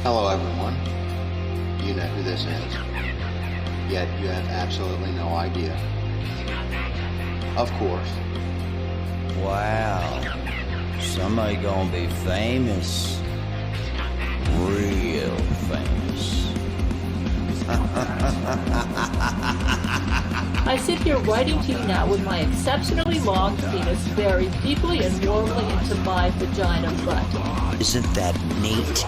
Hello everyone. You know who this is. Yet you have absolutely no idea. Of course. Wow. Somebody gonna be famous. Real famous. I sit here writing to you now with my exceptionally long penis buried deeply and warmly into my vagina butt. Isn't that neat?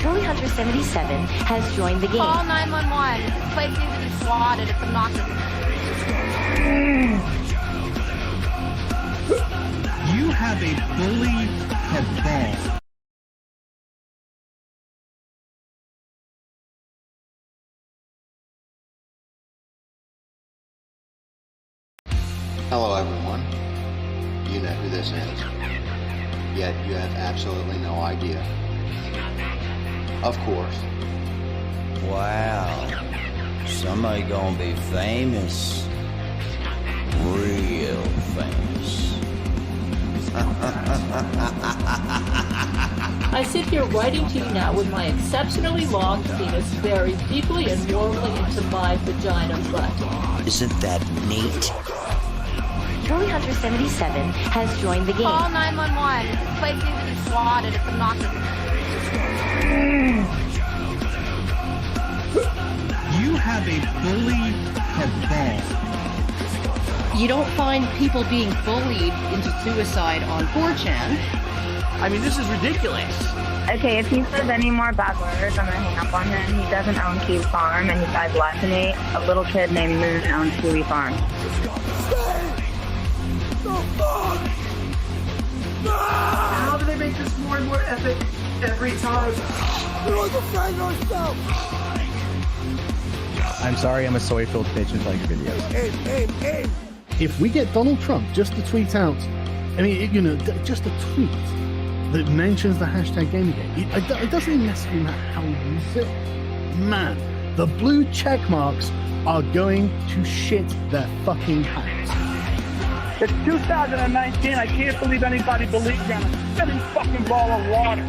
Curly Hunter 77 has joined the game. Call 911. This place needs to be swatted. It's obnoxious. You have a bully cabal. Hello everyone. You know who this is. Yet you have absolutely no idea. Of course. Wow. Somebody gonna be famous. Real famous. I sit here writing to you now with my exceptionally long penis buried deeply and warmly into my vagina butt. Isn't that neat? Curly Hunter 77 has joined the game. Call 911. This place needs to be swatted. It's obnoxious. You have a bully cabal. You don't find people being bullied into suicide on 4chan. I mean, this is ridiculous. Okay, if he says any more bad words, I'm gonna hang up on him. He doesn't own Kiwi Farm, and he died last night. A little kid named Moon owns Kiwi Farm. How do they make this more and more epic every time? We'll defend ourselves! I'm sorry, I'm a soy-filled bitch with like videos. Aim. If we get Donald Trump just to tweet out, I mean, just a tweet that mentions the hashtag Gamergate, it doesn't even necessarily matter how we use it. Man, the blue check marks are going to shit their fucking pants. It's 2019. I can't believe anybody believes in a spinning fucking ball of water.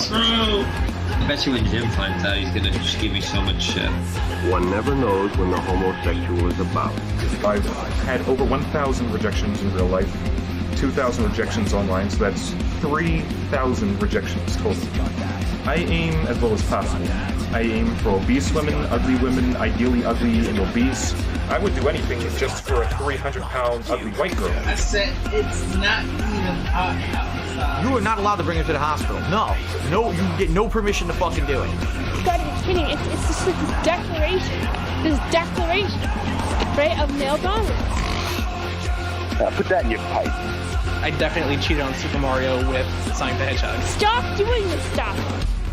True. I bet you when Jim finds out, he's gonna just give me so much shit. One never knows when the homosexual is about. I've had over 1,000 rejections in real life, 2,000 rejections online, so that's 3,000 rejections total. I aim as low as possible. I aim for obese women, ugly women, ideally ugly and obese. I would do anything just for a 300-pound ugly white girl. I said it's not even hot. You are not allowed to bring her to the hospital. No, you get no permission to fucking do it. You gotta be kidding. It's just like this declaration, right, of male dominance. Put that in your pipe. I definitely cheated on Super Mario with Sonic the Hedgehog. Stop doing this stuff.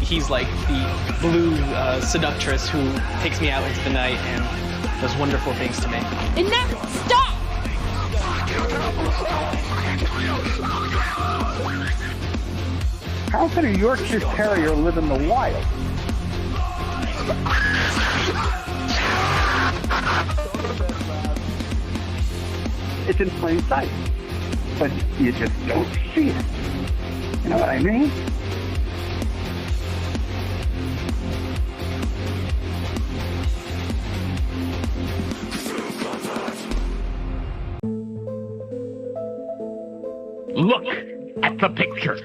He's like the blue seductress who takes me out into the night and does wonderful things to me. Enough! Stop! How can a Yorkshire Terrier live in the wild? It's in plain sight, but you just don't see it. You know what I mean? Look at the picture.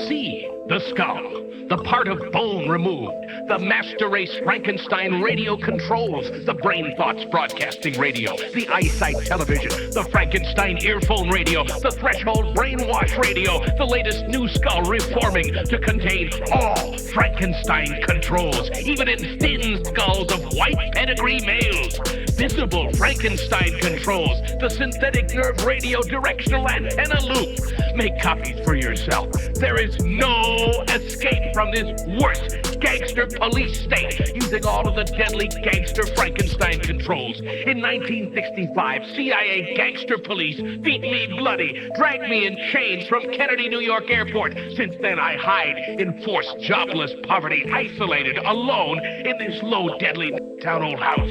See the skull, the part of bone removed, the master race Frankenstein radio controls, the brain thoughts broadcasting radio, the eyesight television, the Frankenstein earphone radio, the threshold brainwash radio, the latest new skull reforming to contain all Frankenstein controls, even in thin skulls of white pedigree males. Visible Frankenstein controls, the synthetic nerve radio directional antenna loop. Make copies for yourself. There is no escape from this worst gangster police state using all of the deadly gangster Frankenstein controls. In 1965, CIA gangster police beat me bloody, dragged me in chains from Kennedy, New York airport. Since then, I hide in forced jobless poverty, isolated, alone in this low, deadly town old house.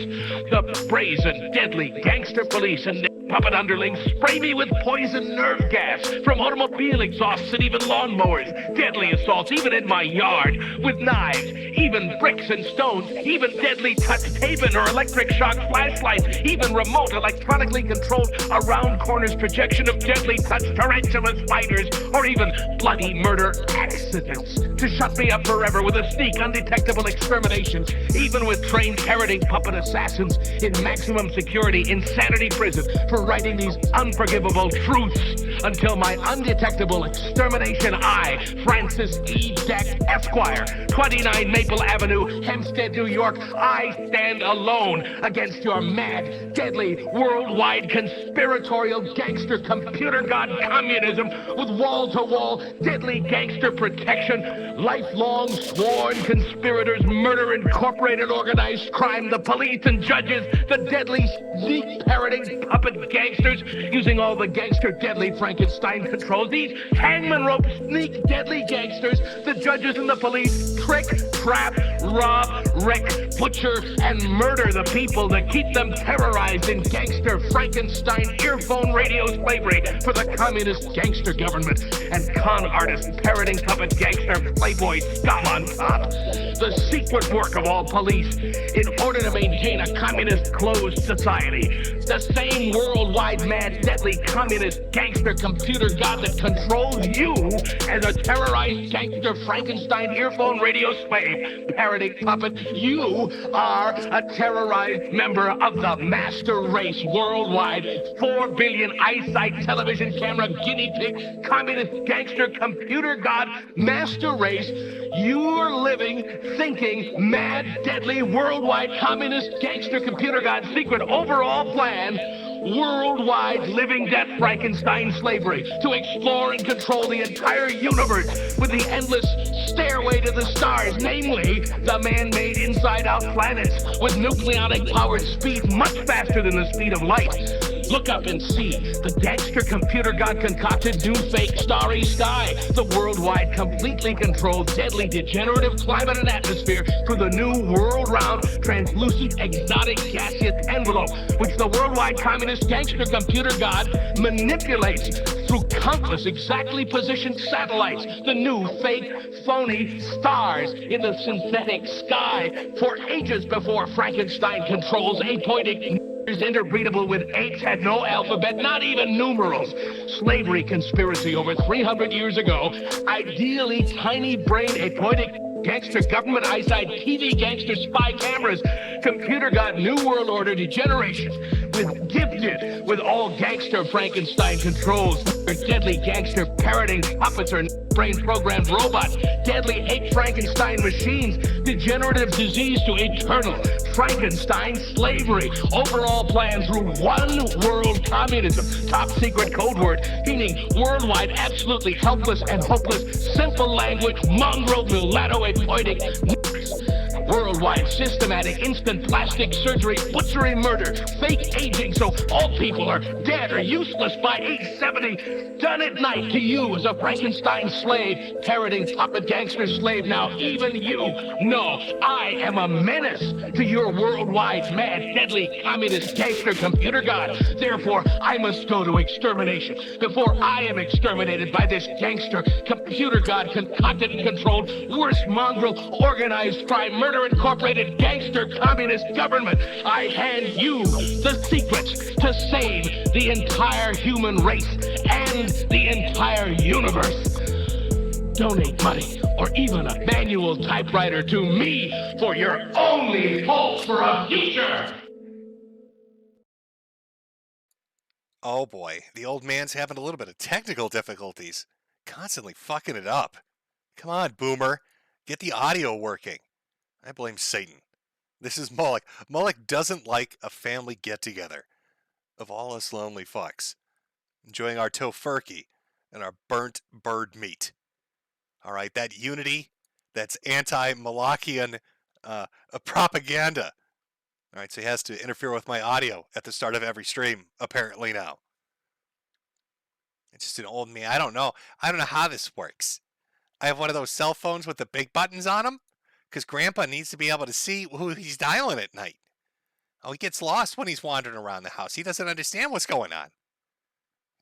The brazen, deadly gangster police and puppet underlings spray me with poison nerve gas from automobile exhausts and even lawnmowers. Deadly assaults even in my yard with knives, even bricks and stones, even deadly touch taping or electric shock flashlights, even remote electronically controlled around corners projection of deadly touch tarantula spiders, or even bloody murder accidents to shut me up forever with a sneak undetectable extermination, even with trained parroting puppet assassins in maximum security insanity prison for writing these unforgivable truths until my undetectable extermination I, Francis E. Deck, Esquire, 29 Maple Avenue, Hempstead, New York, I stand alone against your mad, deadly, worldwide conspiratorial gangster computer god communism with wall-to-wall deadly gangster protection, lifelong sworn conspirators, murder incorporated organized crime, the police and judges, the deadly sneak parroting puppet gangsters using all the gangster deadly Frankenstein controls, these hangman rope sneak deadly gangsters, the judges and the police trick, trap, rob, wreck, butcher, and murder the people to keep them terrorized in gangster Frankenstein earphone radio slavery for the communist gangster government and con artist parroting puppet gangster playboy scum on top. The secret work of all police in order to maintain a communist closed society. The same worldwide mad deadly communist gangster computer god that controls you as a terrorized gangster Frankenstein earphone radio slave parroting puppet. You are a terrorized member of the master race worldwide 4 billion eyesight television camera guinea pig communist gangster computer god master race. You're living, thinking, mad, deadly, worldwide communist gangster computer god secret overall plan, worldwide living death Frankenstein slavery to explore and control the entire universe with the endless stairway to the stars, namely the man-made inside-out planets with nucleonic-powered speed much faster than the speed of light. Look up and see the gangster computer god concocted new fake starry sky, the worldwide completely controlled deadly degenerative climate and atmosphere through the new world-round translucent exotic gaseous envelope, which the worldwide communist gangster computer god manipulates through countless exactly positioned satellites, the new fake phony stars in the synthetic sky for ages before Frankenstein controls apoitic interbreedable with apes had no alphabet, not even numerals. Slavery conspiracy over 300 years ago. Ideally tiny-brained apoitic gangster government eyesight TV gangster spy cameras. Computer god new world order degeneration. With gifted with all gangster Frankenstein controls. Deadly gangster parroting puppets or brain programmed robots. Deadly ape Frankenstein machines. Degenerative disease to eternal Frankenstein slavery. Overall plan through one world communism. Top secret code word meaning worldwide absolutely helpless and hopeless simple language mongrel mulatto apoitic worldwide systematic instant plastic surgery butchery murder fake aging so all people are dead or useless by age 70 done at night to you as a Frankenstein slave parroting puppet gangster slave. Now even you know I am a menace to your worldwide mad deadly communist gangster computer god. Therefore I must go to extermination before I am exterminated by this gangster computer god concocted and controlled worst mongrel organized crime murder incorporated gangster communist government. I hand you the secrets to save the entire human race and the entire universe. Donate money or even a manual typewriter to me for your only hope for a future. Oh boy, the old man's having a little bit of technical difficulties. Constantly fucking it up. Come on, Boomer. Get the audio working. I blame Satan. This is Mullock. Mullock doesn't like a family get-together of all us lonely fucks, enjoying our tofurkey and our burnt bird meat. All right, that unity, that's anti-Malachian propaganda. All right, so he has to interfere with my audio at the start of every stream, apparently now. It's just an old man. I don't know how this works. I have one of those cell phones with the big buttons on them, because Grandpa needs to be able to see who he's dialing at night. Oh, he gets lost when he's wandering around the house. He doesn't understand what's going on.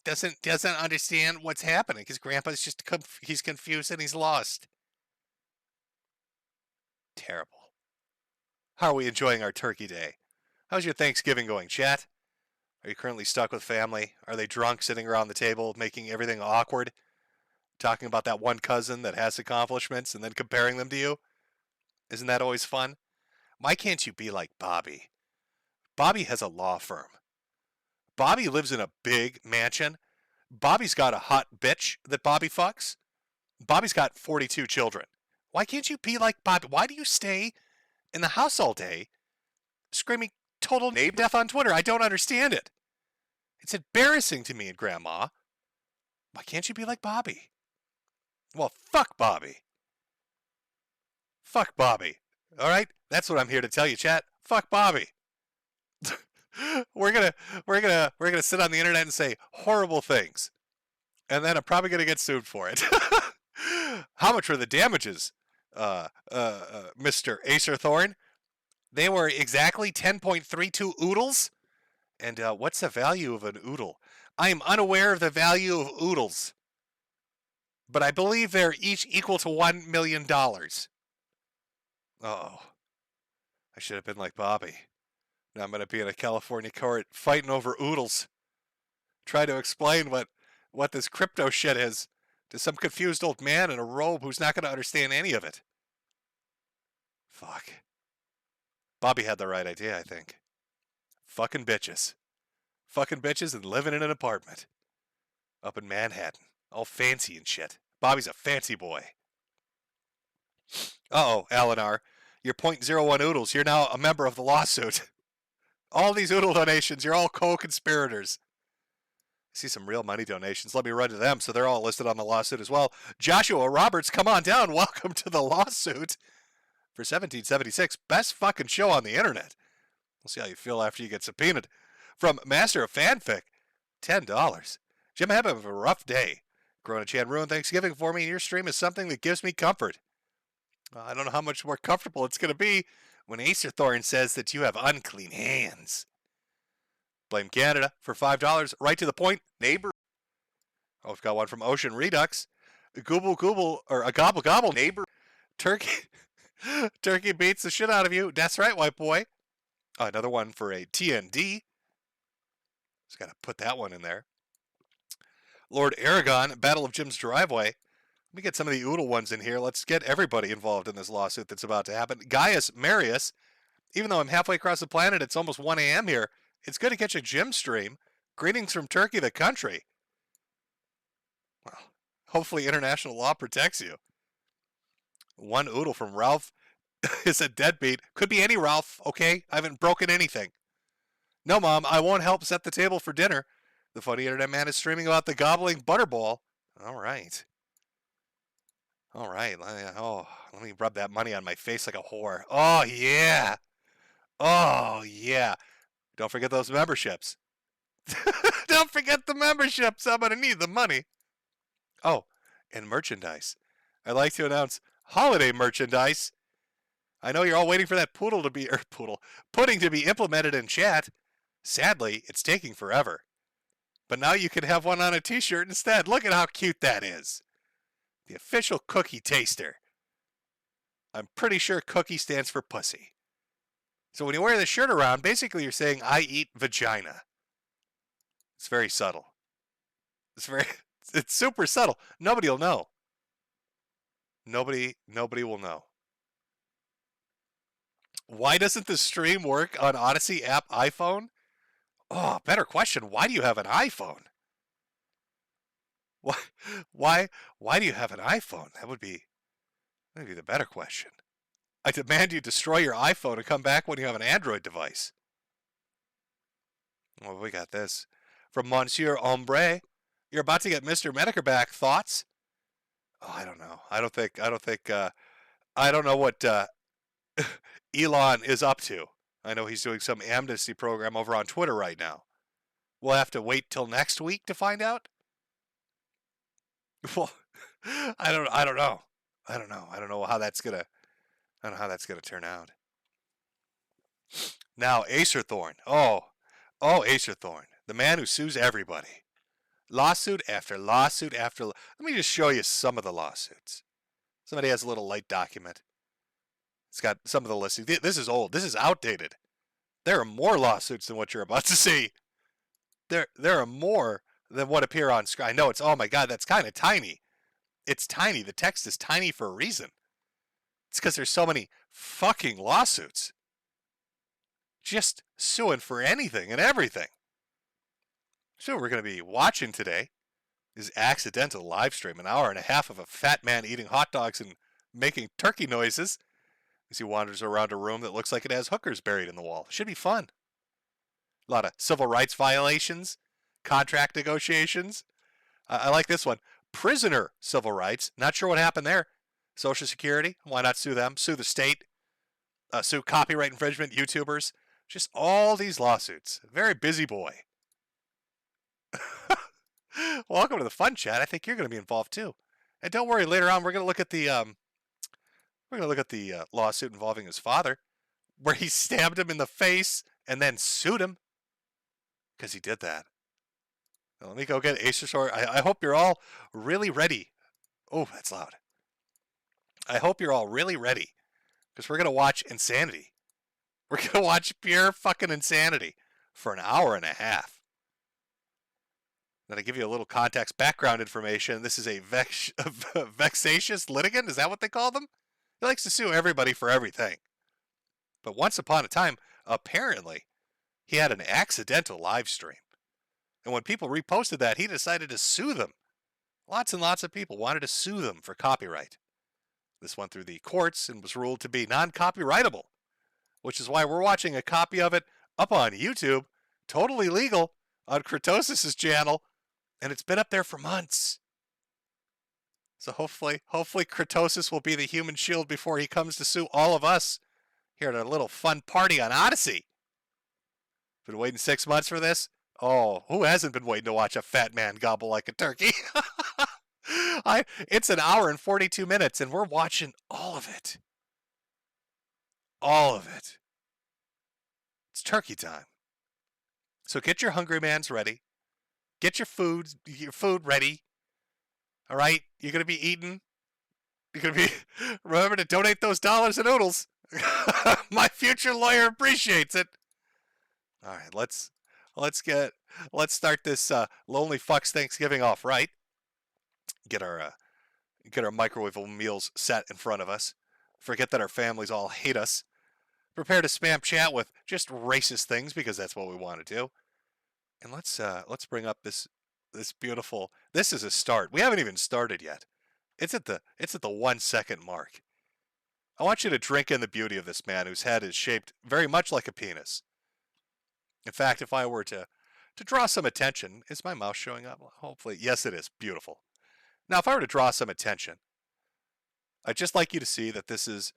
Doesn't understand what's happening. His grandpa's just he's confused and he's lost. Terrible. How are we enjoying our turkey day? How's your Thanksgiving going, chat? Are you currently stuck with family? Are they drunk sitting around the table making everything awkward? Talking about that one cousin that has accomplishments and then comparing them to you? Isn't that always fun? Why can't you be like Bobby? Bobby has a law firm. Bobby lives in a big mansion. Bobby's got a hot bitch that Bobby fucks. Bobby's got 42 children. Why can't you be like Bobby? Why do you stay in the house all day screaming total name death on Twitter? I don't understand it. It's embarrassing to me and Grandma. Why can't you be like Bobby? Well, fuck Bobby. Fuck Bobby. All right? That's what I'm here to tell you, chat. Fuck Bobby. We're gonna sit on the internet and say horrible things. And then I'm probably gonna get sued for it. How much were the damages, Mr. Acerthorn? They were exactly 10.32 oodles. And what's the value of an oodle? I am unaware of the value of oodles. But I believe they're each equal to $1 million. Oh. I should have been like Bobby. Now I'm going to be in a California court fighting over oodles. Try to explain what this crypto shit is to some confused old man in a robe who's not going to understand any of it. Fuck. Bobby had the right idea, I think. Fucking bitches. Fucking bitches and living in an apartment. Up in Manhattan. All fancy and shit. Bobby's a fancy boy. Uh-oh, Alinar. You're .01 oodles. You're now a member of the lawsuit. All these oodle donations, you're all co-conspirators. I see some real money donations. Let me run to them, so they're all listed on the lawsuit as well. Joshua Roberts, come on down. Welcome to the lawsuit for 1776. Best fucking show on the internet. We'll see how you feel after you get subpoenaed. From Master of Fanfic, $10. Jim, I'm having a rough day. Corona Chan ruined Thanksgiving for me, and your stream is something that gives me comfort. I don't know how much more comfortable it's going to be when Acerthorn says that you have unclean hands. Blame Canada for $5. Right to the point, neighbor. Oh, we've got one from Ocean Redux. Gobble Gobble, neighbor. Turkey beats the shit out of you. That's right, white boy. Another one for a TND. Just got to put that one in there. Lord Aragon, Battle of Jim's Driveway. Let me get some of the oodle ones in here. Let's get everybody involved in this lawsuit that's about to happen. Gaius Marius, even though I'm halfway across the planet, it's almost 1 a.m. here. It's good to catch a Jim stream. Greetings from Turkey, the country. Well, hopefully international law protects you. One oodle from Ralph is a deadbeat. Could be any Ralph, okay? I haven't broken anything. No, Mom, I won't help set the table for dinner. The funny internet man is streaming about the gobbling butterball. All right. All right. Let me rub that money on my face like a whore. Oh, yeah. Oh, yeah. Don't forget those memberships. Don't forget the memberships. I'm going to need the money. Oh, and merchandise. I'd like to announce holiday merchandise. I know you're all waiting for that pudding to be implemented in chat. Sadly, it's taking forever. But now you can have one on a t-shirt instead. Look at how cute that is. The official cookie taster. I'm pretty sure cookie stands for pussy. So when you wear the shirt around, basically you're saying, I eat vagina. It's very subtle. It's super subtle. Nobody will know. Nobody will know. Why doesn't the stream work on Odyssey app iPhone? Oh, better question. Why do you have an iPhone? Why do you have an iPhone? That would be the better question. I demand you destroy your iPhone and come back when you have an Android device. Well, we got this. From Monsieur Ombre. You're about to get Mr. Metokur back. Thoughts? Oh, I don't know. I don't know what Elon is up to. I know he's doing some amnesty program over on Twitter right now. We'll have to wait till next week to find out. Well, I don't know. I don't know how that's gonna turn out. Now, Acerthorn. Oh, Acerthorn. The man who sues everybody. Lawsuit after lawsuit after... Let me just show you some of the lawsuits. Somebody has a little light document. It's got some of the listings. This is old. This is outdated. There are more lawsuits than what you're about to see. There are more than what appear on screen. I know it's... Oh my God, that's kind of tiny. It's tiny. The text is tiny for a reason. It's because there's so many fucking lawsuits. Just suing for anything and everything. So what we're going to be watching today is accidental live stream, an hour and a half of a fat man eating hot dogs and making turkey noises as he wanders around a room that looks like it has hookers buried in the wall. Should be fun. A lot of civil rights violations, contract negotiations. I like this one. Prisoner civil rights. Not sure what happened there. Social Security. Why not sue them? Sue the state. Sue copyright infringement, YouTubers. Just all these lawsuits. Very busy boy. Welcome to the fun chat. I think you're going to be involved too. And don't worry, later on we're going to look at the lawsuit involving his father, where he stabbed him in the face and then sued him because he did that. Now, let me go get acerthorn. I hope you're all really ready. Oh, that's loud. I hope you're all really ready because we're going to watch insanity. We're going to watch pure fucking insanity for an hour and a half. Then I give you a little context background information. This is a vexatious litigant. Is that what they call them? He likes to sue everybody for everything. But once upon a time, apparently, he had an accidental live stream. And when people reposted that, he decided to sue them. Lots and lots of people wanted to sue them for copyright. This went through the courts and was ruled to be non-copyrightable, which is why we're watching a copy of it up on YouTube, totally legal, on Kratos' channel, and it's been up there for months. So hopefully Kratos will be the human shield before he comes to sue all of us here at a little fun party on Odyssey. Been waiting 6 months for this? Oh, who hasn't been waiting to watch a fat man gobble like a turkey? It's an hour and 42 minutes, and we're watching all of it. All of it. It's turkey time. So get your hungry mans ready. Get your food ready. All right? You're going to be eating. You're going to be... Remember to donate those dollars and oodles. My future lawyer appreciates it. All right, let's start this Lonely Fucks Thanksgiving off right. Get our microwavable meals set in front of us. Forget that our families all hate us. Prepare to spam chat with just racist things because that's what we want to do. And let's bring up this beautiful. This is a start. We haven't even started yet. It's at the 1 second mark. I want you to drink in the beauty of this man whose head is shaped very much like a penis. In fact, if I were to draw some attention, is my mouse showing up? Hopefully, yes, it is. Beautiful. Now, if I were to draw some attention, I'd just like you to see that this is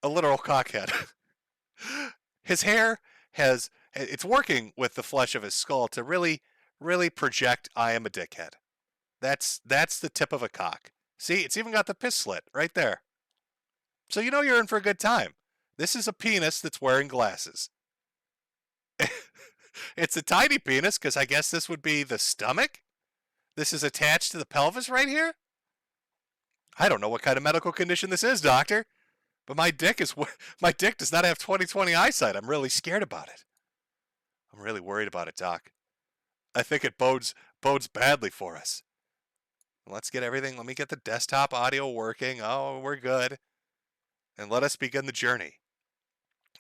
a literal cockhead. His hair it's working with the flesh of his skull to really, really project I am a dickhead. That's the tip of a cock. See, it's even got the piss slit right there. So you know you're in for a good time. This is a penis that's wearing glasses. It's a tiny penis because I guess this would be the stomach. This is attached to the pelvis right here. I don't know what kind of medical condition this is, doctor, but my dick does not have 20/20 eyesight. I'm really scared about it. I'm really worried about it, doc. I think it bodes badly for us. Let's get everything. Let me get the desktop audio working. Oh, we're good. And let us begin the journey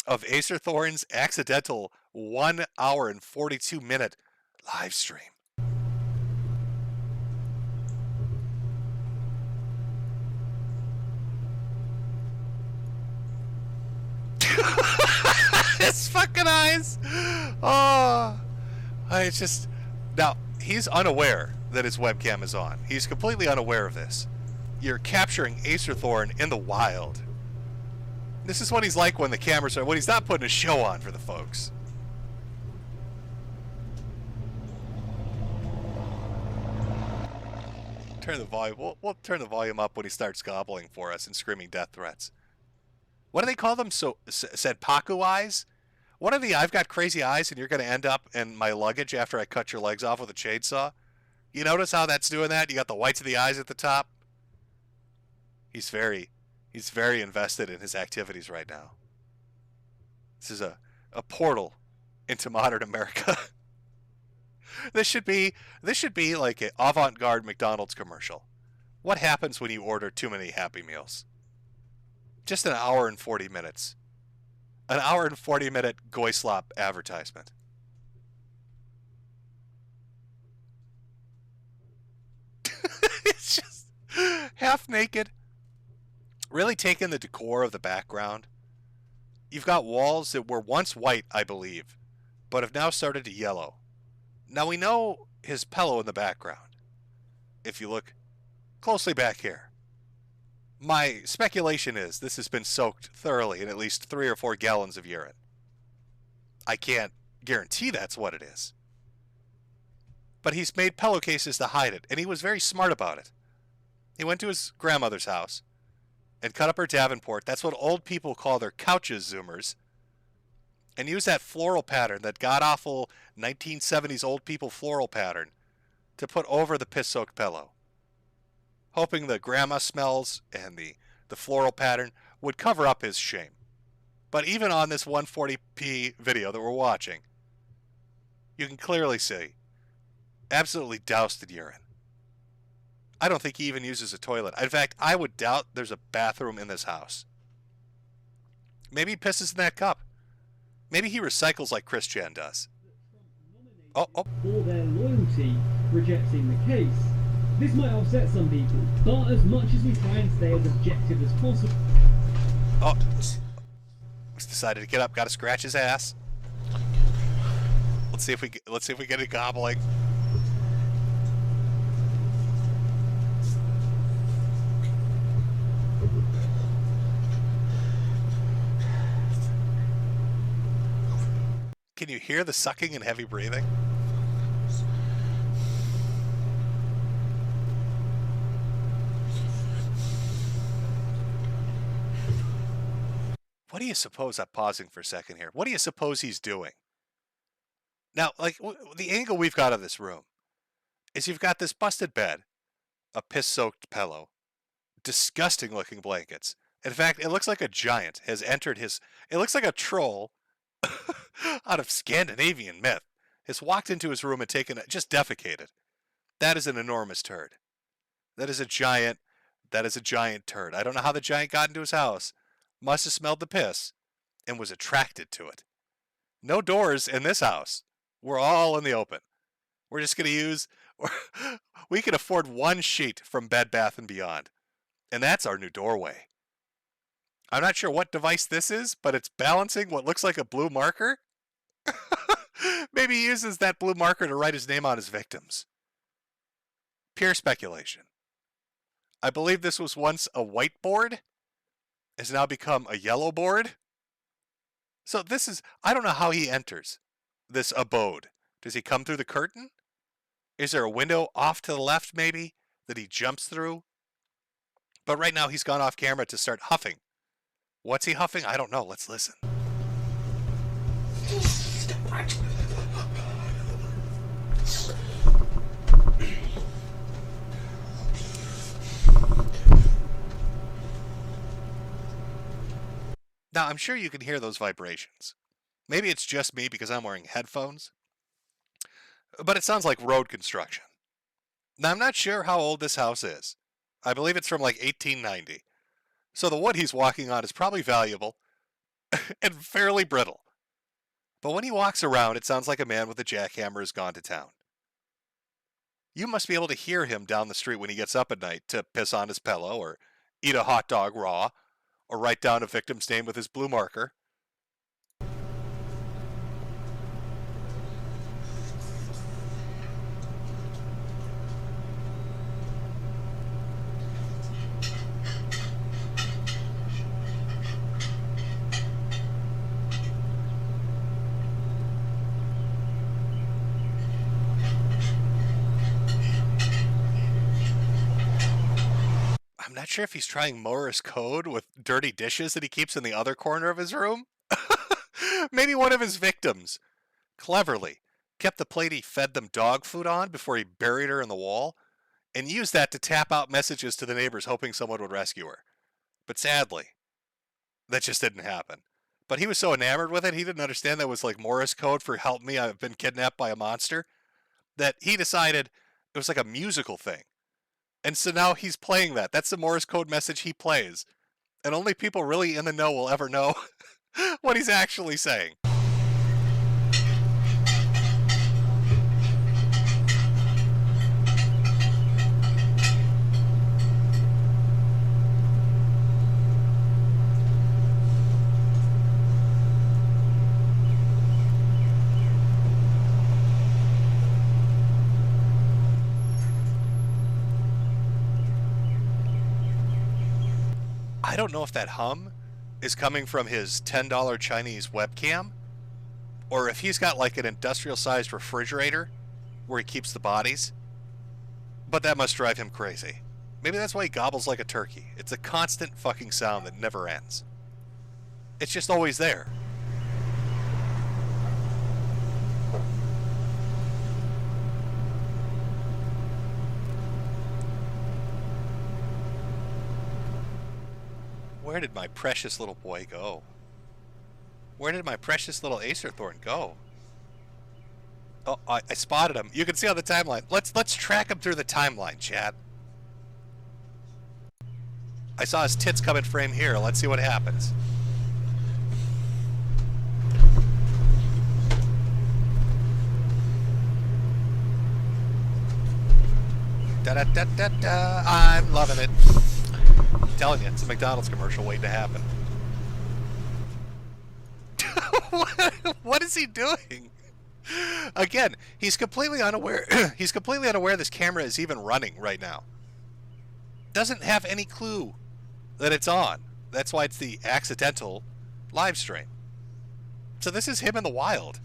of Acerthorn's accidental 1 hour and 42 minute live stream. His fucking eyes. Oh, now he's unaware that his webcam is on. He's completely unaware of this. You're capturing Acerthorn in the wild. This is what he's like when the cameras are, when he's not putting a show on for the folks. Turn the volume. We'll turn the volume up when he starts gobbling for us and screaming death threats. What do they call them? So said Paku eyes? One of the I've got crazy eyes and you're going to end up in my luggage after I cut your legs off with a chainsaw. You notice how that's doing that? You got the whites of the eyes at the top. He's very invested in his activities right now. This is a portal into modern America. This should be like an avant-garde McDonald's commercial. What happens when you order too many Happy Meals? Just an hour and 40 minutes. An hour and 40-minute Goyslop advertisement. It's just half naked. Really taking the decor of the background. You've got walls that were once white, I believe, but have now started to yellow. Now we know his pillow in the background. If you look closely back here. My speculation is this has been soaked thoroughly in at least 3 or 4 gallons of urine. I can't guarantee that's what it is. But he's made pillowcases to hide it, and he was very smart about it. He went to his grandmother's house and cut up her Davenport. That's what old people call their couches, Zoomers. And used that floral pattern, that god-awful 1970s old people floral pattern, to put over the piss-soaked pillow, hoping the grandma smells and the floral pattern would cover up his shame. But even on this 140p video that we're watching, you can clearly see absolutely doused in urine. I don't think he even uses a toilet. In fact, I would doubt there's a bathroom in this house. Maybe he pisses in that cup. Maybe he recycles like Chris Chan does. Oh. For their loyalty, rejecting the case. This might upset some people, but as much as we try and stay as objective as possible... Oh, he's decided to get up. Got to scratch his ass. Let's see if we get it gobbling. Can you hear the sucking and heavy breathing? What do you suppose, I'm pausing for a second here, what do you suppose he's doing? Now, like, the angle we've got of this room is you've got this busted bed, a piss-soaked pillow, disgusting looking blankets. In fact, it looks like a giant has entered his, it looks like a troll out of Scandinavian myth has walked into his room and taken, just defecated. That is an enormous turd. That is a giant turd. I don't know how the giant got into his house. Must have smelled the piss and was attracted to it. No doors in this house. We're all in the open. We're just going to use, we can afford one sheet from Bed Bath & Beyond. And that's our new doorway. I'm not sure what device this is, but it's balancing what looks like a blue marker. Maybe he uses that blue marker to write his name on his victims. Pure speculation. I believe this was once a whiteboard. Has now become a yellow board. So this is, I don't know how he enters this abode. Does he come through the curtain? Is there a window off to the left maybe that he jumps through? But right now he's gone off camera to start huffing. What's he huffing? I don't know. Let's listen. Now, I'm sure you can hear those vibrations. Maybe it's just me because I'm wearing headphones. But it sounds like road construction. Now, I'm not sure how old this house is. I believe it's from like 1890. So the wood he's walking on is probably valuable and fairly brittle. But when he walks around, it sounds like a man with a jackhammer has gone to town. You must be able to hear him down the street when he gets up at night to piss on his pillow or eat a hot dog raw or write down a victim's name with his blue marker. I'm not sure if he's trying Morse code with dirty dishes that he keeps in the other corner of his room. Maybe one of his victims cleverly kept the plate he fed them dog food on before he buried her in the wall and used that to tap out messages to the neighbors hoping someone would rescue her. But sadly, that just didn't happen. But he was so enamored with it, he didn't understand that was like Morse code for help me, I've been kidnapped by a monster, that he decided it was like a musical thing. And so now he's playing that. That's the Morse code message he plays. And only people really in the know will ever know what he's actually saying. I don't know if that hum is coming from his $10 Chinese webcam, or if he's got like an industrial-sized refrigerator where he keeps the bodies, but that must drive him crazy. Maybe that's why he gobbles like a turkey. It's a constant fucking sound that never ends. It's just always there. Where did my precious little boy go? Where did my precious little acerthorn go? Oh, I spotted him. You can see on the timeline. Let's track him through the timeline, chat. I saw his tits come in frame here. Let's see what happens. Da-da-da-da-da. I'm loving it. I'm telling you, it's a McDonald's commercial waiting to happen. What is he doing? Again, he's completely unaware. He's completely unaware this camera is even running right now. Doesn't have any clue that it's on. That's why it's the accidental live stream. So this is him in the wild.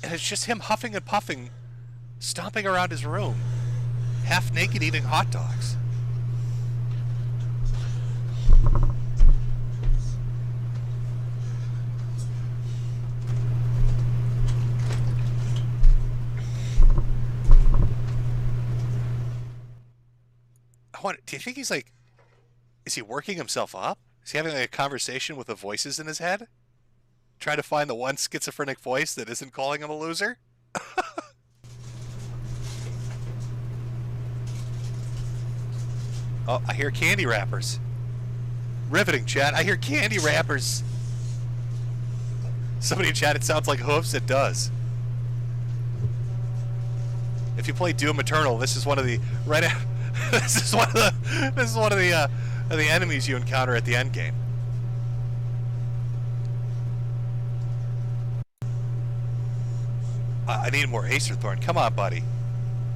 And it's just him huffing and puffing, stomping around his room, half naked eating hot dogs. Do you think he's like, is he working himself up? Is he having like a conversation with the voices in his head? Trying to find the one schizophrenic voice that isn't calling him a loser? Oh, I hear candy wrappers. Riveting, chat. I hear candy wrappers. Somebody in chat, it sounds like hoofs. It does. If you play Doom Eternal, this is one of the this is one of the enemies you encounter at the end game. I need more acerthorn. Come on, buddy.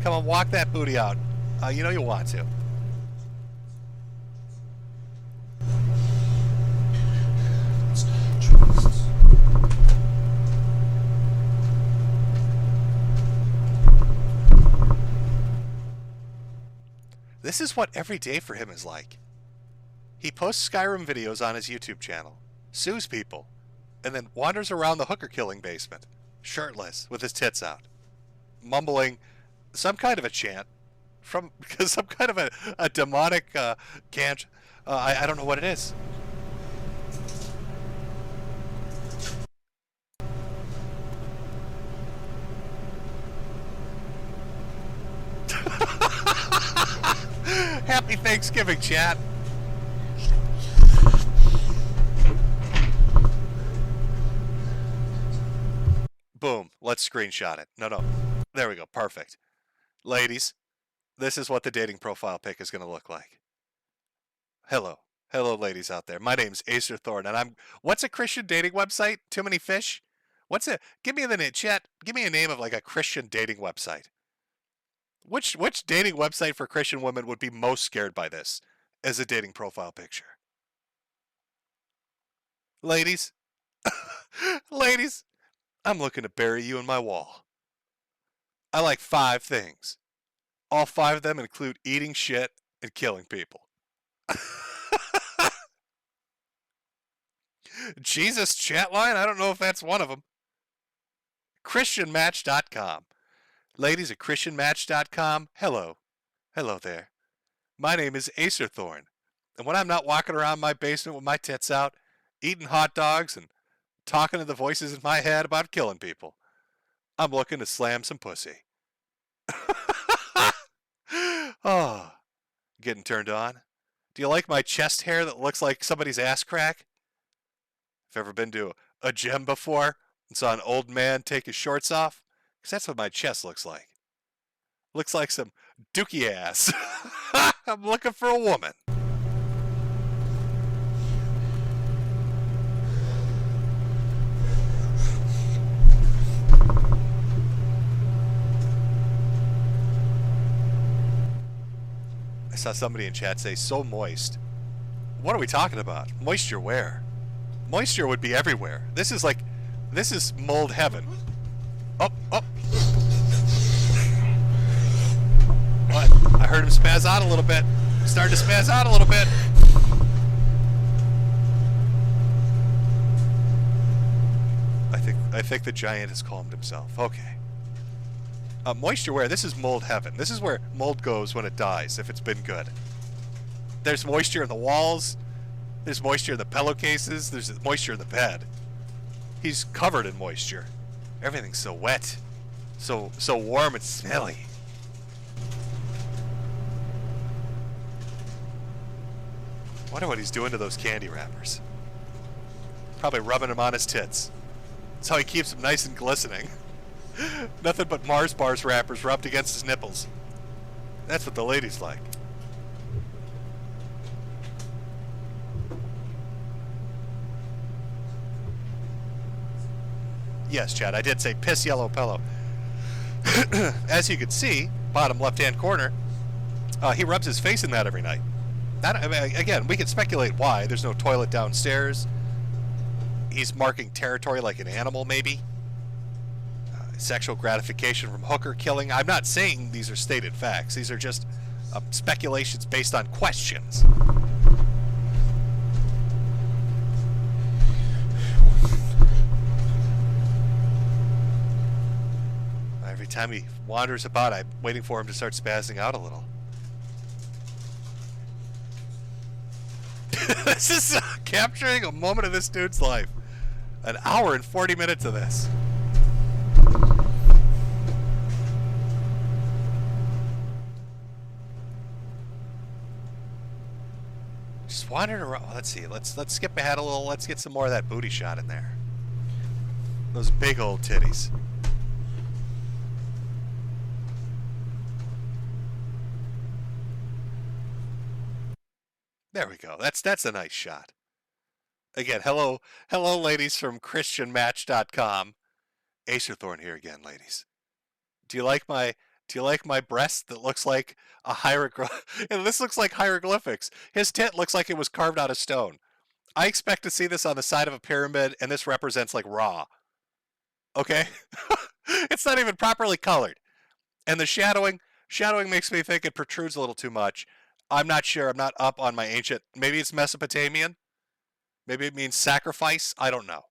Come on, walk that booty out. You know you want to. This is what every day for him is like. He posts Skyrim videos on his YouTube channel, sues people, and then wanders around the hooker killing basement, shirtless, with his tits out, mumbling some kind of a chant from some kind of a demonic chant. I don't know what it is. Happy Thanksgiving, chat. Boom. Let's screenshot it. No. There we go. Perfect. Ladies, this is what the dating profile pic is going to look like. Hello. Hello, ladies out there. My name's Acerthorn, and I'm... What's a Christian dating website? Too Many Fish? What's a... Give me the name, chat. Give me a name of like a Christian dating website. Which dating website for Christian women would be most scared by this as a dating profile picture? Ladies, ladies, I'm looking to bury you in my wall. I like 5 things. All 5 of them include eating shit and killing people. Jesus chat line? I don't know if that's one of them. ChristianMatch.com. Ladies at ChristianMatch.com, hello. Hello there. My name is Acerthorn, and when I'm not walking around my basement with my tits out, eating hot dogs and talking to the voices in my head about killing people, I'm looking to slam some pussy. Oh, getting turned on? Do you like my chest hair that looks like somebody's ass crack? If ever been to a gym before and saw an old man take his shorts off? Because that's what my chest looks like. Looks like some dookie ass. I'm looking for a woman. I saw somebody in chat say, so moist. What are we talking about? Moisture where? Moisture would be everywhere. This is mold heaven. Oh. What? I heard him spaz out a little bit. Started to spaz out a little bit. I think the giant has calmed himself. Okay. Moisture where? This is mold heaven. This is where mold goes when it dies, if it's been good. There's moisture in the walls. There's moisture in the pillowcases. There's moisture in the bed. He's covered in moisture. Everything's so wet. So warm and smelly. Wonder what he's doing to those candy wrappers. Probably rubbing them on his tits. That's how he keeps them nice and glistening. Nothing but Mars bars wrappers rubbed against his nipples. That's what the ladies like. Yes, Chad, I did say piss yellow pillow. As you can see, bottom left-hand corner, he rubs his face in that every night. Again, we can speculate why. There's no toilet downstairs. He's marking territory like an animal, maybe. Sexual gratification from hooker killing. I'm not saying these are stated facts. These are just speculations based on questions. Every time he wanders about, I'm waiting for him to start spazzing out a little. This is capturing a moment of this dude's life. An hour and 40 minutes of this. Just wandering around. Let's see. Let's skip ahead a little. Let's get some more of that booty shot in there. Those big old titties. There we go. That's a nice shot. Again, hello ladies from ChristianMatch.com. Acerthorn here again, ladies. Do you like my breast that looks like a hieroglyph? And this looks like hieroglyphics. His tit looks like it was carved out of stone. I expect to see this on the side of a pyramid, and this represents like Ra. Okay? It's not even properly colored. And the shadowing makes me think it protrudes a little too much. I'm not sure. I'm not up on my ancient. Maybe it's Mesopotamian. Maybe it means sacrifice. I don't know.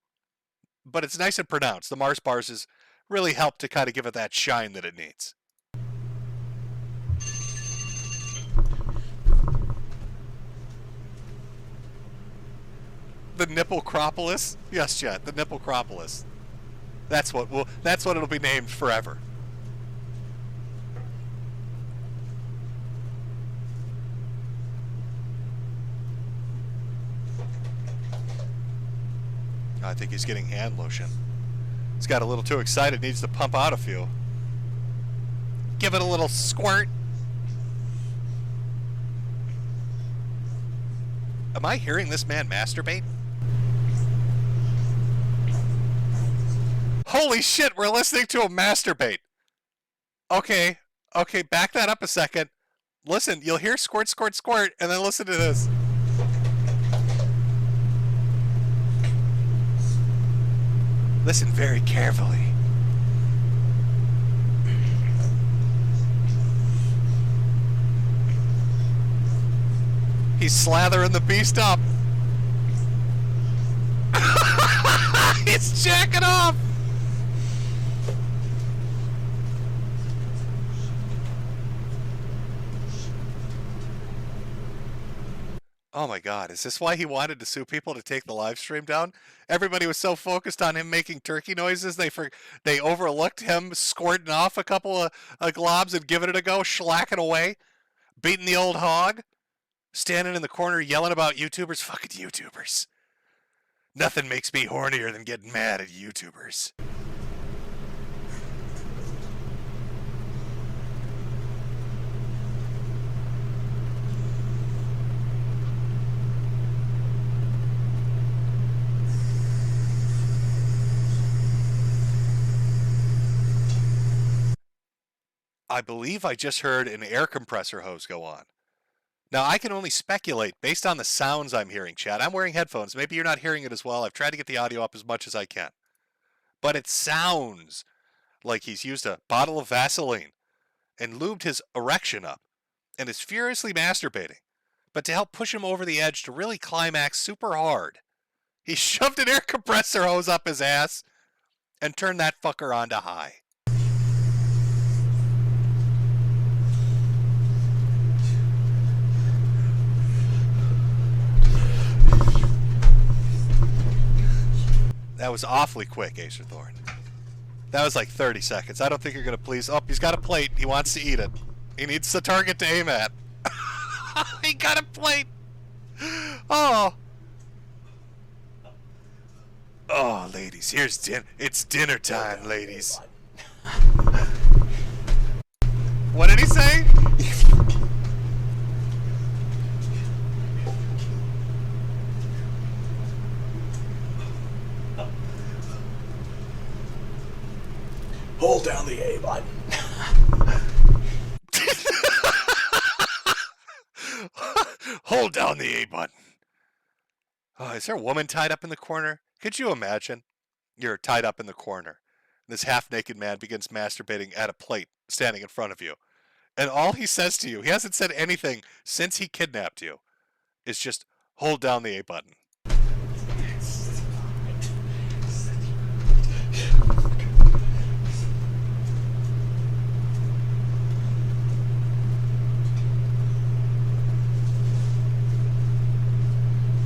But it's nice and pronounced. The Mars bars has really helped to kind of give it that shine that it needs. The Nipplecropolis? Yes, Jet. The Nipplecropolis. That's what it'll be named forever. I think he's getting hand lotion. He's got a little too excited, needs to pump out a few. Give it a little squirt. Am I hearing this man masturbate? Holy shit, we're listening to him masturbate. Okay, back that up a second. Listen, you'll hear squirt, squirt, squirt, and then listen to this. Listen very carefully. He's slathering the beast up. He's jacking off! Oh my god, is this why he wanted to sue people to take the live stream down? Everybody was so focused on him making turkey noises, they overlooked him squirting off a couple of globs and giving it a go, slacking away, beating the old hog, standing in the corner yelling about YouTubers. Fucking YouTubers. Nothing makes me hornier than getting mad at YouTubers. I believe I just heard an air compressor hose go on. Now, I can only speculate based on the sounds I'm hearing, Chad. I'm wearing headphones. Maybe you're not hearing it as well. I've tried to get the audio up as much as I can. But it sounds like he's used a bottle of Vaseline and lubed his erection up and is furiously masturbating. But to help push him over the edge to really climax super hard, he shoved an air compressor hose up his ass and turned that fucker on to high. That was awfully quick, acerthorn. That was like 30 seconds. I don't think you're going to please... Oh, he's got a plate. He wants to eat it. He needs the target to aim at. He got a plate. Oh. Oh, ladies, here's dinner. It's dinner time, ladies. What did he say? Hold down the A button. Hold down the A button. Oh, is there a woman tied up in the corner? Could you imagine? You're tied up in the corner. This half-naked man begins masturbating at a plate standing in front of you. And all he says to you, he hasn't said anything since he kidnapped you, is just hold down the A button.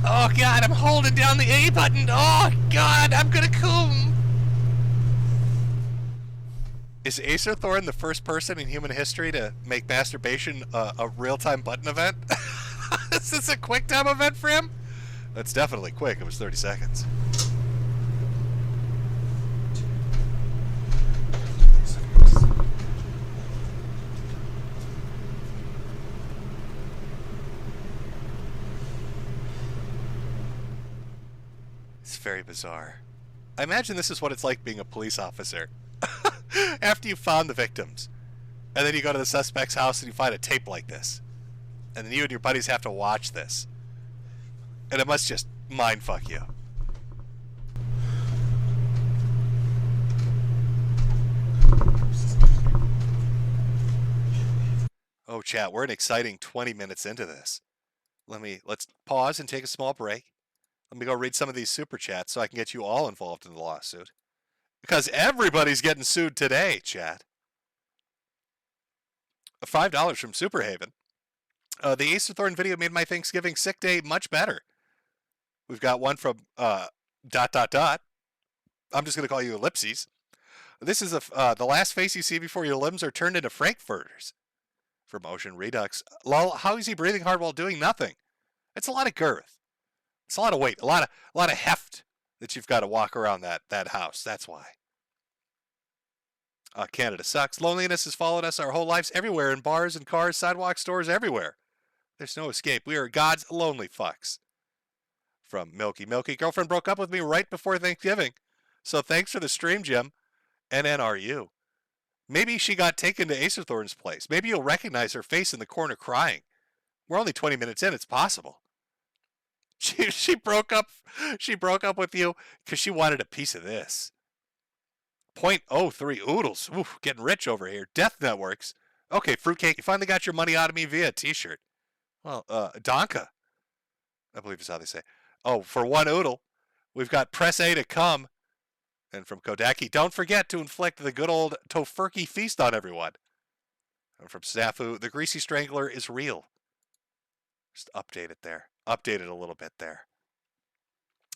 Oh god, I'm holding down the A button. Oh god, I'm gonna come. Is acerthorn the first person in human history to make masturbation a real-time button event? Is this a quick-time event for him? That's definitely quick. It was 30 seconds. It's very bizarre. I imagine this is what it's like being a police officer. After you found the victims, and then you go to the suspect's house and you find a tape like this, and then you and your buddies have to watch this, and it must just mindfuck you. Oh, chat, we're an exciting 20 minutes into this. Let's pause and take a small break. Let me go read some of these super chats so I can get you all involved in the lawsuit. Because everybody's getting sued today, chat. $5 from Superhaven. The acerthorn video made my Thanksgiving sick day much better. We've got one from ... I'm just going to call you ellipses. This is the last face you see before your limbs are turned into frankfurters. For motion redux. Lol, how is he breathing hard while doing nothing? It's a lot of girth. It's a lot of weight. A lot of heft that you've got to walk around that house. That's why. Canada sucks. Loneliness has followed us our whole lives everywhere, in bars and cars, sidewalks, stores, everywhere. There's no escape. We are God's lonely fucks. From Milky. Girlfriend broke up with me right before Thanksgiving. So thanks for the stream, Jim. NNRU. Maybe she got taken to acerthorn's place. Maybe you'll recognize her face in the corner crying. We're only 20 minutes in. It's possible. She broke up with you because she wanted a piece of this. 0.03 oodles. Oof, getting rich over here. Death Networks. Okay, fruitcake, you finally got your money out of me via a t-shirt. Well, Donka, I believe is how they say. Oh, for 1 oodle, we've got press A to come. And from Kodaki, don't forget to inflict the good old tofurkey feast on everyone. And from Snafu, the greasy strangler is real. Just update it there. Update it a little bit there.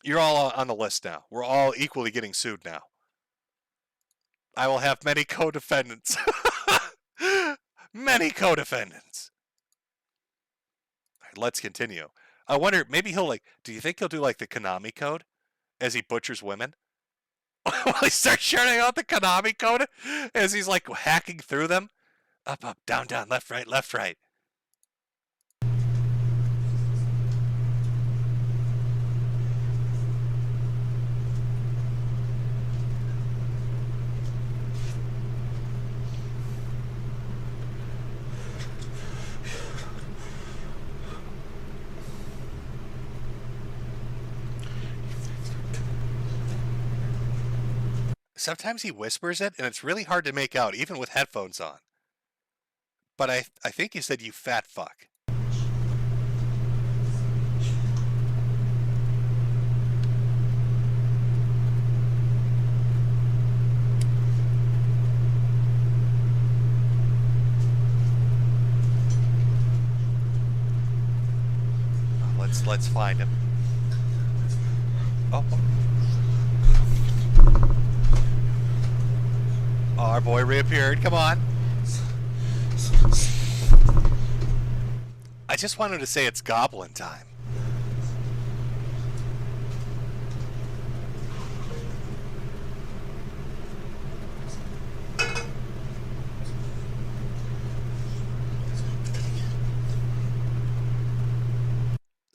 You're all on the list now. We're all equally getting sued now. I will have many co-defendants. Many co-defendants. All right, let's continue. I wonder, maybe he'll do you think he'll do the Konami code as he butchers women? Will he start shouting out the Konami code as he's hacking through them? Up, up, down, down, left, right, left, right. Sometimes he whispers it, and it's really hard to make out, even with headphones on. But I think he said, "You fat fuck." Let's find him. Oh. Oh, our boy reappeared. Come on. I just wanted to say it's goblin time.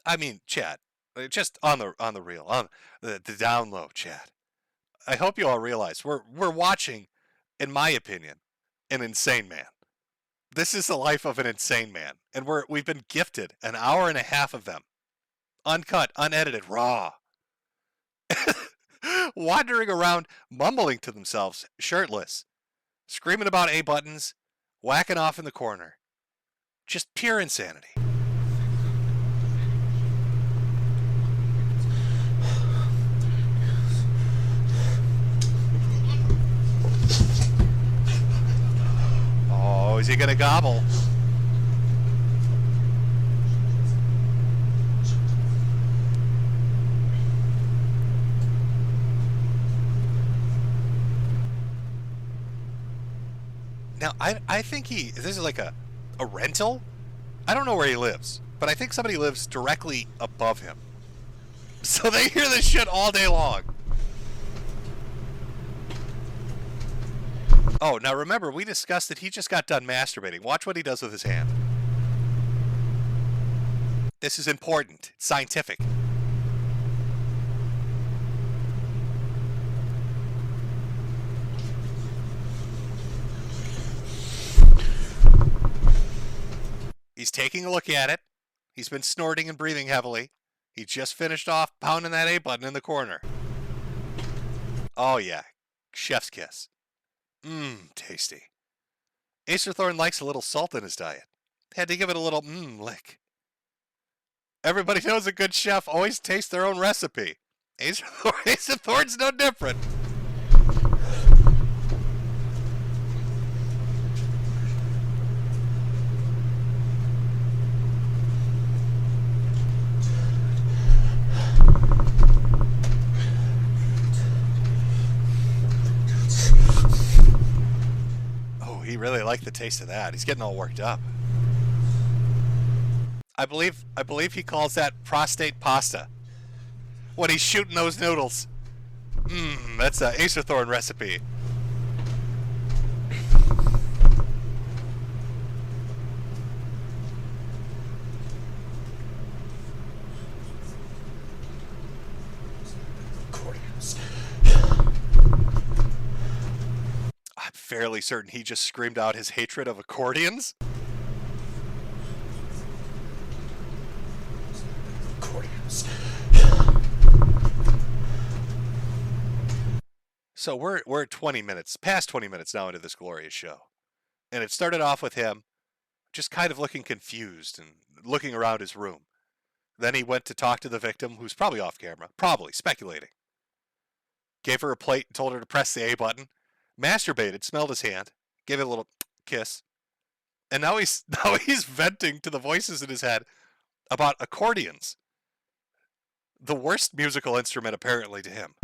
I mean, chat, just on the real, on the down low, chat. I hope you all realize we're watching, in my opinion, an insane man. This is the life of an insane man, and we've been gifted an hour and a half of them, uncut, unedited, raw, wandering around, mumbling to themselves, shirtless, screaming about A buttons, whacking off in the corner, just pure insanity. Oh, is he gonna gobble? Now, I think this is like a rental? I don't know where he lives, but I think somebody lives directly above him. So they hear this shit all day long. Oh, now remember, we discussed that he just got done masturbating. Watch what he does with his hand. This is important. It's scientific. He's taking a look at it. He's been snorting and breathing heavily. He just finished off pounding that A button in the corner. Oh, yeah. Chef's kiss. Mmm, tasty. Acerthorn likes a little salt in his diet. Had to give it a little lick. Everybody knows a good chef always tastes their own recipe. Acerthorn's no different. He really liked the taste of that. He's getting all worked up. I believe he calls that prostate pasta. When he's shooting those noodles. That's a Acerthorn recipe. I'm fairly certain he just screamed out his hatred of accordions. So we're 20 minutes, past 20 minutes now into this glorious show. And it started off with him just kind of looking confused and looking around his room. Then he went to talk to the victim, who's probably off camera, probably speculating. gave her a plate and told her to press the A button, masturbated, smelled his hand, gave it a little kiss, and now he's venting to the voices in his head about accordions. The worst musical instrument, apparently, to him.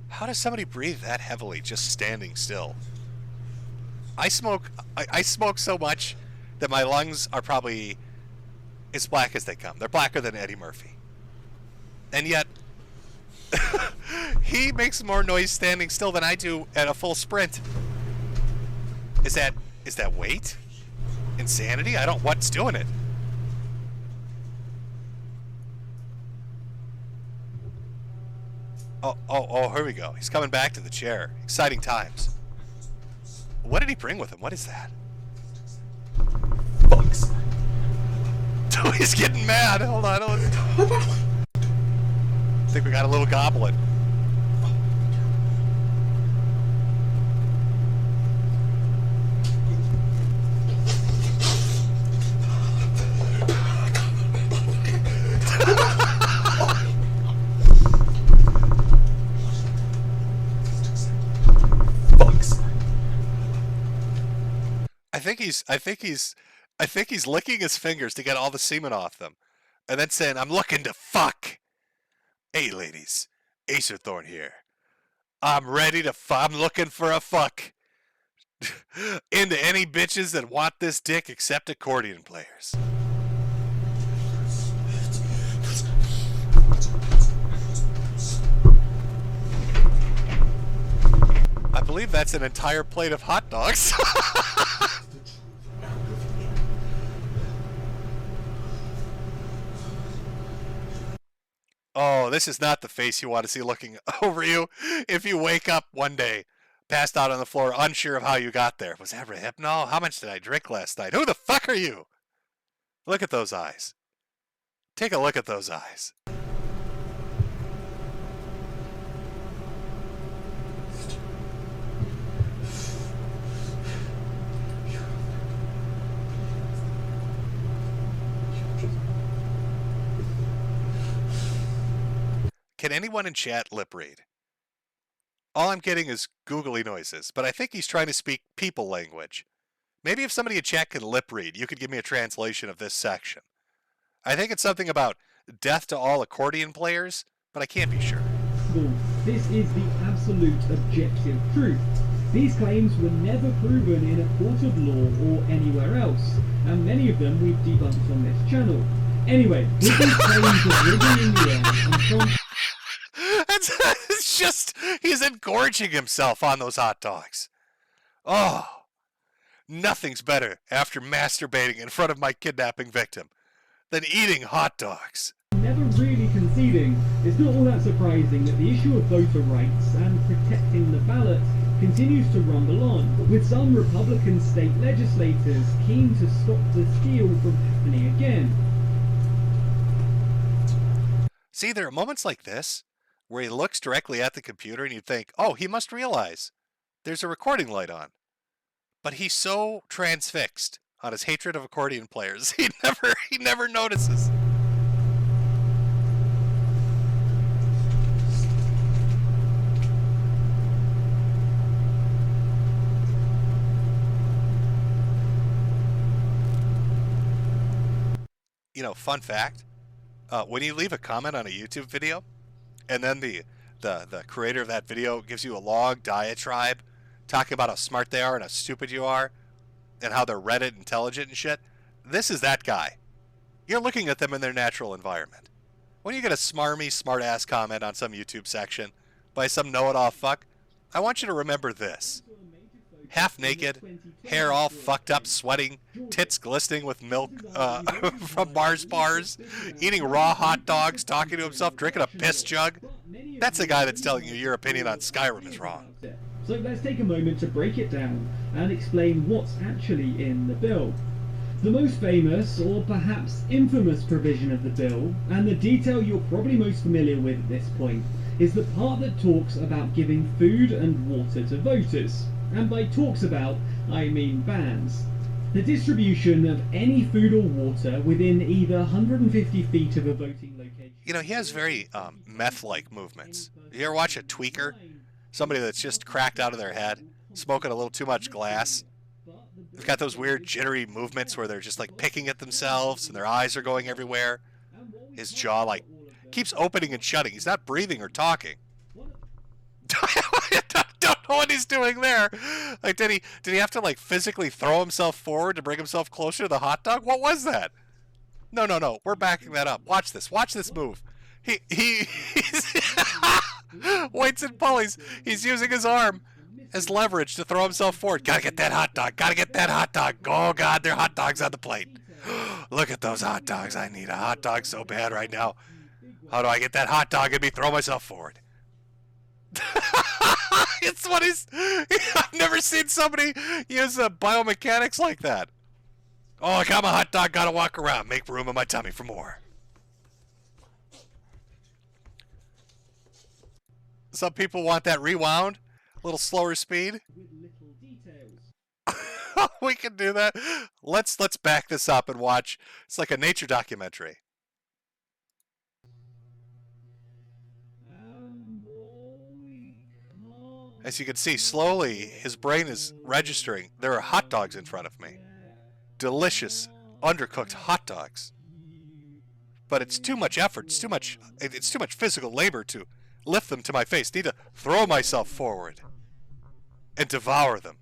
How does somebody breathe that heavily just standing still? I smoke so much that my lungs are probably as black as they come. They're blacker than Eddie Murphy. And yet, he makes more noise standing still than I do at a full sprint. Is that weight? Insanity? What's doing it? Oh, here we go. He's coming back to the chair. Exciting times. What did he bring with him? What is that? Bugs. Oh, he's getting mad. Hold on. I think we got a little goblin. I think he's licking his fingers to get all the semen off them, and then saying, "I'm looking to fuck." Hey, ladies, Acerthorn here. I'm ready to. I'm looking for a fuck. Into any bitches that want this dick except accordion players. I believe that's an entire plate of hot dogs. Oh, this is not the face you want to see looking over you if you wake up one day, passed out on the floor, unsure of how you got there. Was that Hypno? How much did I drink last night? Who the fuck are you? Look at those eyes. Take a look at those eyes. Can anyone in chat lip read? All I'm getting is googly noises, but I think he's trying to speak people language. Maybe if somebody in chat can lip read, you could give me a translation of this section. I think it's something about death to all accordion players, but I can't be sure. This is the absolute objective truth. These claims were never proven in a court of law or anywhere else, and many of them we've debunked on this channel. Anyway, with these claims of living in the air and from... It's just, he's engorging himself on those hot dogs. Oh, nothing's better after masturbating in front of my kidnapping victim than eating hot dogs. Never really conceding, it's not all that surprising that the issue of voter rights and protecting the ballot continues to rumble on, with some Republican state legislators keen to stop the steal from happening again. See, there are moments like this where he looks directly at the computer and you think, oh, he must realize there's a recording light on. But he's so transfixed on his hatred of accordion players, he never notices. You know, fun fact, when you leave a comment on a YouTube video, and then the creator of that video gives you a long diatribe talking about how smart they are and how stupid you are and how they're Reddit intelligent and shit, this is that guy. You're looking at them in their natural environment. When you get a smarmy, smart-ass comment on some YouTube section by some know-it-all fuck, I want you to remember this. Half naked, hair all fucked up, sweating, tits glistening with milk from Mars bars, eating raw hot dogs, talking to himself, drinking a piss jug. That's the guy that's telling you your opinion on Skyrim is wrong. So let's take a moment to break it down and explain what's actually in the bill. The most famous, or perhaps infamous provision of the bill, and the detail you're probably most familiar with at this point, is the part that talks about giving food and water to voters. And by talks about, I mean bans. The distribution of any food or water within either 150 feet of a voting location. You know, he has very meth-like movements. You ever watch a tweaker? Somebody that's just cracked out of their head, smoking a little too much glass. They've got those weird jittery movements where they're just like picking at themselves and their eyes are going everywhere. His jaw like keeps opening and shutting. He's not breathing or talking. Don't know what he's doing there. Like, did he have to like physically throw himself forward to bring himself closer to the hot dog? What was that? No. We're backing that up. Watch this. Watch this move. He's weights and pulleys. He's using his arm as leverage to throw himself forward. Gotta get that hot dog. Gotta get that hot dog. Oh God, there are hot dogs on the plate. Look at those hot dogs. I need a hot dog so bad right now. How do I get that hot dog and me throw myself forward? It's what he's... I've never seen somebody use biomechanics like that. Oh, I got my hot dog, gotta walk around, make room in my tummy for more. Some people want that rewound, a little slower speed. We can do that. Let's back this up and watch. It's like a nature documentary. As you can see, slowly his brain is registering. There are hot dogs in front of me. Delicious, undercooked hot dogs. But it's too much effort. It's too much physical labor to lift them to my face. Need to throw myself forward and devour them.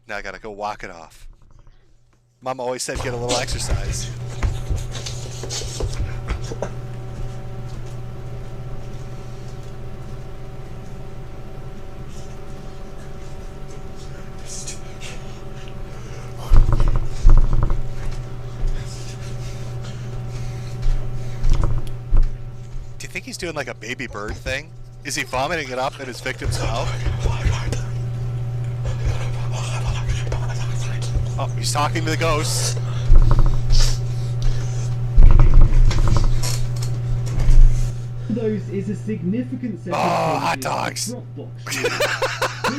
Now I gotta go walk it off. Mom always said get a little exercise. Do you think he's doing like a baby bird thing? Is he vomiting it up in his victim's mouth? Oh, he's talking to the ghosts. Those is a significant set hot dogs. During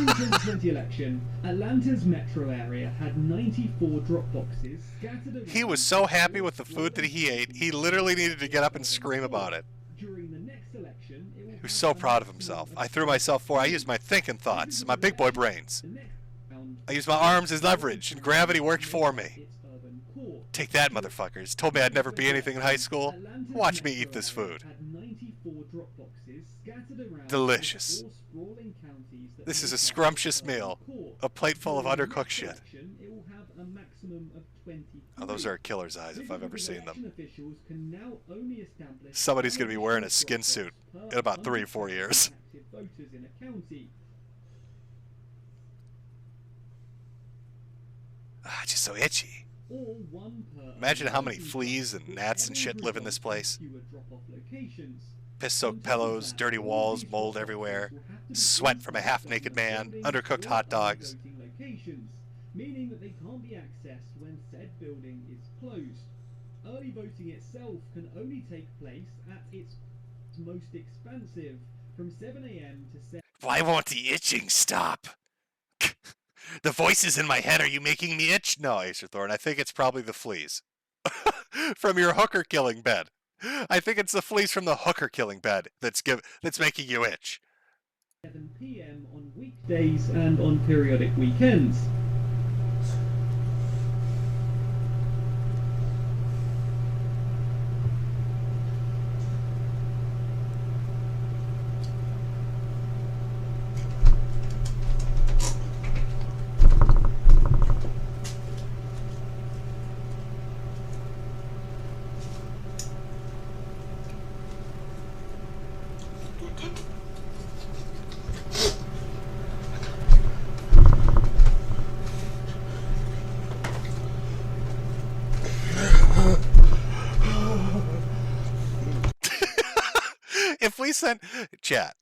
the 2020 election, Atlanta's metro area had 94 drop boxes scattered around. He was so happy with the food that he ate, he literally needed to get up and scream about it. During the next election, He was so proud of himself. I threw myself forward. I used my thinking thoughts, my big boy brains. I used my arms as leverage, and gravity worked for me. Take that, motherfuckers. Told me I'd never be anything in high school. Watch me eat this food. Delicious. This is a scrumptious meal. A plate full of undercooked shit. Oh, those are a killer's eyes if I've ever seen them. Somebody's going to be wearing a skin suit in about 3 or 4 years. Ah, just so itchy. Imagine how many fleas and gnats and shit live in this place. Piss-soaked pillows, dirty walls, mold everywhere, sweat from a half-naked man, undercooked hot dogs. Meaning that they can't be accessed when said building is closed. Early voting itself can only take place at its most expansive, from 7 a.m. to 7. Why won't the itching stop? The voices in my head, are you making me itch? No, Acerthorn, I think it's probably the fleas. From your hooker killing bed. I think it's the fleas from the hooker killing bed that's making you itch. 7 p.m. on weekdays and on periodic weekends. If we sent chat,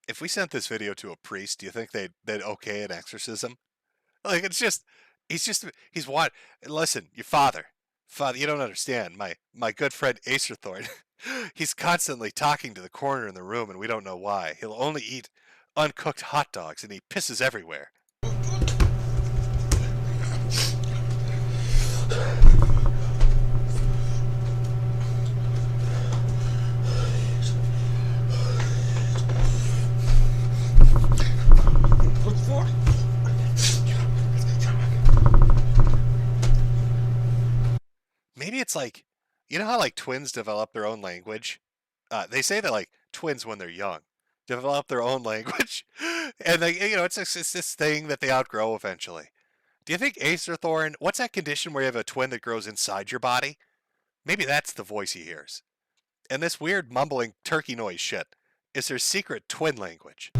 if we sent this video to a priest, do you think they'd okay an exorcism? Like he's what? Listen, your father, you don't understand. My good friend Acerthorn, he's constantly talking to the corner in the room, and we don't know why. He'll only eat uncooked hot dogs, and he pisses everywhere. Maybe it's like, you know how like twins develop their own language? They say that like twins when they're young develop their own language, and it's this thing that they outgrow eventually. Do you think acerthorn? What's that condition where you have a twin that grows inside your body? Maybe that's the voice he hears. And this weird mumbling turkey noise shit is their secret twin language.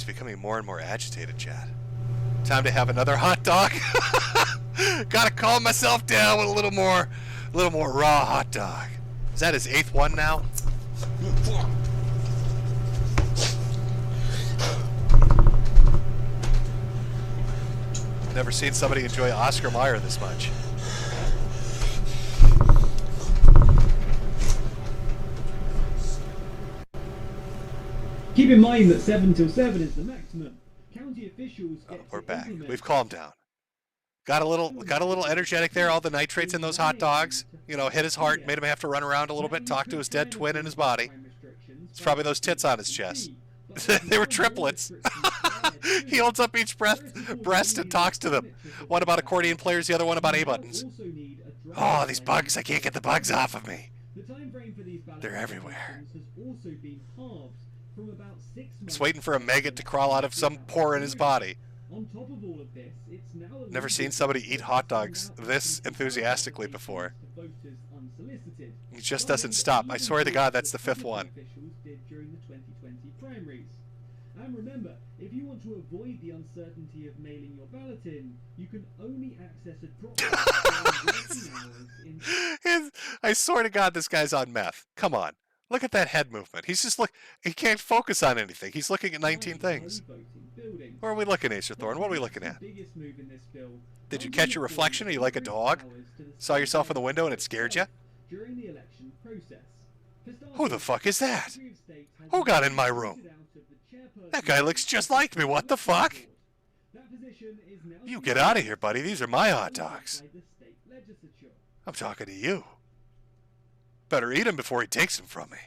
Becoming more and more agitated, Chad. Time to have another hot dog. Gotta calm myself down with a little more raw hot dog. Is that his 8th one now? Never seen somebody enjoy Oscar Mayer this much. Keep in mind that 7 till 7 is the maximum. County officials we're back. We've calmed down. Got a little energetic there. All the nitrates in those hot dogs, hit his heart, made him have to run around a little bit, talk to his dead twin in his body. It's probably those tits on his chest. They were triplets. He holds up each breast and talks to them. One about accordion players, the other one about A buttons. Oh, these bugs! I can't get the bugs off of me. They're everywhere. Just waiting for a maggot to crawl out of some pore in his body. Never seen somebody eat hot dogs this enthusiastically before. He just doesn't stop. I swear to God, that's the 5th one. And remember, if you want to avoid the uncertainty of mailing your ballot in, you can only access a drop I swear to God, this guy's on meth. Come on. Look at that head movement. He can't focus on anything. He's looking at 19 things. Where are we looking, Acerthorn? What are we looking at? Did you catch your reflection? Are you like a dog? Saw yourself in the window and it scared you? Who the fuck is that? Who got in my room? That guy looks just like me. What the fuck? You get out of here, buddy. These are my hot dogs. I'm talking to you. Better eat him before he takes him from me.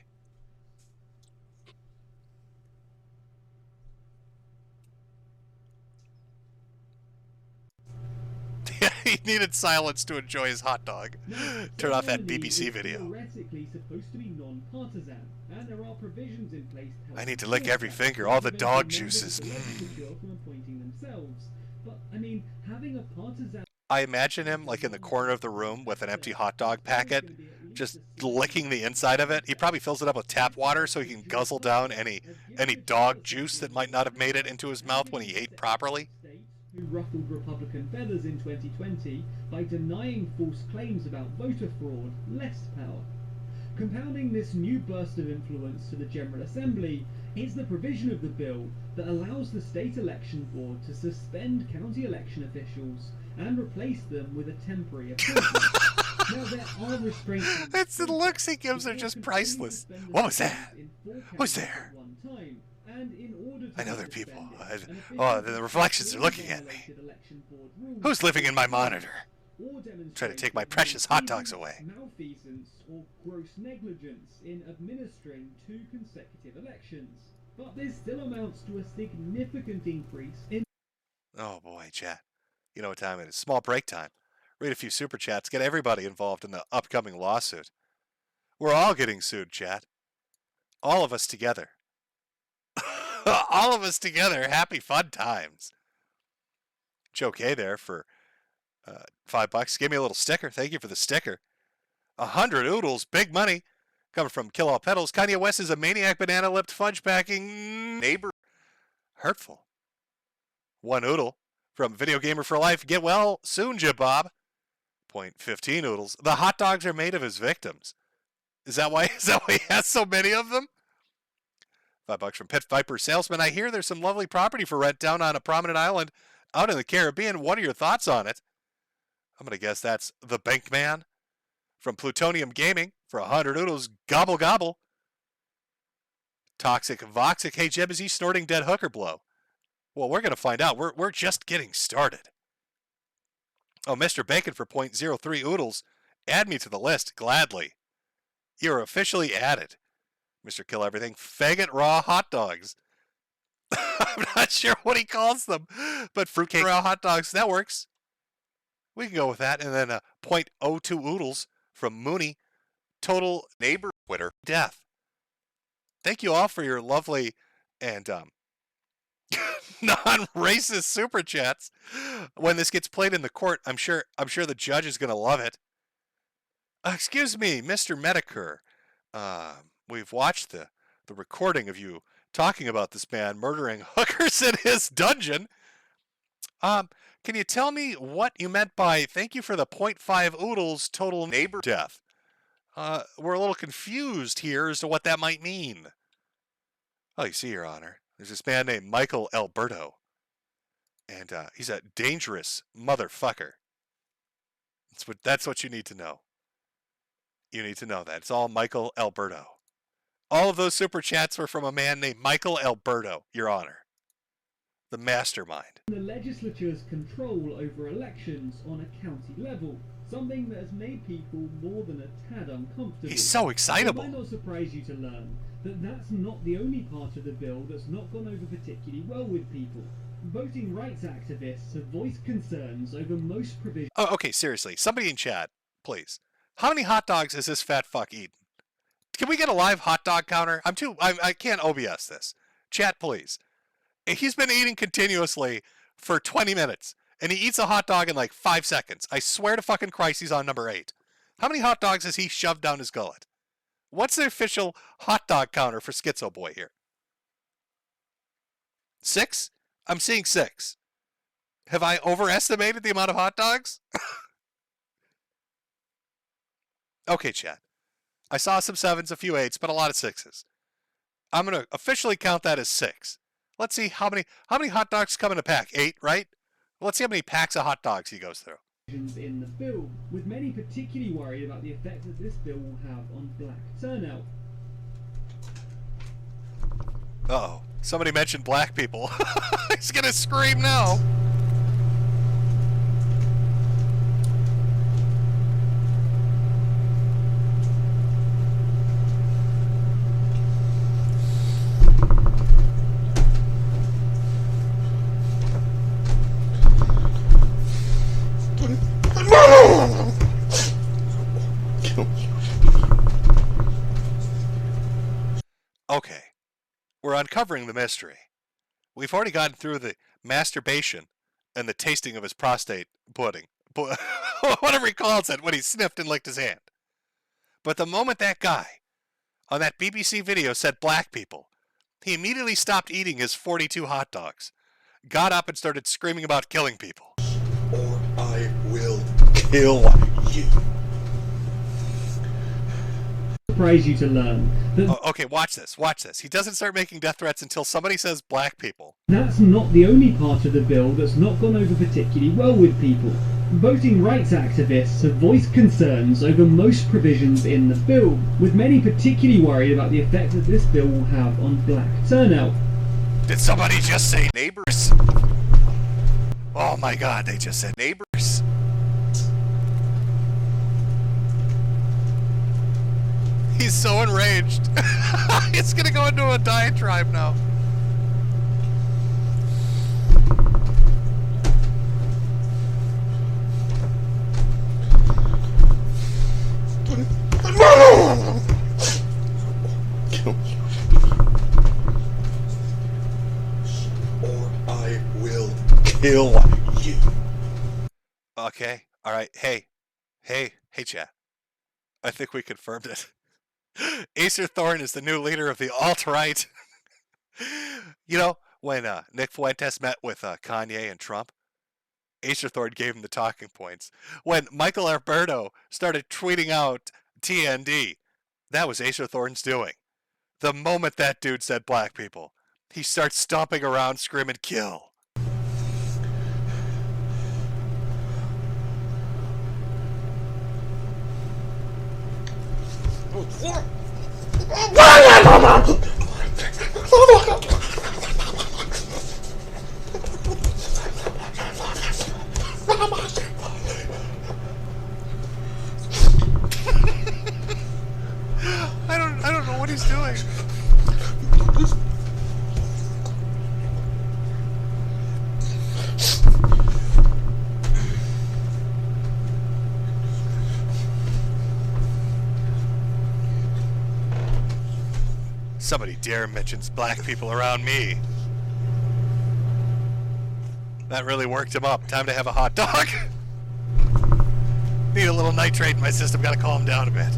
He needed silence to enjoy his hot dog. Turn off that BBC video. I need to lick every finger, all the dog juices. I imagine him like in the corner of the room with an empty hot dog packet, just licking the inside of it. He probably fills it up with tap water so he can guzzle down any dog juice that might not have made it into his mouth when he ate properly. Who ruffled Republican feathers in 2020 by denying false claims about voter fraud, less power. Compounding this new burst of influence to the General Assembly is the provision of the bill that allows the state election board to suspend county election officials and replace them with a temporary appointment. Now there are restraints. It's the looks he gives are just priceless. What was that? Who's there? I know there are people. The reflections are looking at me. Who's living in my monitor? Trying to take my precious hot dogs away. Malfeasance or gross negligence in administering 2 consecutive elections. But this still amounts to a significant increase in... Oh boy, chat. You know what time it is. Small break time. Read a few super chats. Get everybody involved in the upcoming lawsuit. We're all getting sued, chat. All of us together. All of us together. Happy fun times. Joke A there for $5. Give me a little sticker. Thank you for the sticker. 100 oodles, big money. Coming from Kill All Pedals. Kanye West is a maniac banana-lipped fudge packing neighbor. Hurtful. 1 oodle from Video Gamer for Life. Get well soon, Jib Bob. 0.15 oodles. The hot dogs are made of his victims. Is that why he has so many of them? $5 from Pit Viper Salesman. I hear there's some lovely property for rent down on a prominent island out in the Caribbean. What are your thoughts on it? I'm going to guess that's the Bank Man. From Plutonium Gaming for 100 oodles. Gobble Gobble. Toxic Voxic. Hey, Jeb, is he snorting dead hooker blow? Well, we're going to find out. We're just getting started. Oh, Mr. Bacon for 0.03 oodles. Add me to the list, gladly. You're officially added. Mr. Kill Everything. Faggot raw hot dogs. I'm not sure what he calls them, but fruitcake raw hot dogs, that works. We can go with that. And then 0.02 oodles from Mooney. Total neighbor Twitter death. Thank you all for your lovely and non-racist super chats. When this gets played in the court, I'm sure the judge is going to love it. Excuse me, Mr. Metokur. We've watched the recording of you talking about this man murdering hookers in his dungeon. Can you tell me what you meant by thank you for the 0.5 oodles total neighbor death? We're a little confused here as to what that might mean. Oh, you see, Your Honor. There's this man named Michael Alberto. And he's a dangerous motherfucker. That's what you need to know. You need to know that. It's all Michael Alberto. All of those super chats were from a man named Michael Alberto, Your Honor. The mastermind. The legislature's control over elections on a county level. Something that has made people more than a tad uncomfortable. He's so excitable. It might not surprise you to learn that that's not the only part of the bill that's not gone over particularly well with people. Voting rights activists have voiced concerns over most provisions. Oh, okay, seriously. Somebody in chat, please. How many hot dogs is this fat fuck eating? Can we get a live hot dog counter? I can't OBS this. Chat, please. He's been eating continuously for 20 minutes, and he eats a hot dog in like 5 seconds. I swear to fucking Christ, he's on number 8. How many hot dogs has he shoved down his gullet? What's the official hot dog counter for Schizo Boy here? 6? I'm seeing 6. Have I overestimated the amount of hot dogs? Okay, chat. I saw some 7s, a few 8s, but a lot of 6s. I'm going to officially count that as 6. Let's see how many hot dogs come in a pack. 8, right? Let's see how many packs of hot dogs he goes through. In the bill, with many particularly worried about the effect that this bill will have on black turnout. Uh-oh. Somebody mentioned black people. He's going to scream now. Okay, we're uncovering the mystery. We've already gotten through the masturbation and the tasting of his prostate pudding. Whatever he calls it when he sniffed and licked his hand. But the moment that guy on that BBC video said black people, he immediately stopped eating his 42 hot dogs, got up and started screaming about killing people. Or I will kill you. Surprise you to learn that okay, watch this. He doesn't start making death threats until somebody says black people. That's not the only part of the bill that's not gone over particularly well with people. Voting rights activists have voiced concerns over most provisions in the bill, with many particularly worried about the effect that this bill will have on black turnout. Did somebody just say neighbors? Oh my god, they just said neighbors. He's so enraged. It's gonna go into a diatribe now. Or I will kill you. Okay. All right. Hey, chat. I think we confirmed it. Acerthorn is the new leader of the alt-right. You know, when Nick Fuentes met with Kanye and Trump, Acerthorn gave him the talking points. When Michael Alberto started tweeting out TND, that was Acerthorn's doing. The moment that dude said black people, he starts stomping around screaming kill. I don't know what he's doing. Somebody dare mentions black people around me. That really worked him up. Time to have a hot dog. Need a little nitrate in my system. Gotta calm down a bit.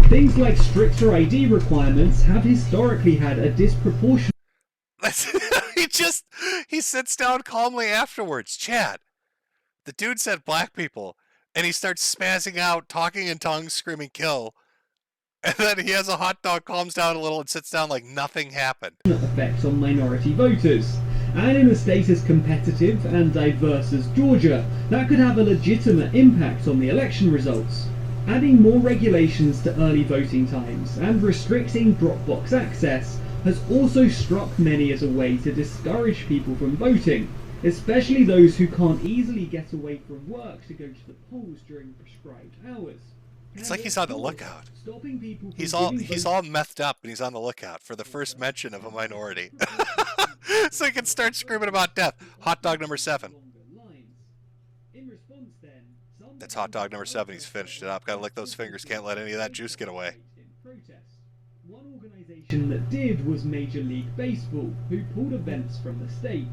Things like stricter ID requirements have historically had a disproportionate... He sits down calmly afterwards. Chad, the dude said black people, and he starts spazzing out, talking in tongues, screaming kill, and then he has a hot dog, calms down a little, and sits down like nothing happened. ...effects on minority voters. And in a state as competitive and diverse as Georgia, that could have a legitimate impact on the election results. Adding more regulations to early voting times and restricting drop box access has also struck many as a way to discourage people from voting, especially those who can't easily get away from work to go to the polls during prescribed hours. It's like he's on the lookout. He's all methed up and he's on the lookout for the first mention of a minority. So he can start screaming about death. Hot dog number 7. That's hot dog number 7. He's finished it up. Gotta lick those fingers. Can't let any of that juice get away. One organization that did was Major League Baseball, who pulled events from the state.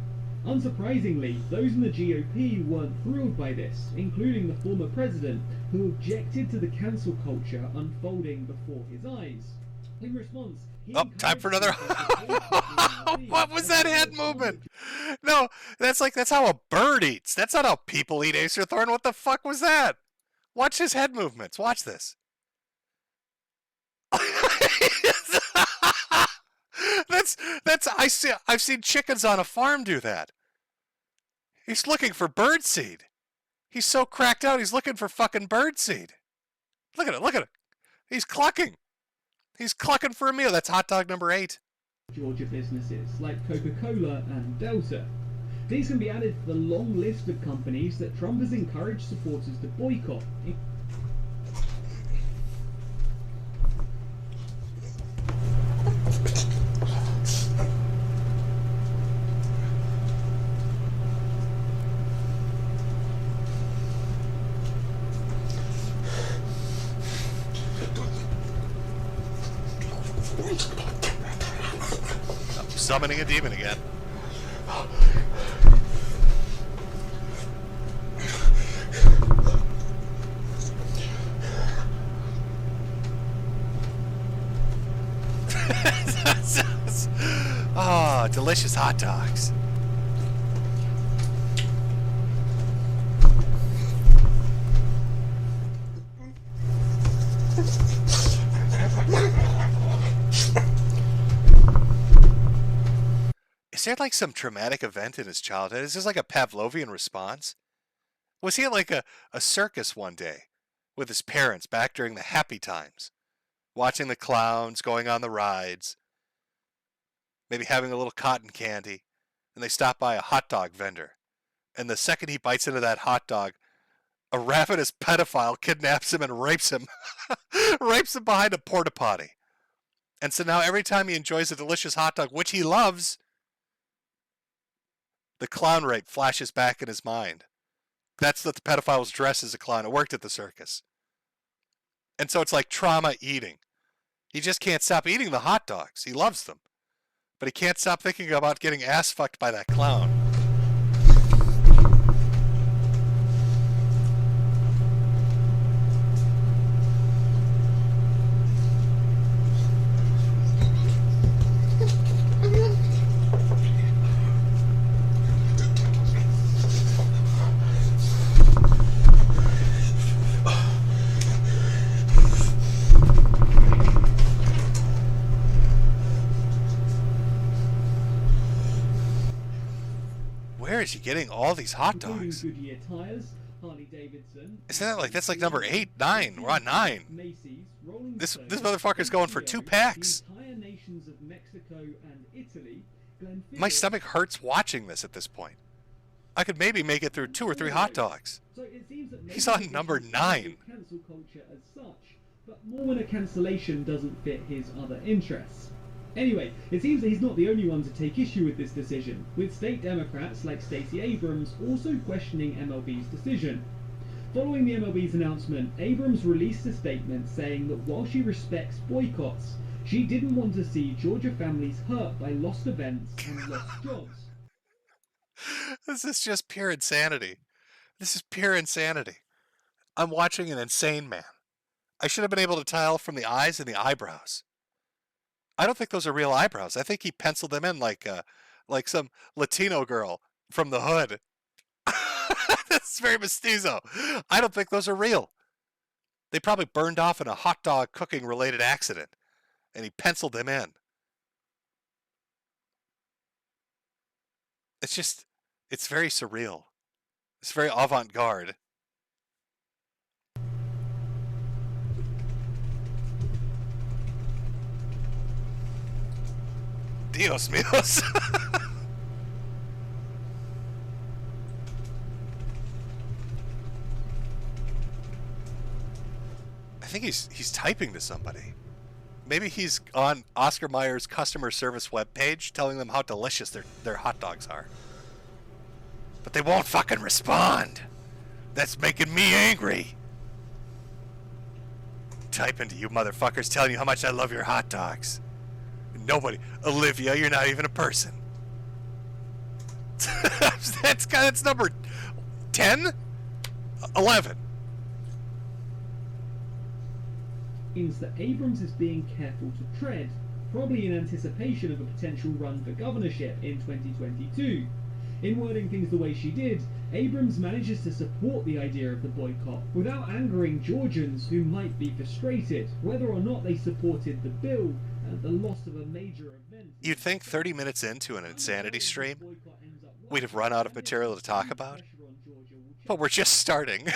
Unsurprisingly, those in the GOP weren't thrilled by this, including the former president, who objected to the cancel culture unfolding before his eyes. In response, time for another. What was that head movement? No, that's how a bird eats. That's not how people eat, Acerthorn. What the fuck was that? Watch his head movements. Watch this. I've seen chickens on a farm do that. He's looking for birdseed. He's so cracked out, he's looking for fucking birdseed. Look at it. He's clucking. He's clucking for a meal. That's hot dog number 8. Georgia businesses like Coca-Cola and Delta. These can be added to the long list of companies that Trump has encouraged supporters to boycott. Summoning a demon again. Oh, delicious hot dogs. Is there like some traumatic event in his childhood? Is this like a Pavlovian response? Was he at like a circus one day with his parents back during the happy times, watching the clowns, going on the rides, maybe having a little cotton candy, and they stop by a hot dog vendor, and the second he bites into that hot dog, a ravenous pedophile kidnaps him and rapes him, rapes him behind a porta potty. And so now every time he enjoys a delicious hot dog, which he loves, the clown rape flashes back in his mind. That's that the pedophile was dressed as a clown and worked at the circus. And so it's like trauma eating. He just can't stop eating the hot dogs. He loves them. But he can't stop thinking about getting ass fucked by that clown. Where is he getting all these hot dogs? Goodyear tires, Harley Davidson. Isn't that like, that's like number 8, 9. We're on 9. Macy's, Rolling This Stone, motherfucker's going for 2 packs. the entire nations of Mexico and Italy, Glenfiddich, My stomach hurts watching this at this point. I could maybe make it through 2 or 3 hot dogs. So it seems that He's on number 9. cancel culture as such, but more when a cancellation doesn't fit his other interests. Anyway, it seems that he's not the only one to take issue with this decision, with state Democrats like Stacey Abrams also questioning MLB's decision. Following the MLB's announcement, Abrams released a statement saying that while she respects boycotts, she didn't want to see Georgia families hurt by lost events and lost jobs. This is just pure insanity. This is pure insanity. I'm watching an insane man. I should have been able to tell from the eyes and the eyebrows. I don't think those are real eyebrows. I think he penciled them in like some Latino girl from the hood. That's very mestizo. I don't think those are real. They probably burned off in a hot dog cooking related accident, and he penciled them in. It's very surreal. It's very avant-garde. Dios míos. I think he's typing to somebody. Maybe he's on Oscar Mayer's customer service webpage telling them how delicious their hot dogs are. But they won't fucking respond. That's making me angry. Typing to you motherfuckers telling you how much I love your hot dogs. Nobody. Olivia, you're not even a person. That's number 10? 11. Means that Abrams is being careful to tread, probably in anticipation of a potential run for governorship in 2022. In wording things the way she did, Abrams manages to support the idea of the boycott without angering Georgians who might be frustrated, whether or not they supported the bill and the loss of a major event. You'd think 30 minutes into an insanity stream, we'd have run out of material to talk about, but we're just starting.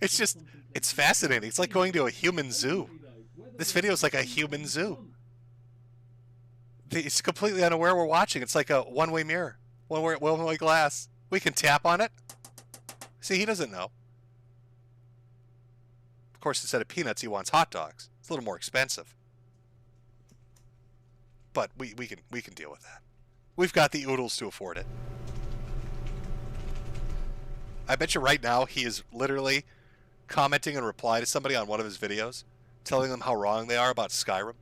It's fascinating. It's like going to a human zoo. This video is like a human zoo. It's completely unaware we're watching. It's like a one-way mirror, one-way glass. We can tap on it. See, he doesn't know. Of course, instead of peanuts, he wants hot dogs. It's a little more expensive, but we can deal with that. We've got the oodles to afford it. I bet you right now he is literally commenting in reply to somebody on one of his videos, telling them how wrong they are about Skyrim.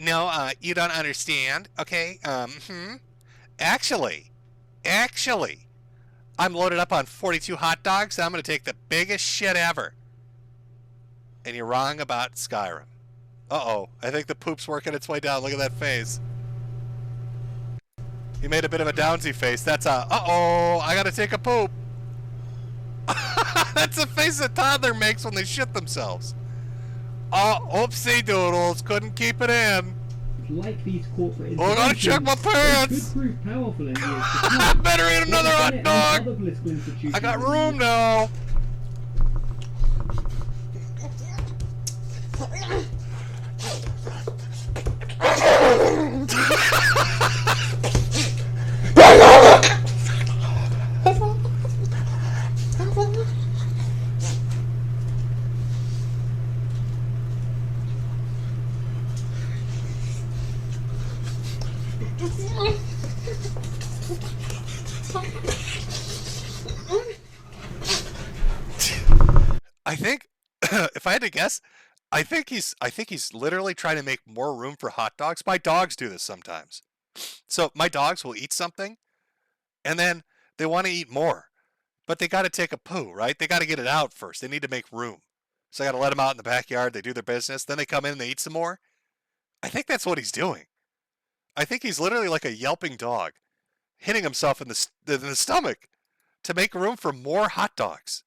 No, you don't understand. Okay. Actually, I'm loaded up on 42 hot dogs. And I'm going to take the biggest shit ever. And you're wrong about Skyrim. Uh-oh. I think the poop's working its way down. Look at that face. He made a bit of a downsy face. That's a, uh-oh, I got to take a poop. That's the face a toddler makes when they shit themselves. Oh, oopsie doodles, couldn't keep it in. Like these corporate I gotta check my pants. Could prove powerful in years to come. Better eat another hot dog. I got room now. I think, if I had to guess, I think he's literally trying to make more room for hot dogs. My dogs do this sometimes. So my dogs will eat something, and then they want to eat more, but they got to take a poo, right? They got to get it out first. They need to make room. So I got to let them out in the backyard. They do their business. Then they come in and they eat some more. I think that's what he's doing. I think he's literally like a yelping dog, hitting himself in the stomach to make room for more hot dogs.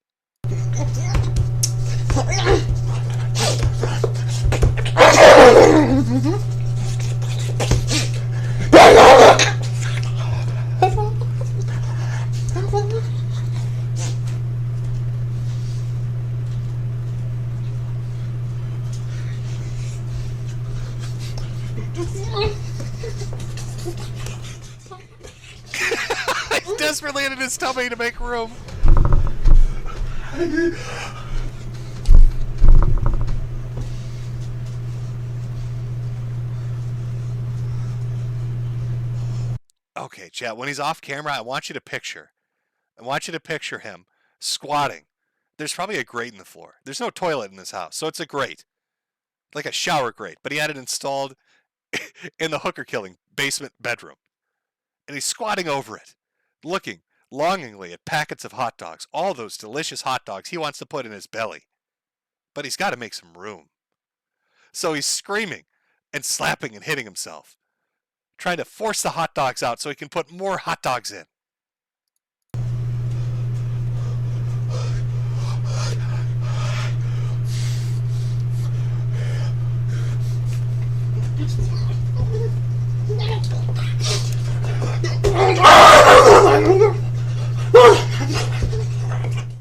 He's desperately in his tummy to make room. Okay, chat, when he's off camera, I want you to picture him squatting. There's probably a grate in the floor. There's no toilet in this house, so it's a grate. Like a shower grate, but he had it installed in the hooker killing basement bedroom. And he's squatting over it, looking longingly at packets of hot dogs, all those delicious hot dogs he wants to put in his belly. But he's got to make some room. So he's screaming and slapping and hitting himself, trying to force the hot dogs out so he can put more hot dogs in.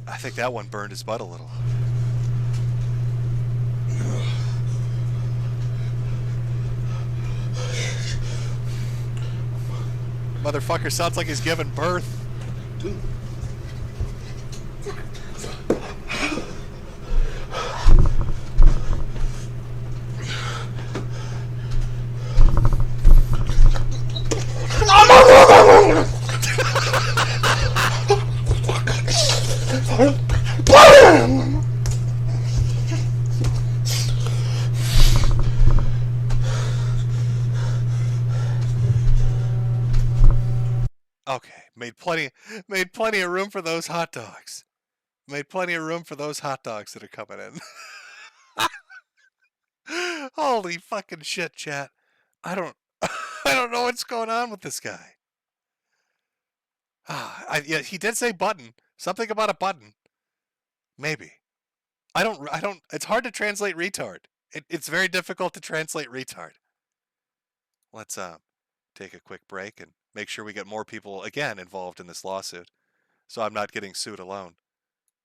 I think that one burned his butt a little. Motherfucker sounds like he's giving birth. Okay, made plenty of room for those hot dogs. Made plenty of room for those hot dogs that are coming in. Holy fucking shit, chat. I don't know what's going on with this guy. Yeah, he did say button. Something about a button. Maybe. I don't, it's hard to translate retard. It's very difficult to translate retard. Let's take a quick break and make sure we get more people again involved in this lawsuit, so I'm not getting sued alone.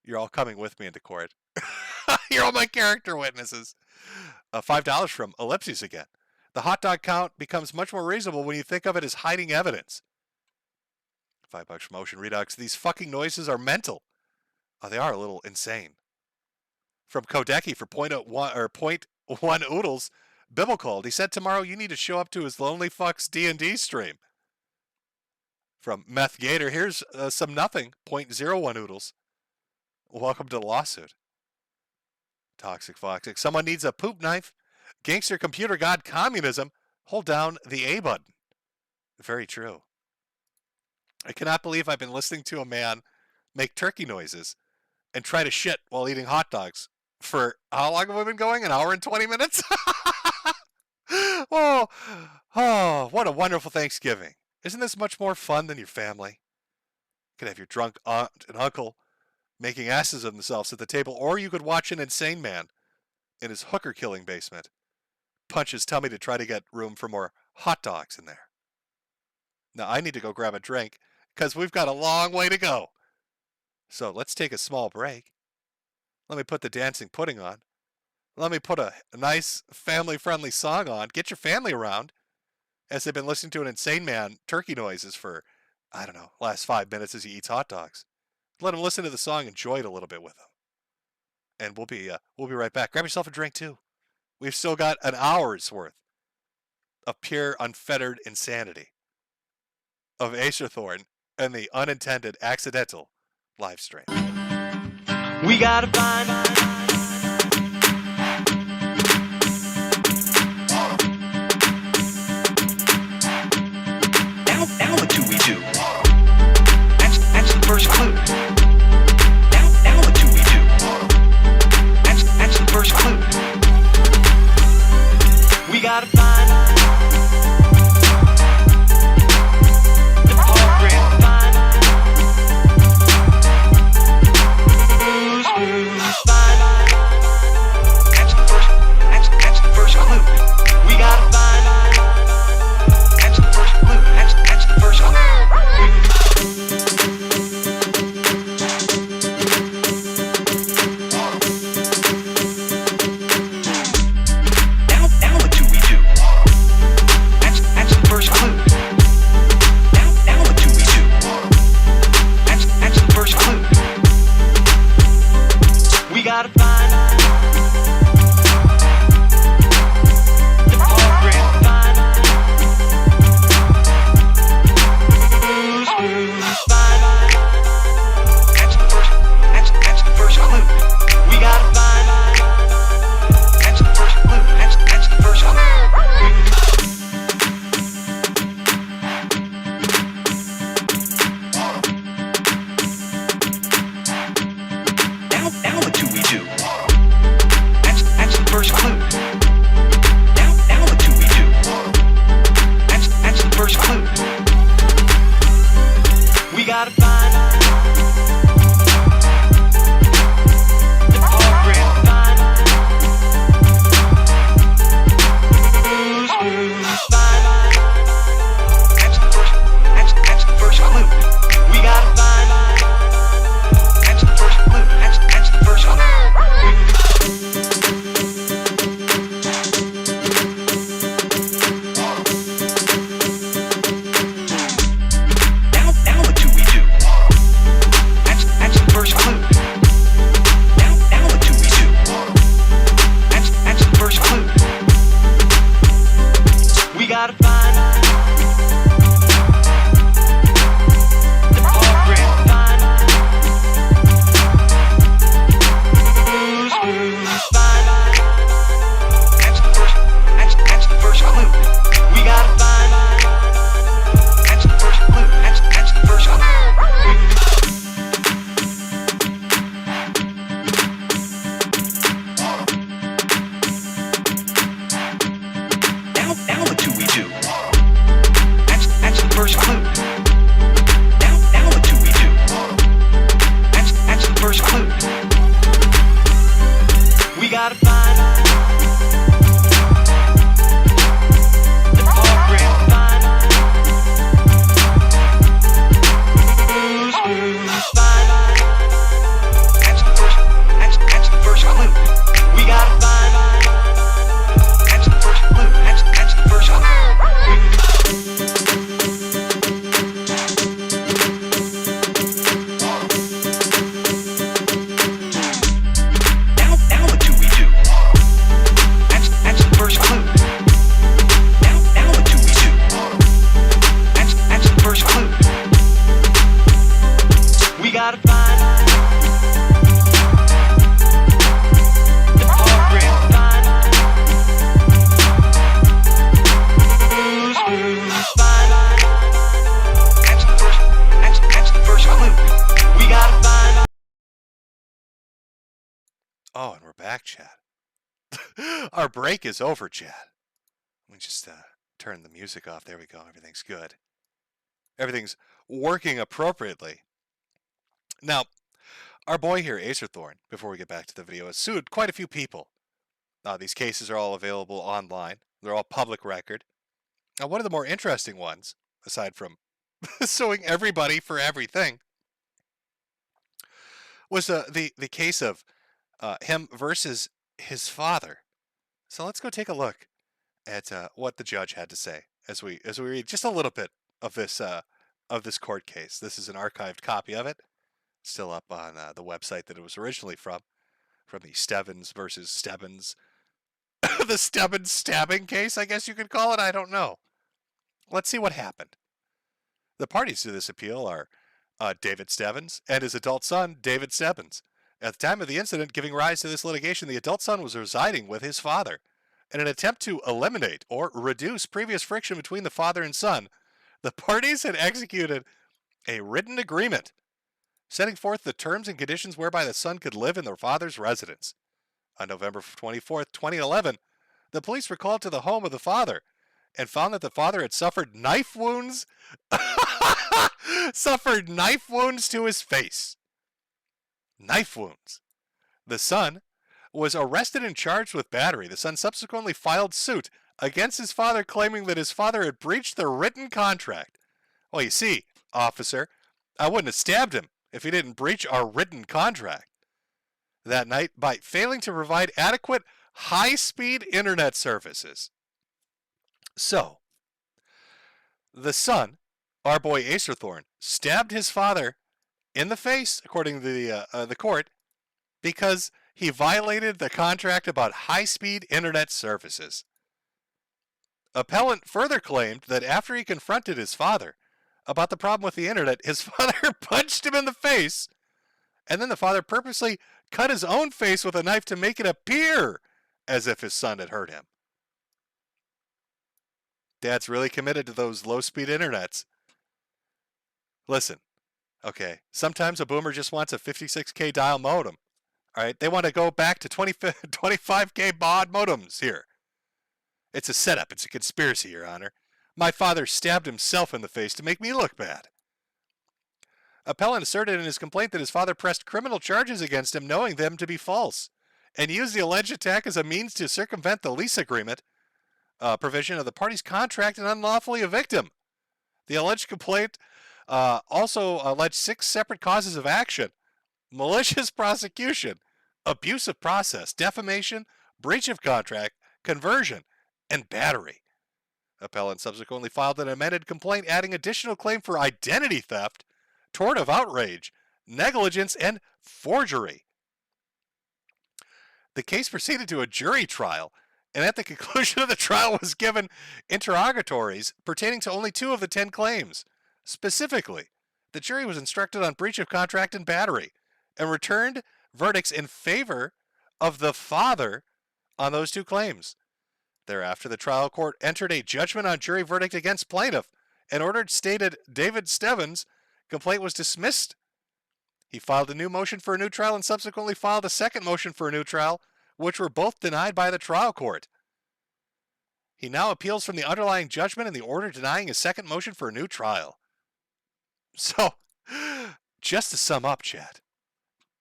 You're all coming with me into court. You're all my character witnesses. $5 from Ellipses again. The hot dog count becomes much more reasonable when you think of it as hiding evidence. $5 from Ocean Redux. These fucking noises are mental. Oh, they are a little insane. From Kodeki for .1 oodles. Bibble called. He said tomorrow you need to show up to his Lonely Fucks D&D stream. From Meth Gator, here's some nothing. .01 oodles. Welcome to the lawsuit. Toxic Foxic. Someone needs a poop knife. Gangster computer god communism. Hold down the A button. Very true. I cannot believe I've been listening to a man make turkey noises and try to shit while eating hot dogs for how long have we been going? An hour and 20 minutes? Oh, what a wonderful Thanksgiving. Isn't this much more fun than your family? You could have your drunk aunt and uncle making asses of themselves at the table, or you could watch an insane man in his hooker killing basement punch his tummy to try to get room for more hot dogs in there. Now I need to go grab a drink because we've got a long way to go. So let's take a small break. Let me put the dancing pudding on. Let me put a nice family-friendly song on. Get your family around as they've been listening to an insane man turkey noises for, I don't know, last 5 minutes as he eats hot dogs. Let them listen to the song, enjoy it a little bit with them. And we'll be right back. Grab yourself a drink too. We've still got an hour's worth of pure unfettered insanity of acerthorn and the unintended accidental live stream. We gotta find now what do we do? That's the first clue. Now what do we do? That's the first clue. We gotta find the program. Find that's the first clue. We gotta find that's the first clue. That's the first clue. Now what do we do? That's the first clue. Now what do we do? That's the first clue. We gotta find the program. Find that's the first clue. We gotta find that's the first clue. That's the first clue. Now what do we do? That's the first clue. Now what do we do? That's the first clue. We gotta find the program. Find that's the first clue. We gotta find that's the first clue. That's the first clue. Now what do we do? That's the first clue. Now what do we do? That's the first clue. We gotta find the program. Find that's the first clue. We gotta find that's the first clue. That's the first clue. Now what do we do? That's the first clue. Now what do we do? That's the first clue. We gotta find the program. Find that's the first clue. We gotta find that's the first clue. That's the first clue. Now what do we do? That's the first clue. Now what do we do? That's the first clue. We gotta find the program. Find that's the first clue. We gotta find. Oh, and we're back, Chad. Our break is over, Chad. Let me just turn the music off. There we go. Everything's good. Everything's working appropriately. Now, our boy here, Acerthorn, before we get back to the video, has sued quite a few people. These cases are all available online. They're all public record. Now, one of the more interesting ones, aside from suing everybody for everything, was the case of him versus his father. So let's go take a look at what the judge had to say as we read just a little bit of this court case. This is an archived copy of it, still up on the website that it was originally from the Stebbins versus Stebbins, the Stebbins stabbing case, I guess you could call it. I don't know. Let's see what happened. The parties to this appeal are David Stebbins and his adult son, David Stebbins. At the time of the incident giving rise to this litigation, the adult son was residing with his father. In an attempt to eliminate or reduce previous friction between the father and son, the parties had executed a written agreement setting forth the terms and conditions whereby the son could live in the father's residence. On November 24th, 2011, the police were called to the home of the father and found that the father had suffered knife wounds to his face. Knife wounds. The son was arrested and charged with battery. The son subsequently filed suit against his father, claiming that his father had breached the written contract. Well, you see, officer, I wouldn't have stabbed him if he didn't breach our written contract that night by failing to provide adequate high-speed internet services. So, the son, our boy Acerthorn, stabbed his father in the face, according to the court, because he violated the contract about high-speed internet services. Appellant further claimed that after he confronted his father about the problem with the internet, his father punched him in the face, and then the father purposely cut his own face with a knife to make it appear as if his son had hurt him. Dad's really committed to those low-speed internets. Listen, okay, sometimes a boomer just wants a 56K dial modem. All right, they want to go back to 25K baud modems here. It's a setup. It's a conspiracy, Your Honor. My father stabbed himself in the face to make me look bad. Appellant asserted in his complaint that his father pressed criminal charges against him, knowing them to be false, and used the alleged attack as a means to circumvent the lease agreement provision of the party's contract and unlawfully evict him. The alleged complaint also alleged 6 separate causes of action: malicious prosecution, abuse of process, defamation, breach of contract, conversion, and battery. Appellant subsequently filed an amended complaint adding additional claim for identity theft, tort of outrage, negligence, and forgery. The case proceeded to a jury trial, and at the conclusion of the trial was given interrogatories pertaining to only 2 of the 10 claims. Specifically, the jury was instructed on breach of contract and battery, and returned verdicts in favor of the father on those 2 claims. Thereafter, the trial court entered a judgment on jury verdict against plaintiff and ordered stated David Stebbins' complaint was dismissed. He filed a new motion for a new trial and subsequently filed a second motion for a new trial, which were both denied by the trial court. He now appeals from the underlying judgment and the order denying his second motion for a new trial. So, just to sum up, chat,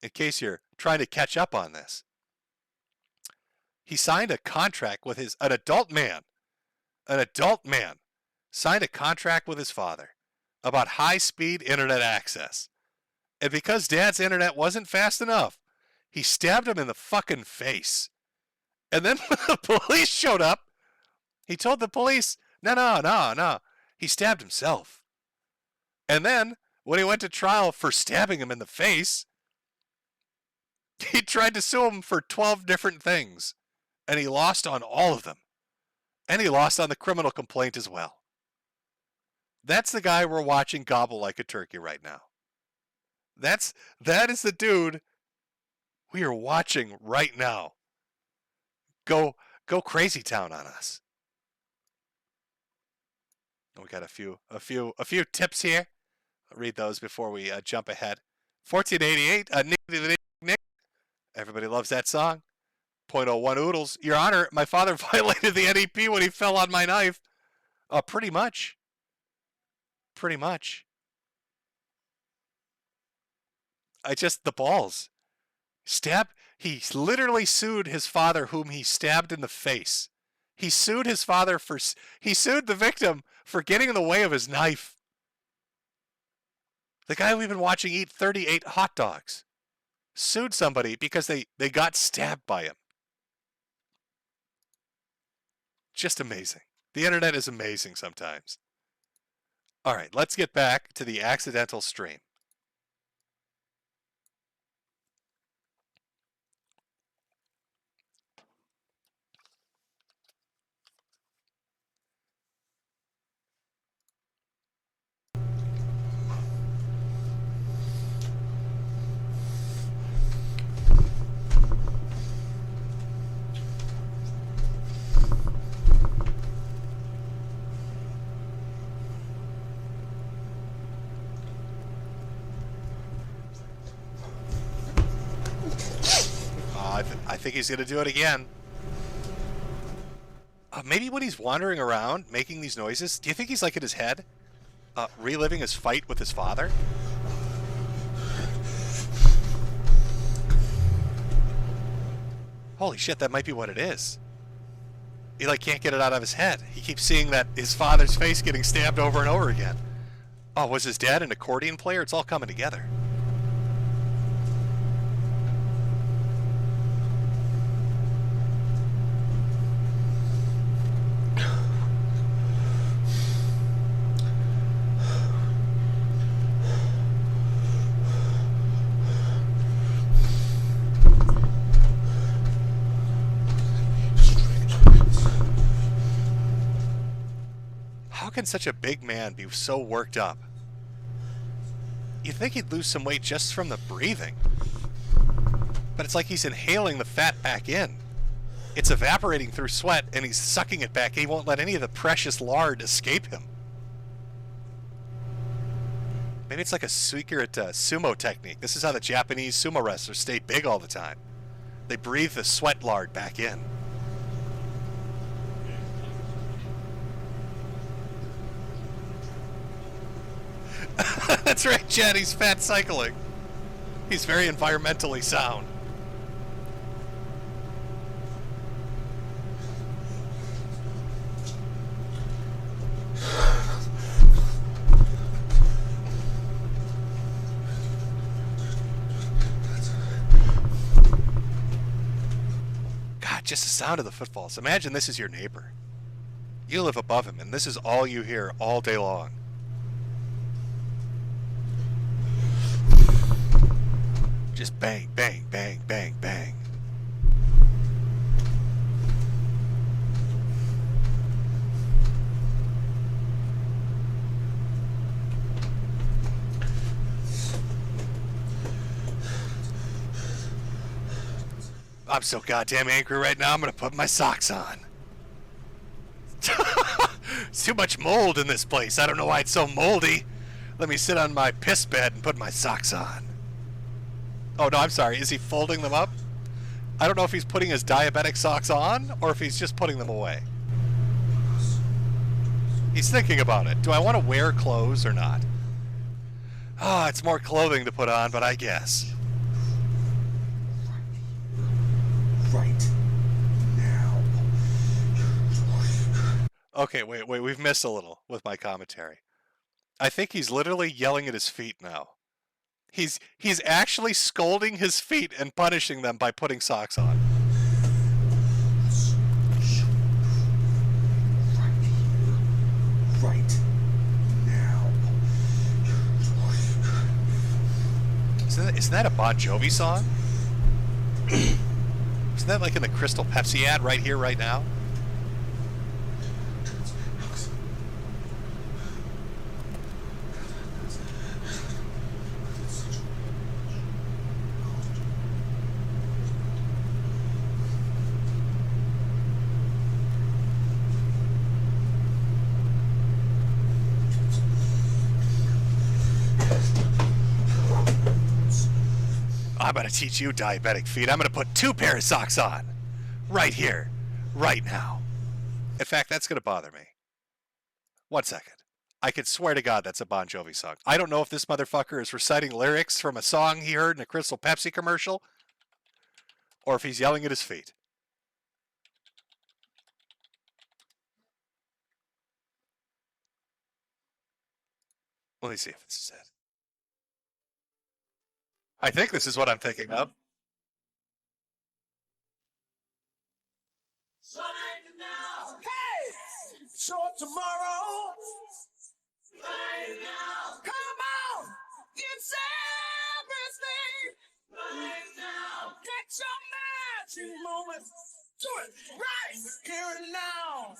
in case you're trying to catch up on this, he signed a contract with an adult man, signed a contract with his father about high-speed internet access. And because Dad's internet wasn't fast enough, he stabbed him in the fucking face. And then when the police showed up, he told the police, no, he stabbed himself. And then, when he went to trial for stabbing him in the face, he tried to sue him for 12 different things. And he lost on all of them. And he lost on the criminal complaint as well. That's the guy we're watching gobble like a turkey right now. That is the dude we are watching right now. Go crazy town on us. We got a few tips here. I'll read those before we jump ahead. 1488, Nick. Everybody loves that song. 0.01 oodles. Your Honor, my father violated the NEP when he fell on my knife. Pretty much. The balls. He literally sued his father, whom he stabbed in the face. He sued the victim for getting in the way of his knife. The guy we've been watching eat 38 hot dogs sued somebody because they got stabbed by him. Just amazing. The internet is amazing sometimes. All right, let's get back to the accidental stream. I think he's gonna do it again. Maybe when he's wandering around making these noises, do you think he's like in his head, reliving his fight with his father? Holy shit, that might be what it is. He like can't get it out of his head. He keeps seeing that his father's face getting stabbed over and over again. Oh, was his dad an accordion player? It's all coming together. How can such a big man be so worked up? You'd think he'd lose some weight just from the breathing. But it's like he's inhaling the fat back in. It's evaporating through sweat, and he's sucking it back. He won't let any of the precious lard escape him. Maybe it's like a secret sumo technique. This is how the Japanese sumo wrestlers stay big all the time. They breathe the sweat lard back in. That's right, Chad, he's fat cycling. He's very environmentally sound. God, just the sound of the footfalls. Imagine this is your neighbor. You live above him, and this is all you hear all day long. Just bang, bang, bang, bang, bang. I'm so goddamn angry right now, I'm gonna put my socks on. It's too much mold in this place. I don't know why it's so moldy. Let me sit on my piss bed and put my socks on. Oh, no, I'm sorry. Is he folding them up? I don't know if he's putting his diabetic socks on or if he's just putting them away. He's thinking about it. Do I want to wear clothes or not? Ah, it's more clothing to put on, but I guess. Right now. Okay, wait, we've missed a little with my commentary. I think he's literally yelling at his feet now. He's actually scolding his feet and punishing them by putting socks on. Right now. Isn't that a Bon Jovi song? Isn't that like in the Crystal Pepsi ad, Right Here, Right Now? I'm gonna teach you diabetic feet. I'm gonna put 2 pairs of socks on. Right here. Right now. In fact, that's gonna bother me. 1 second. I could swear to God that's a Bon Jovi song. I don't know if this motherfucker is reciting lyrics from a song he heard in a Crystal Pepsi commercial, or if he's yelling at his feet. Let me see if this is it. I think this is what I'm thinking of. Hey! Show up tomorrow. Right now. Come on. It's everything. Right now. Get your magic moment. Do it right here and now.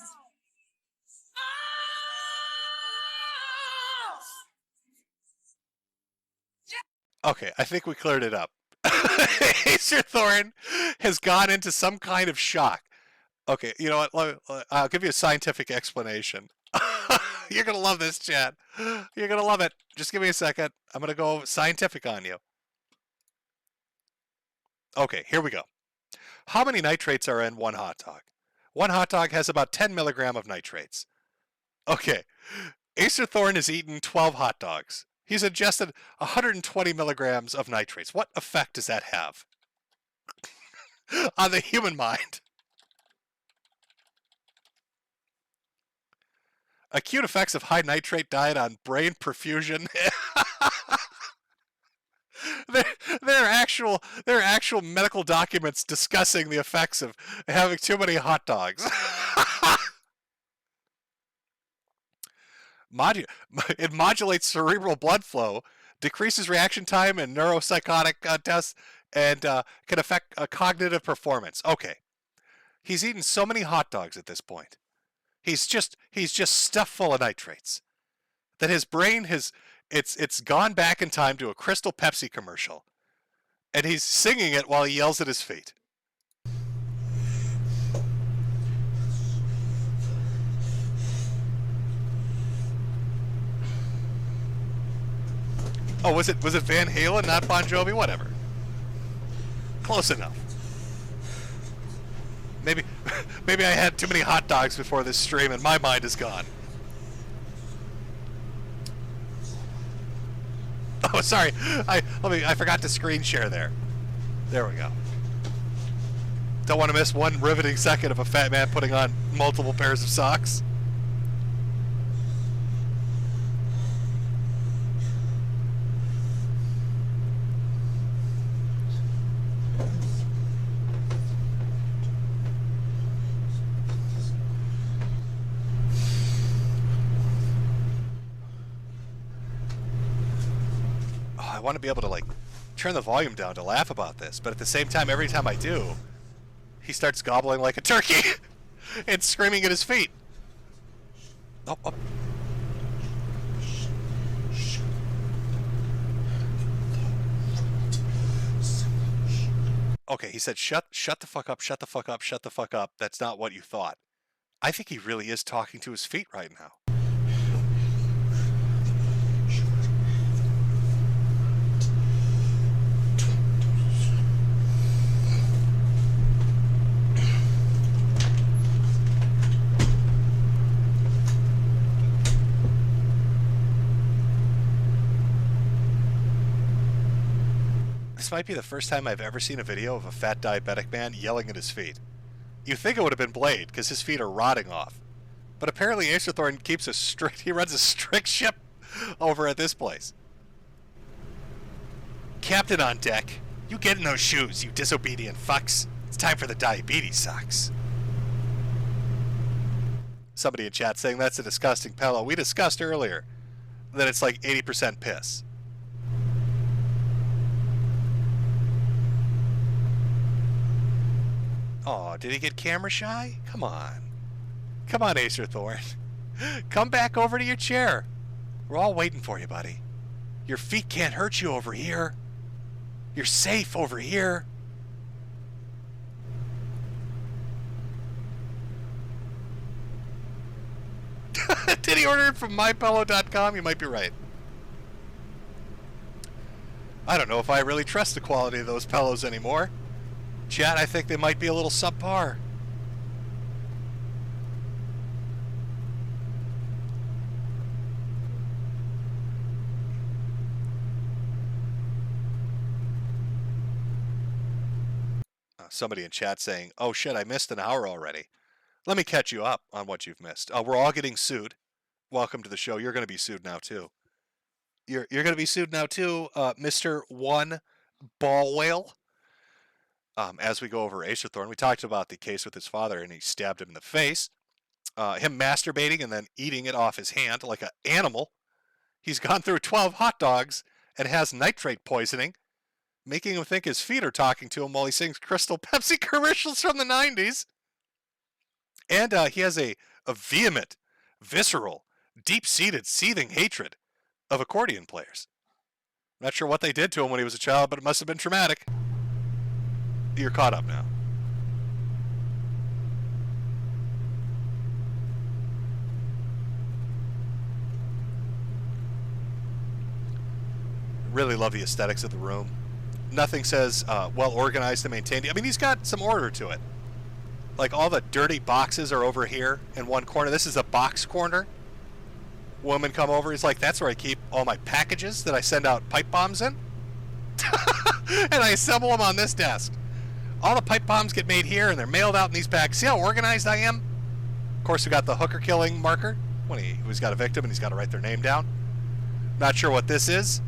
Okay, I think we cleared it up. Acerthorn has gone into some kind of shock. Okay, you know what? I'll give you a scientific explanation. You're going to love this, chat. You're going to love it. Just give me a second. I'm going to go scientific on you. Okay, here we go. How many nitrates are in one hot dog? One hot dog has about 10 milligram of nitrates. Okay, Acerthorn has eaten 12 hot dogs. He's ingested 120 milligrams of nitrates. What effect does that have on the human mind? Acute effects of high nitrate diet on brain perfusion. There are actual medical documents discussing the effects of having too many hot dogs. It modulates cerebral blood flow, decreases reaction time in neuropsychotic tests, and can affect cognitive performance. Okay, he's eaten so many hot dogs at this point. He's just stuffed full of nitrates that his brain has it's gone back in time to a Crystal Pepsi commercial, and he's singing it while he yells at his feet. Oh, was it Van Halen, not Bon Jovi? Whatever. Close enough. Maybe I had too many hot dogs before this stream, and my mind is gone. Oh, sorry. I forgot to screen share there. There we go. Don't want to miss one riveting second of a fat man putting on multiple pairs of socks. I want to be able to, like, turn the volume down to laugh about this, but at the same time, every time I do, he starts gobbling like a turkey and screaming at his feet. Oh, oh. Okay, he said, shut the fuck up, shut the fuck up, shut the fuck up. That's not what you thought. I think he really is talking to his feet right now. This might be the first time I've ever seen a video of a fat diabetic man yelling at his feet. You'd think it would have been Blade, because his feet are rotting off. But apparently Acerthorn he runs a strict ship over at this place. Captain on deck, you get in those shoes, you disobedient fucks. It's time for the diabetes socks. Somebody in chat saying that's a disgusting pillow. We discussed earlier that it's like 80% piss. Oh, did he get camera shy? Come on. Come on, Acerthorn. Come back over to your chair. We're all waiting for you, buddy. Your feet can't hurt you over here. You're safe over here. Did he order it from mypillow.com? You might be right. I don't know if I really trust the quality of those pillows anymore. Chat, I think they might be a little subpar. Somebody in chat saying, oh shit, I missed an hour already. Let me catch you up on what you've missed. We're all getting sued. Welcome to the show. You're going to be sued now too. You're going to be sued now too, Mr. One Ball Whale. As we go over Acerthorn, we talked about the case with his father, and he stabbed him in the face. Him masturbating and then eating it off his hand like an animal. He's gone through 12 hot dogs and has nitrate poisoning, making him think his feet are talking to him while he sings Crystal Pepsi commercials from the 90s. And he has a vehement, visceral, deep-seated, seething hatred of accordion players. Not sure what they did to him when he was a child, but it must have been traumatic. You're caught up now. Really love the aesthetics of the room. nothing says well organized and maintained. I mean, he's got some order to it. Like all the dirty boxes are over here in one corner. This is a box corner. Woman come over. He's like, that's where I keep all my packages that I send out pipe bombs in. And I assemble them on this desk. All the pipe bombs get made here and they're mailed out in these bags. See how organized I am? Of course, we got the hooker killing marker when he's got a victim and he's got to write their name down. Not sure what this is.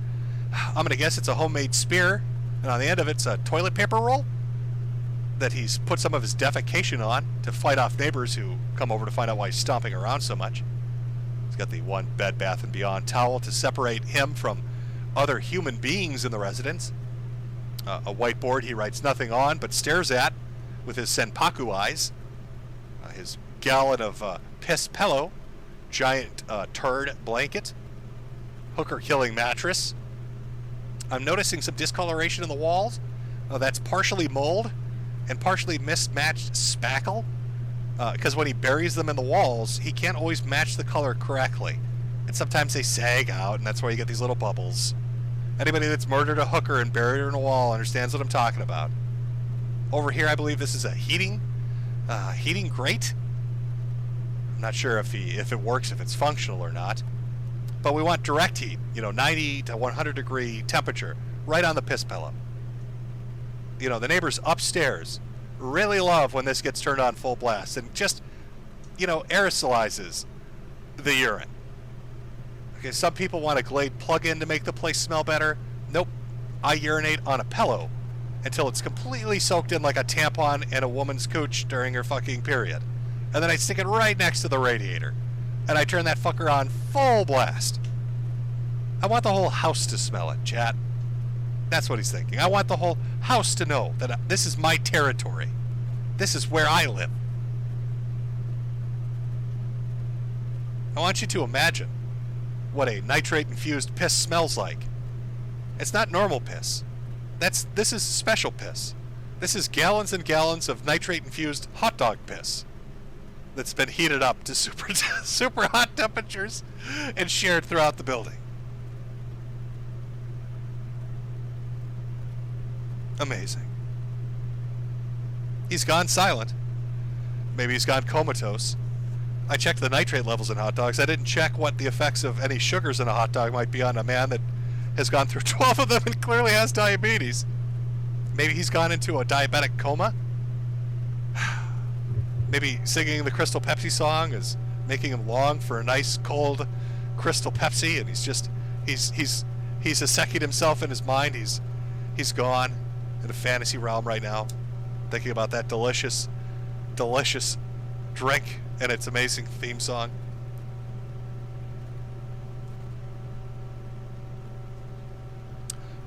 I'm going to guess it's a homemade spear, and on the end of it's a toilet paper roll that he's put some of his defecation on to fight off neighbors who come over to find out why he's stomping around so much. He's got the one Bed Bath & Beyond towel to separate him from other human beings in the residence. A whiteboard he writes nothing on but stares at with his senpaku eyes. His gallon of piss pillow, giant turd blanket, hooker killing mattress. I'm noticing some discoloration in the walls. That's partially mold and partially mismatched spackle. Because when he buries them in the walls, he can't always match the color correctly. And sometimes they sag out, and that's why you get these little bubbles. Anybody that's murdered a hooker and buried her in a wall understands what I'm talking about. Over here, I believe this is a heating grate. I'm not sure if it works, if it's functional or not. But we want direct heat, 90 to 100 degree temperature, right on the piss pillow. The neighbors upstairs really love when this gets turned on full blast and just, aerosolizes the urine. Okay, some people want a Glade plug-in to make the place smell better. Nope. I urinate on a pillow until it's completely soaked in like a tampon in a woman's cooch during her fucking period. And then I stick it right next to the radiator. And I turn that fucker on full blast. I want the whole house to smell it, chat. That's what he's thinking. I want the whole house to know that this is my territory. This is where I live. I want you to imagine what a nitrate-infused piss smells like. It's not normal piss. This is special piss. This is gallons and gallons of nitrate-infused hot dog piss that's been heated up to super hot temperatures and shared throughout the building. Amazing. He's gone silent. Maybe he's gone comatose. I checked the nitrate levels in hot dogs. I didn't check what the effects of any sugars in a hot dog might be on a man that has gone through 12 of them and clearly has diabetes. Maybe he's gone into a diabetic coma. Maybe singing the Crystal Pepsi song is making him long for a nice cold Crystal Pepsi, and he's assecued himself in his mind. He's gone in a fantasy realm right now, thinking about that delicious drink and its amazing theme song.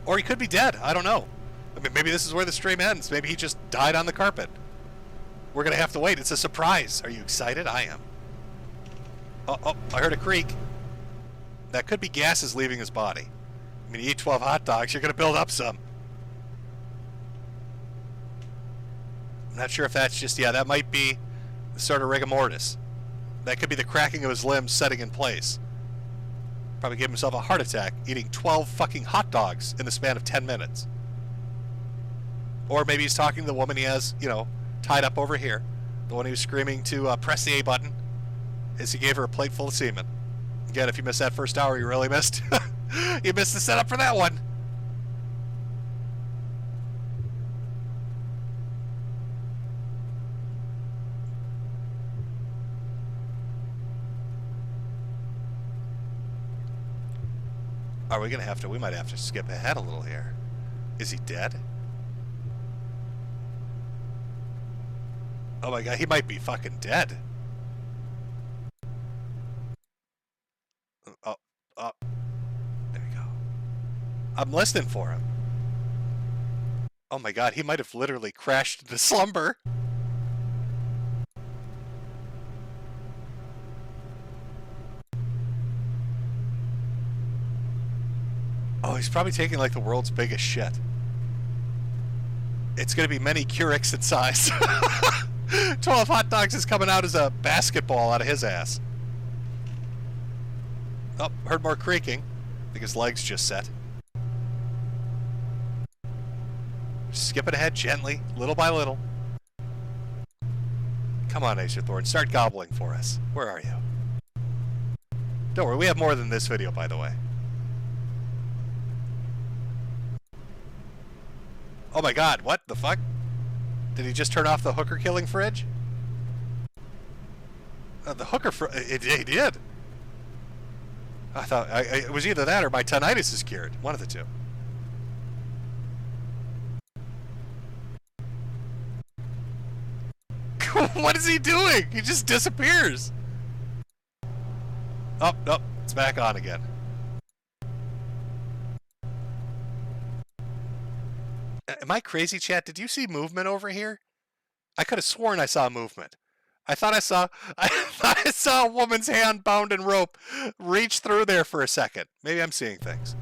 Or he could be dead. I don't know. I mean, maybe this is where the stream ends. Maybe he just died on the carpet. We're going to have to wait. It's a surprise. Are you excited? I am. Oh, I heard a creak. That could be gases leaving his body. I mean, you eat 12 hot dogs, you're going to build up some. I'm not sure if that's just, that might be the sort of rigor mortis. That could be the cracking of his limbs setting in place. Probably gave himself a heart attack eating 12 fucking hot dogs in the span of 10 minutes. Or maybe he's talking to the woman he has, tied up over here. The one he was screaming to press the A button as he gave her a plate full of semen. Again, if you missed that first hour, you really missed. You missed the setup for that one. Are we gonna have to? We might have to skip ahead a little here. Is he dead? Oh my god, he might be fucking dead. Oh, there we go. I'm listening for him. Oh my god, he might have literally crashed into slumber. Oh, he's probably taking like the world's biggest shit. It's gonna be many Keurigs in size. 12 hot dogs is coming out as a basketball out of his ass. Oh, heard more creaking. I think his legs just set. Skipping ahead gently, little by little. Come on, acerthorn, start gobbling for us. Where are you? Don't worry, we have more than this video, by the way. Oh my god, what the fuck? Did he just turn off the hooker killing fridge? The hooker he did. I thought it was either that or my tinnitus is cured. One of the two. What is he doing? He just disappears. Oh, nope, it's back on again. Am I crazy, chat? Did you see movement over here? I could have sworn I saw movement. I thought I saw a woman's hand bound in rope reach through there for a second. Maybe I'm seeing things.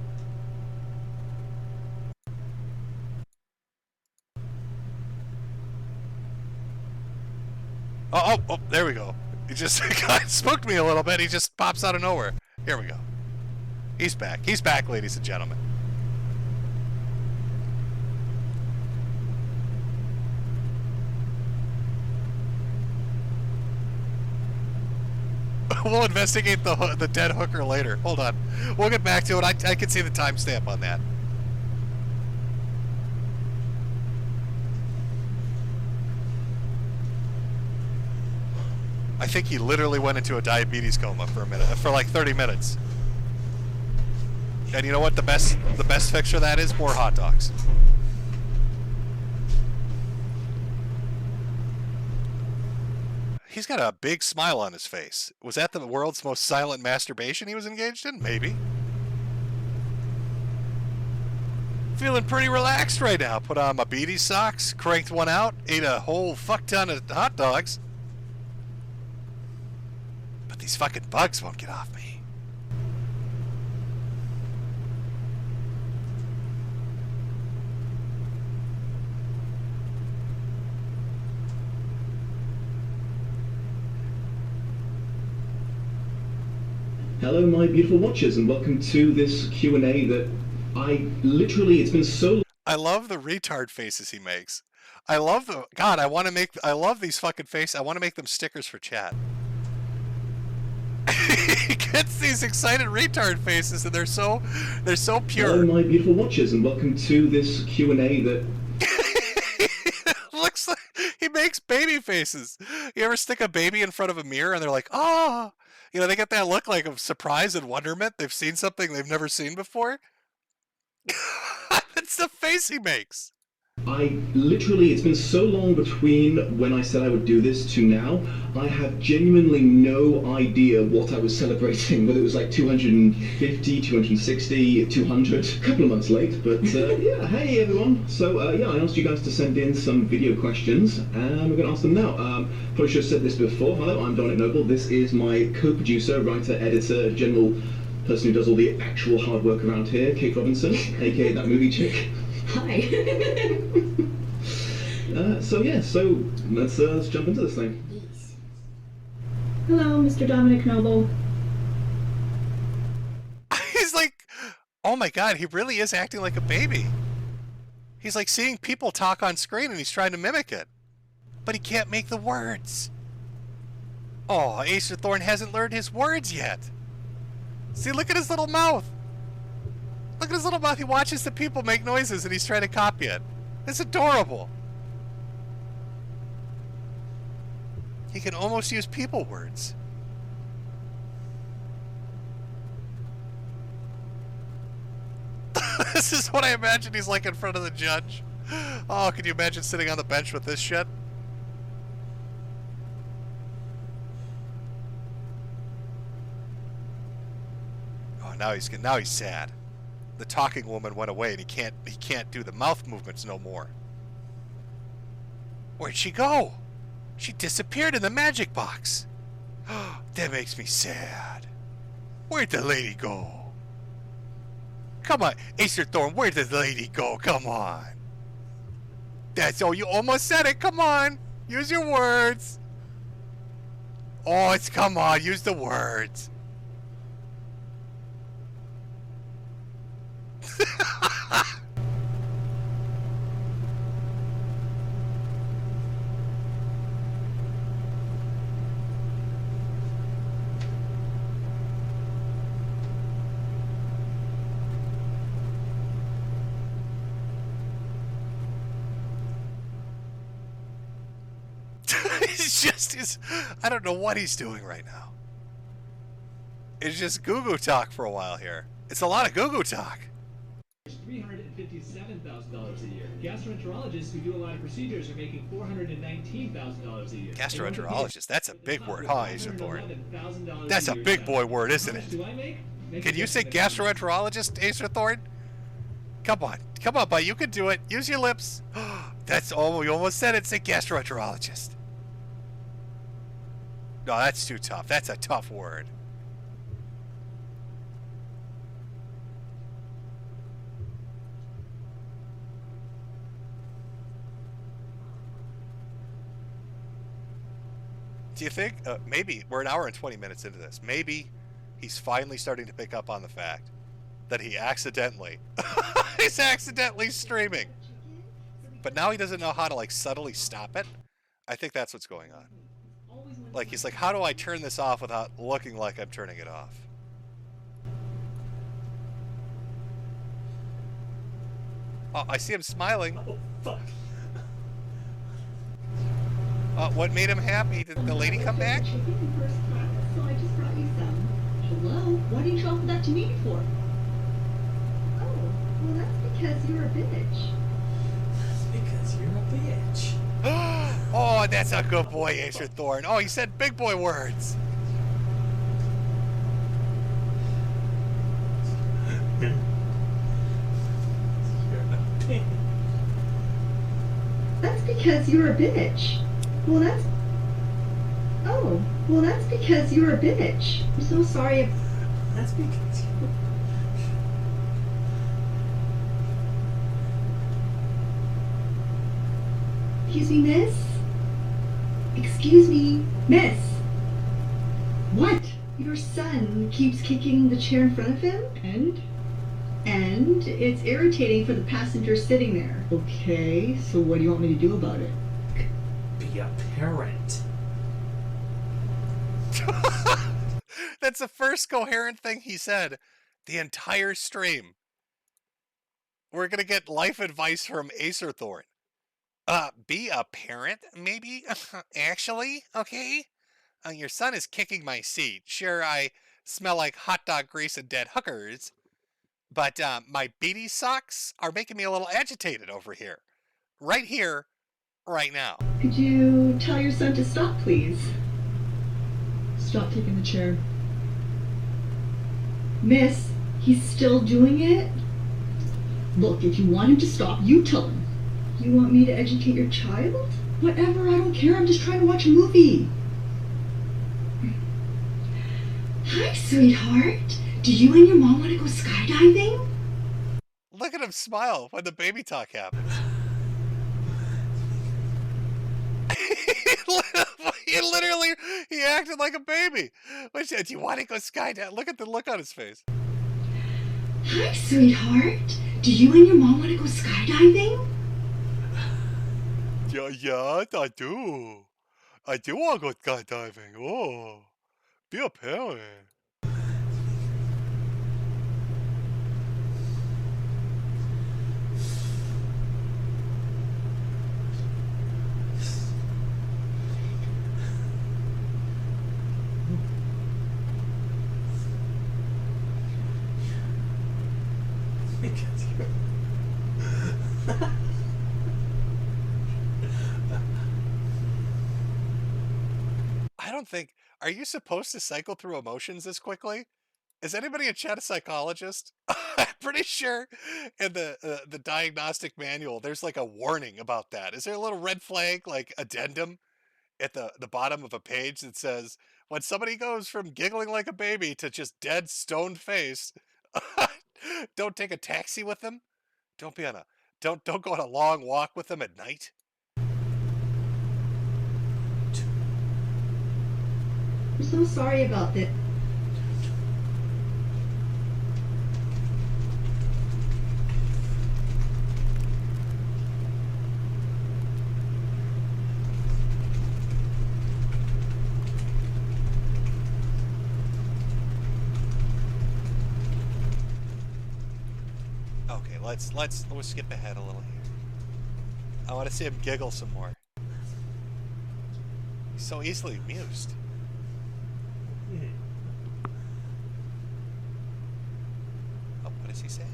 Oh, there we go. He just spooked me a little bit. He just pops out of nowhere. Here we go. He's back. He's back, ladies and gentlemen. We'll investigate the dead hooker later. Hold on. We'll get back to it. I can see the timestamp on that. I think he literally went into a diabetes coma for a minute, for like 30 minutes. And you know what the best fix for that is? More hot dogs. He's got a big smile on his face. Was that the world's most silent masturbation he was engaged in? Maybe. Feeling pretty relaxed right now. Put on my beady socks, cranked one out, ate a whole fuck ton of hot dogs. But these fucking bugs won't get off me. Hello my beautiful watchers and welcome to this Q&A that it's been so... I love the retard faces he makes. I love I love these fucking faces. I want to make them stickers for chat. He gets these excited retard faces and they're so pure. Hello my beautiful watchers and welcome to this Q&A that... Looks like he makes baby faces. You ever stick a baby in front of a mirror and they're like, oh... You know, they get that look like of surprise and wonderment. They've seen something they've never seen before. That's the face he makes. It's been so long between when I said I would do this to now. I have genuinely no idea what I was celebrating, whether it was like 250, 260, 200, a couple of months late, but yeah, hey everyone. So yeah, I asked you guys to send in some video questions, and we're going to ask them now. Probably should have said this before. Hello, I'm Dominic Noble. This is my co-producer, writer, editor, general person who does all the actual hard work around here, Kate Robinson, aka that movie chick. Hi. So yeah, so let's jump into this thing. Hello, Mr. Dominic Noble. He's like, oh my god, he really is acting like a baby. He's like seeing people talk on screen and he's trying to mimic it. But he can't make the words. Oh, acerthorn hasn't learned his words yet. See, look at his little mouth. Look at his little mouth. He watches the people make noises and he's trying to copy it. It's adorable. He can almost use people words. This is what I imagine he's like in front of the judge. Oh, can you imagine sitting on the bench with this shit? Oh, now he's sad. The talking woman went away and he can't do the mouth movements no more. Where'd she go? She disappeared in the magic box. That makes me sad. Where'd the lady go? Come on, acerthorn, where'd the lady go? Come on. That's you almost said it. Come on. Use your words. Oh, come on, use the words. It's just his... I don't know what he's doing right now. It's just goo-goo talk for a while here. It's a lot of goo-goo talk. $357,000 a year. Gastroenterologists who do a lot of procedures are making $419,000 a year. Gastroenterologist, that's a big word, huh, acerthorn? That's a big boy word, isn't it? Can you say gastroenterologist, acerthorn? Come on, bud, you can do it. Use your lips. That's all, you almost said it. Say gastroenterologist. No, that's too tough. That's a tough word. Do you think, maybe, we're an hour and 20 minutes into this, maybe he's finally starting to pick up on the fact that he accidentally, he's accidentally streaming. But now he doesn't know how to, like, subtly stop it. I think that's what's going on. Like, he's like, how do I turn this off without looking like I'm turning it off? Oh, I see him smiling. Oh, fuck. What made him happy? Did the lady come back? So I just brought you some. Hello? Why didn't you offer that to me before? Oh, well that's because you're a bitch. That's because you're a bitch. Oh, that's a good boy, acerthorn. Oh, he said big boy words. That's because you're a bitch. Well, that's... Oh, well, that's because you're a bitch. I'm so sorry if... That's because you're... Excuse me, miss? Excuse me, miss? What? Your son keeps kicking the chair in front of him? And it's irritating for the passenger sitting there. Okay, so what do you want me to do about it? Be a parent. That's the first coherent thing he said the entire stream. We're gonna get life advice from acerthorn. Be a parent, maybe? Actually, okay? Your son is kicking my seat. Sure, I smell like hot dog grease and dead hookers, but my beanie socks are making me a little agitated over here. Right here, right now. Could you tell your son to stop, please? Stop kicking the chair. Miss, he's still doing it? Look, if you want him to stop, you tell him. You want me to educate your child? Whatever, I don't care. I'm just trying to watch a movie. Hi, sweetheart. Do you and your mom want to go skydiving? Look at him smile when the baby talk happens. he acted like a baby. Which, do you want to go skydiving? Look at the look on his face. Hi, sweetheart. Do you and your mom want to go skydiving? Yeah, I do. I do want to go skydiving. Oh, be a parent. I don't think... Are you supposed to cycle through emotions this quickly? Is anybody in chat a psychologist? I'm pretty sure in the diagnostic manual, there's like a warning about that. Is there a little red flag, like addendum, at the bottom of a page that says, when somebody goes from giggling like a baby to just dead, stoned face, don't take a taxi with them? Don't be on a... Don't go on a long walk with them at night? I'm so sorry about this. Okay, let's skip ahead a little here. I want to see him giggle some more. He's so easily amused. Oh, what does he say?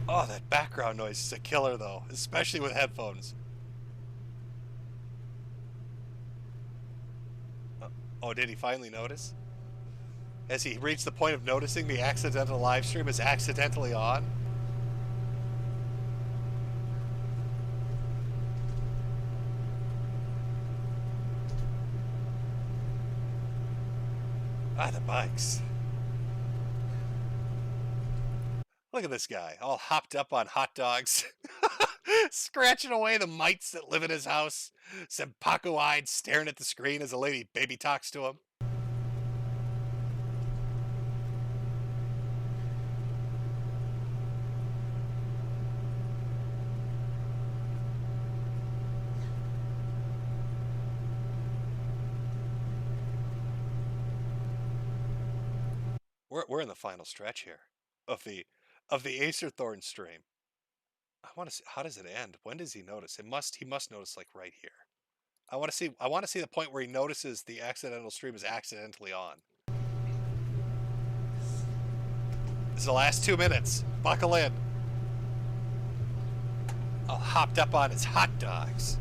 Oh, that background noise is a killer, though, especially with headphones. Oh, did he finally notice? Has he reached the point of noticing the accidental live stream is accidentally on? Ah, the bikes. Look at this guy, all hopped up on hot dogs. Scratching away the mites that live in his house. Senpaku-eyed, staring at the screen as a lady baby talks to him. We're in the final stretch here of the acerthorn stream. I want to see, how does it end? When does he notice? He must notice like right here. I want to see the point where he notices the accidental stream is accidentally on. This is the last 2 minutes. Buckle in. All hopped up on his hot dogs.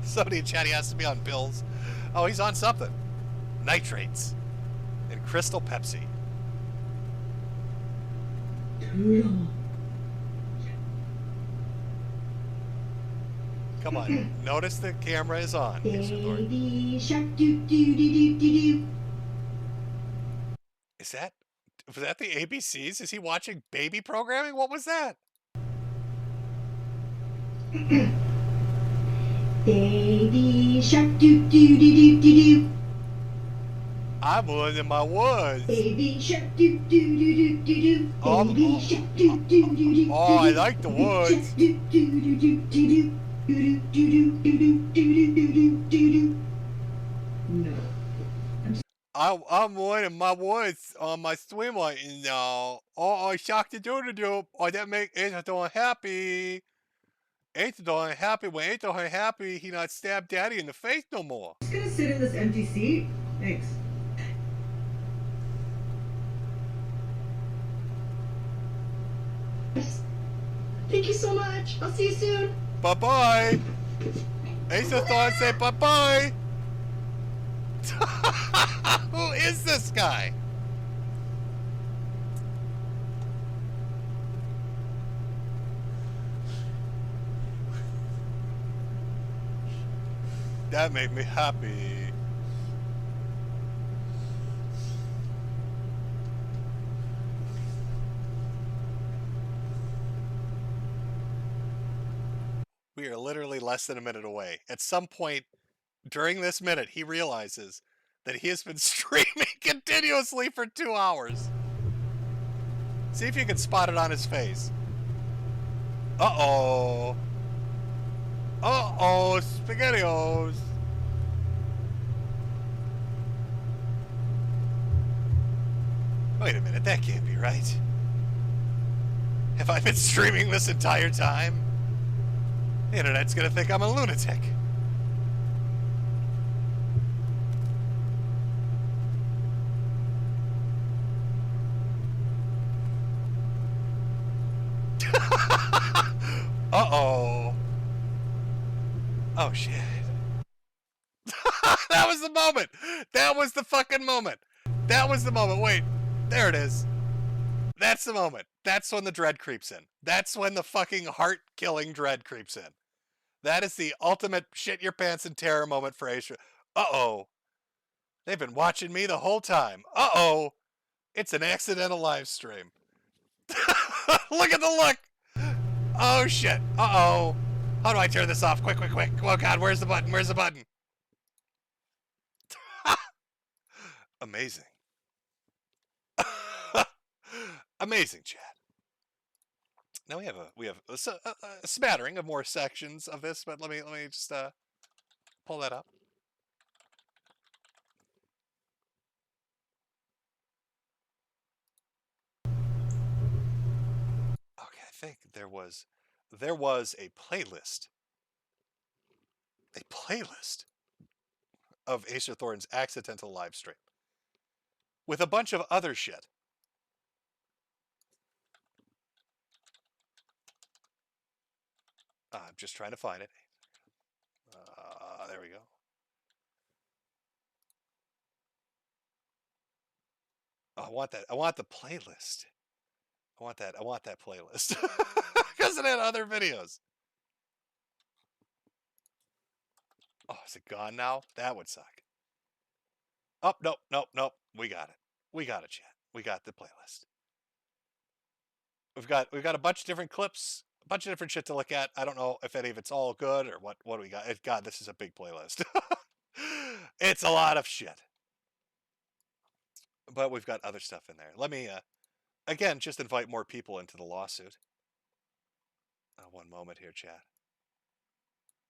Somebody in chat, he has to be on pills. Oh, he's on something. Nitrates. And Crystal Pepsi. Come on, notice the camera is on. Baby shark doo doo doo doo doo doo. Was that the ABCs? Is he watching baby programming? What was that? Baby shark doo doo doo doo doo doo. I'm one in my woods. Baby shark doo doo doo doo doo doo. Baby shark doo doo doo doo. Oh, I like the woods. Doo doo doo doo doo doo. Doo doo doo doo doo doo doo doo doo doo. No. I'm one in my woods on my swim right now. Oh, I shocked the doo-doo-doo. Oh, that make Acerthorn happy. Acerthorn happy. When Acerthorn happy, he not stab daddy in the face no more. I'm just gonna sit in this empty seat. Thanks. Thank you so much. I'll see you soon. Bye-bye. Acerthorn say bye-bye. Who is this guy? That made me happy. We are literally less than a minute away. At some point during this minute, he realizes that he has been streaming continuously for 2 hours. See if you can spot it on his face. Uh-oh. Uh-oh, SpaghettiOs. Wait a minute, that can't be right. Have I been streaming this entire time? The internet's gonna think I'm a lunatic. Uh-oh. Oh, shit. That was the moment. That was the fucking moment. That was the moment. Wait, there it is. That's the moment. That's when the dread creeps in. That's when the fucking heart-killing dread creeps in. That is the ultimate shit your pants in terror moment for Asia. Uh-oh. They've been watching me the whole time. Uh-oh. It's an accidental live stream. Look at the look. Oh, shit. Uh-oh. How do I turn this off? Quick, quick, quick. Oh, God, where's the button? Where's the button? Amazing. Amazing, chat. Now we have a smattering of more sections of this, but let me just pull that up. think there was a playlist. A playlist of Acerthorn's accidental live stream with a bunch of other shit. I'm just trying to find it. There we go. I want that. I want the playlist. I want that playlist because it had other videos. Oh, is it gone now? That would suck. Oh, nope. We got it. We got it, chat. We got the playlist. We've got a bunch of different clips, a bunch of different shit to look at. I don't know if any of it's all good or what do we got. God, this is a big playlist. It's a lot of shit. But we've got other stuff in there. Let me, again, just invite more people into the lawsuit. One moment here, chat.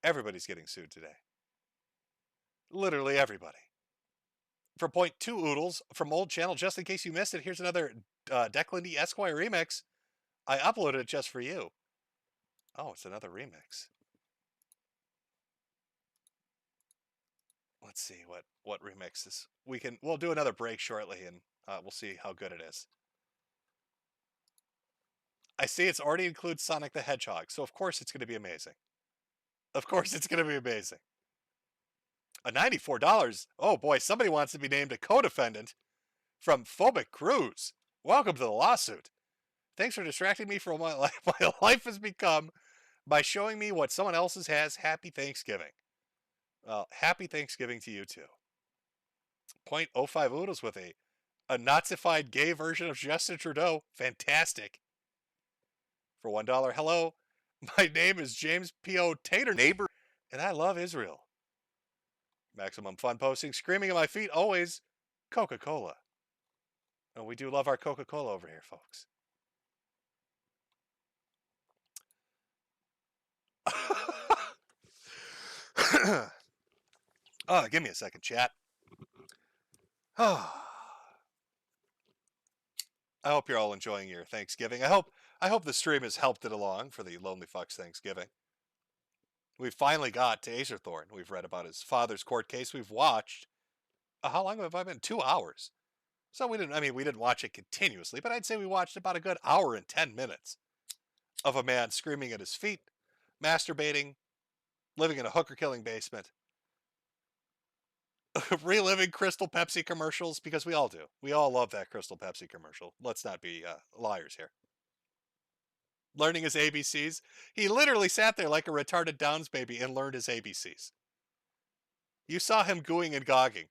Everybody's getting sued today. Literally everybody. For 0.2 oodles from old channel, just in case you missed it, here's another Declan D. Esquire remix. I uploaded it just for you. Oh, it's another remix. Let's see what remixes we'll do another break shortly, and we'll see how good it is. I see it's already includes Sonic the Hedgehog, so of course it's going to be amazing. Of course it's going to be amazing. A $94. Oh boy, somebody wants to be named a co-defendant from Phobic Cruise. Welcome to the lawsuit. Thanks for distracting me from what my life has become by showing me what someone else's has. Happy Thanksgiving. Well, happy Thanksgiving to you too. 0.05 oodles with a Nazified gay version of Justin Trudeau. Fantastic. For $1, hello. My name is James P.O. Tater Neighbor, and I love Israel. Maximum fun posting, screaming at my feet, always Coca-Cola. Oh, we do love our Coca-Cola over here, folks. Oh, give me a second, chat. Oh. I hope you're all enjoying your Thanksgiving. I hope the stream has helped it along for the Lonely Fucks Thanksgiving. We finally got to Acerthorn. We've read about his father's court case. We've watched. How long have I been? 2 hours. So we didn't watch it continuously, but I'd say we watched about a good hour and 10 minutes of a man screaming at his feet, masturbating, living in a hooker-killing basement, reliving Crystal Pepsi commercials, because we all do. We all love that Crystal Pepsi commercial. Let's not be liars here. Learning his ABCs. He literally sat there like a retarded Downs baby and learned his ABCs. You saw him gooing and gogging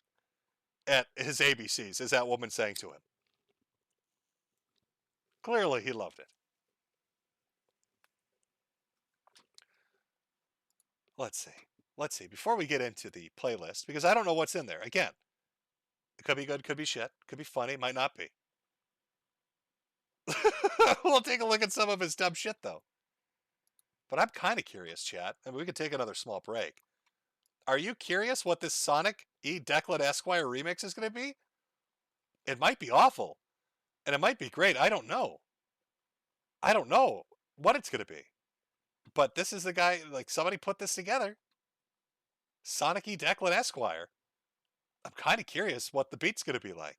at his ABCs, as that woman sang to him. Clearly he loved it. Let's see. Before we get into the playlist, because I don't know what's in there. Again, it could be good, could be shit, could be funny, might not be. We'll take a look at some of his dumb shit, though. But I'm kind of curious, chat. I mean, we could take another small break. Are you curious what this Sonic E. Declan Esquire remix is going to be? It might be awful. And it might be great. I don't know. I don't know what it's going to be. But this is the guy, like, somebody put this together. Sonic E. Declan Esquire. I'm kind of curious what the beat's going to be like.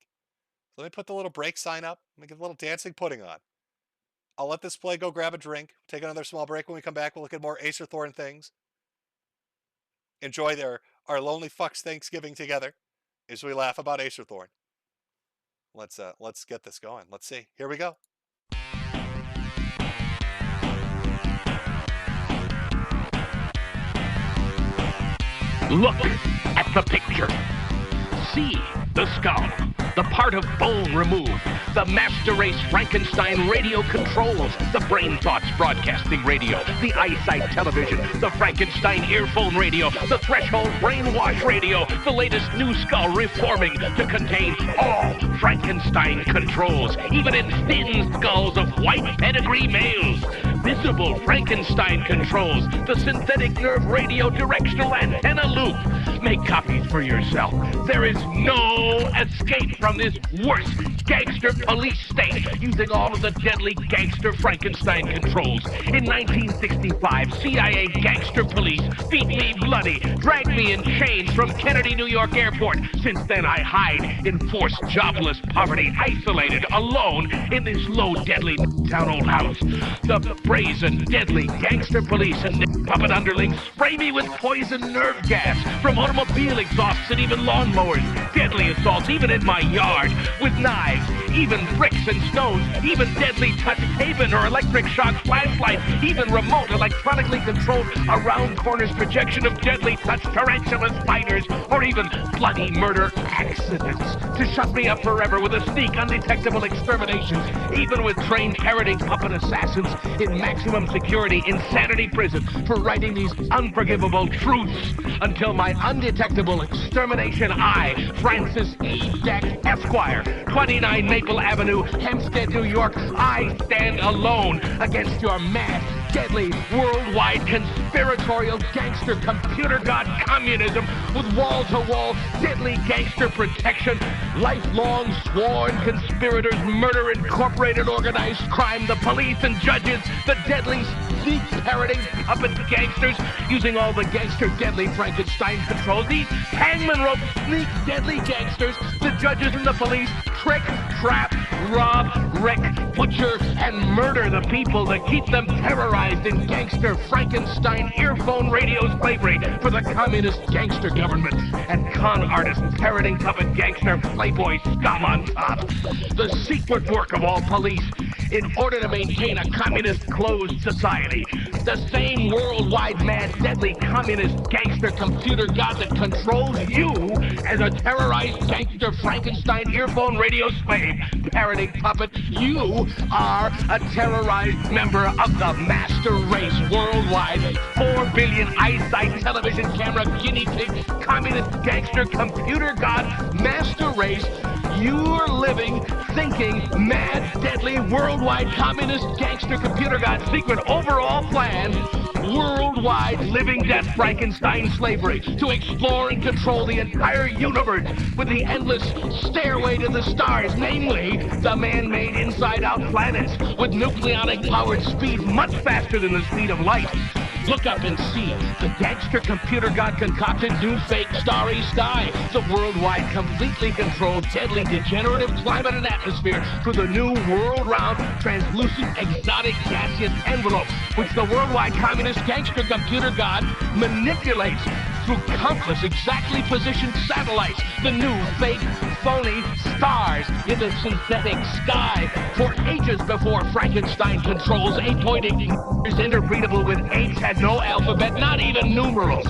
Let me put the little break sign up. Let me get a little dancing pudding on. I'll let this play, go grab a drink, take another small break. When we come back, we'll look at more Acerthorn things. Enjoy our Lonely Fucks Thanksgiving together as we laugh about Acerthorn. Let's get this going. Let's see. Here we go. Look at the picture. See the skull, the part of bone removed, the master race Frankenstein radio controls, the brain thoughts broadcasting radio, the eyesight television, the Frankenstein earphone radio, the threshold brainwash radio, the latest new skull reforming to contain all Frankenstein controls, even in thin skulls of white pedigree males. invisible Frankenstein controls the synthetic nerve radio directional antenna loop. Make copies for yourself. There is no escape from this worst gangster police state using all of the deadly gangster Frankenstein controls. In 1965, CIA gangster police beat me bloody, dragged me in chains from Kennedy, New York airport. Since then, I hide in forced jobless poverty, isolated, alone in this low, deadly town old house. The brazen, deadly gangster police and puppet underlings spray me with poison nerve gas from automobile exhausts and even lawnmowers. Deadly assaults, even in my yard, with knives, even bricks and stones, even deadly touch haven or electric shock flashlights, even remote electronically controlled around corners projection of deadly touch tarantula spiders, or even bloody murder accidents to shut me up forever with a sneak undetectable extermination, even with trained parroting puppet assassins in maximum security insanity prison for writing these unforgivable truths until my undetectable extermination. I, Francis E. Deck, Esquire, 29 Maple Avenue, Hempstead, New York, I stand alone against your mad, deadly, worldwide conspiratorial gangster computer god communism with wall-to-wall deadly gangster protection, lifelong sworn conspirators, murder incorporated organized crime, the police and judges, the deadly sneak parroting puppet gangsters using all the gangster deadly Frankenstein controls, these hangman rope sneak deadly gangsters, the judges and the police trick, trap, rob, wreck, butcher, and murder the people that keep them terrorized in gangster Frankenstein earphone radio slavery for the communist gangster government and con artist parroting puppet gangster playboy scum on top. The secret work of all police in order to maintain a communist closed society. The same worldwide mad deadly communist gangster computer god that controls you as a terrorized gangster Frankenstein earphone radio slave parroting puppet. You are a terrorized member of the master race worldwide. 4 billion eyesight television camera guinea pig communist gangster computer god master race. You're living, thinking, mad, deadly, worldwide communist gangster computer god secret overall plan, worldwide living death Frankenstein slavery to explore and control the entire universe with the endless stairway to the stars, namely the man-made inside-out planets with nucleonic powered speed much faster than the speed of light. Look up and see the gangster computer god concocted new fake starry sky, the worldwide completely controlled deadly degenerative climate and atmosphere through the new world-round translucent exotic gaseous envelope, which the worldwide communist gangster computer god manipulates through countless exactly positioned satellites, the new fake phony stars in the synthetic sky. For ages before Frankenstein controls 8.8 interpretable with 8s had no alphabet, not even numerals.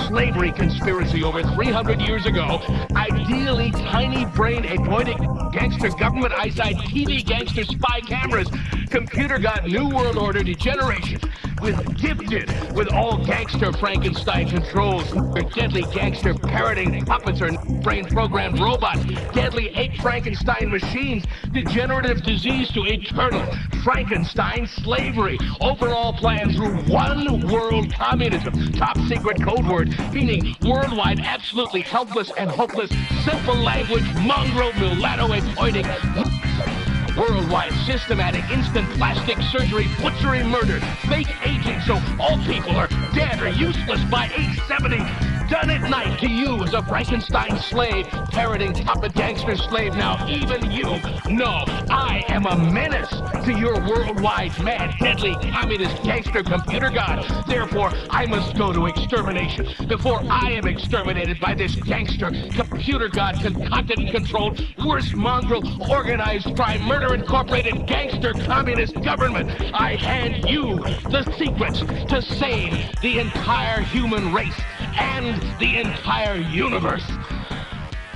Slavery conspiracy over 300 years ago. Ideally tiny-brained 8.8 gangster government eyesight TV gangster spy cameras. Computer god new world order degeneration. Gifted with all gangster Frankenstein controls, deadly gangster parroting puppets or brain programmed robots, deadly ape Frankenstein machines, degenerative disease to eternal Frankenstein slavery, overall plan through one world communism, top secret code word, meaning worldwide absolutely helpless and hopeless, simple language, mongrel mulatto exploiting. Worldwide systematic instant plastic surgery, butchery, murder, fake aging so all people are dead or useless by age 70. Done at night to you as a Frankenstein slave, parroting puppet gangster slave. Now even you know I am a menace to your worldwide mad, deadly, communist gangster computer god. Therefore, I must go to extermination before I am exterminated by this gangster computer god concocted and controlled worst mongrel organized crime murder incorporated gangster communist government. I hand you the secrets to save the entire human race and the entire universe.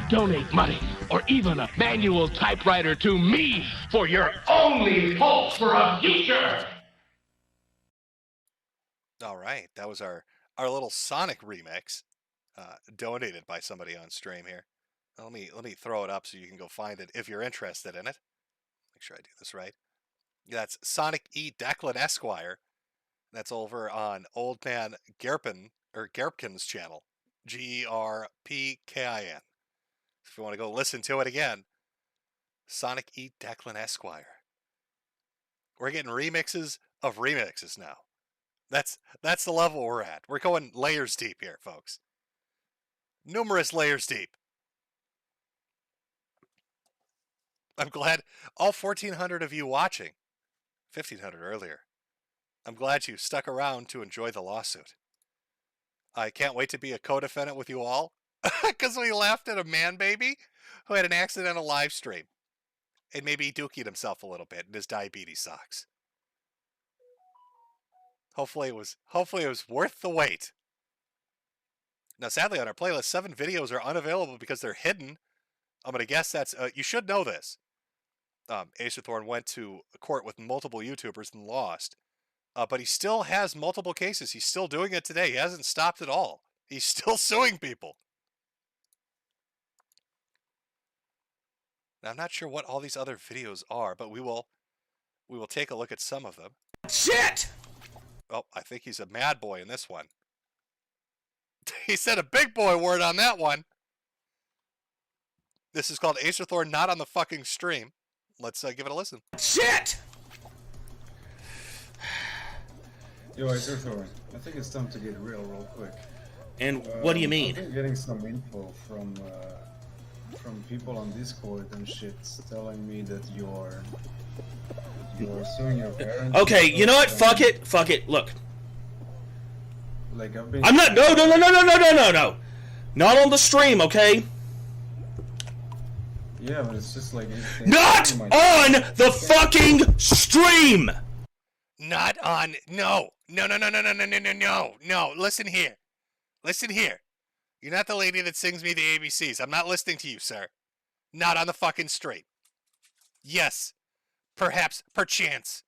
Donate money or even a manual typewriter to me for your only hope for a future. All right, that was our little Sonic remix, donated by somebody on stream here. Let me throw it up so you can go find it if you're interested in it. Make sure I do this right. That's Sonic E. Declan Esquire That's over on Old Man Gerpin, or Gerpkin's channel. Gerpkin. If you want to go listen to it again. Sonic E. Declan Esquire. We're getting remixes of remixes now. That's the level we're at. We're going layers deep here, folks. Numerous layers deep. I'm glad all 1,400 of you watching, 1,500 earlier, I'm glad you stuck around to enjoy the lawsuit. I can't wait to be a co-defendant with you all, because we laughed at a man baby who had an accidental live stream. And maybe he dookied himself a little bit in his diabetes socks. Hopefully it was worth the wait. Now, sadly, on our playlist, 7 videos are unavailable because they're hidden. I'm going to guess that's... you should know this. Acerthorn went to court with multiple YouTubers and lost. But he still has multiple cases. He's still doing it today. He hasn't stopped at all. He's still suing people. Now, I'm not sure what all these other videos are, but we will take a look at some of them. Shit! Oh, I think he's a mad boy in this one. He said a big boy word on that one. This is called Acerthorn Not on the Fucking Stream. Let's give it a listen. Shit! Yo, Acerthorn, I think it's time to get real quick. And what do you mean? I've been getting some info from people on Discord and shit telling me that you're suing your parents. Okay, you know what? Fuck it. Look. Like I've been. I'm not. No. Not on the stream, okay? Yeah, but it's just like. Not on the fucking stream. Not on. No. Listen here. You're not the lady that sings me the ABCs. I'm not listening to you, sir. Not on the fucking stream. Yes. Perhaps, perchance,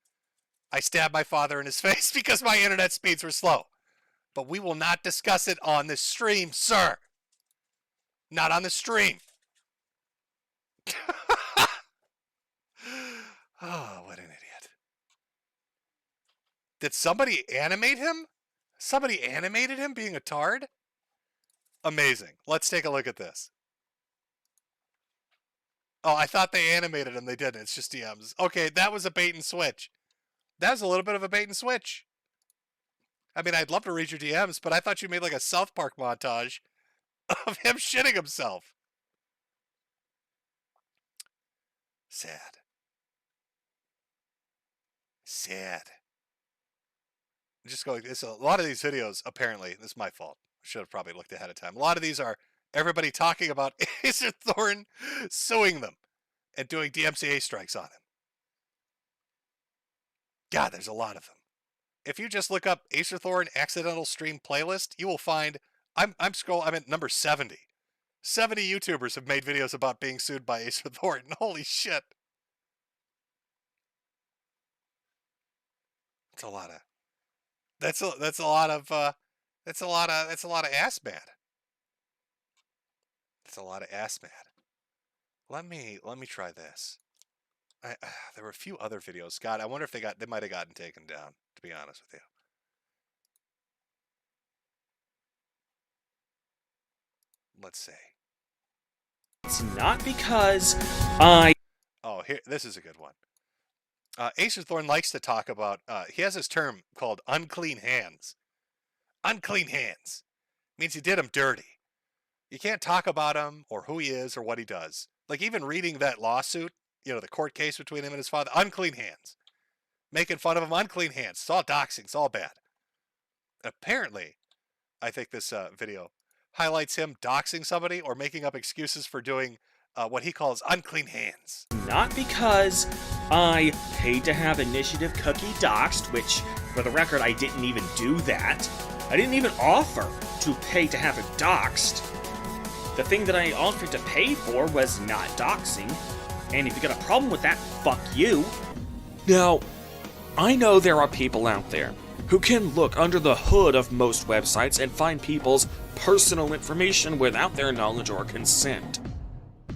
I stabbed my father in his face because my internet speeds were slow. But we will not discuss it on the stream, sir. Not on the stream. Oh, what an idiot. Did somebody animate him? Somebody animated him being a tard? Amazing. Let's take a look at this. Oh, I thought they animated him. They didn't. It's just DMs. Okay, that was a bait and switch. That was a little bit of a bait and switch. I mean, I'd love to read your DMs, but I thought you made like a South Park montage of him shitting himself. Sad. Just going, a lot of these videos, apparently, this is my fault. I should have probably looked ahead of time. A lot of these are everybody talking about Acerthorn suing them and doing DMCA strikes on him. God, there's a lot of them. If you just look up Acerthorn accidental stream playlist, you will find I'm at number 70. 70 YouTubers have made videos about being sued by Acerthorn. Holy shit. That's a lot of that's a lot of ass mad. That's a lot of ass mad. Let me try this. There were a few other videos. God, I wonder if they might have gotten taken down, to be honest with you. Let's see. It's not because Oh, here, this is a good one. Acerthorn likes to talk about, he has this term called unclean hands. Unclean hands. Means you did him dirty. You can't talk about him or who he is or what he does. Like even reading that lawsuit, the court case between him and his father, unclean hands. Making fun of him, unclean hands. It's all doxing. It's all bad. Apparently, I think this video highlights him doxing somebody or making up excuses for doing what he calls unclean hands. not because I paid to have Initiative Cookie doxed, which, for the record, I didn't even do that. I didn't even offer to pay to have it doxed. The thing that I offered to pay for was not doxing, and if you got a problem with that, fuck you. Now, I know there are people out there who can look under the hood of most websites and find people's personal information without their knowledge or consent.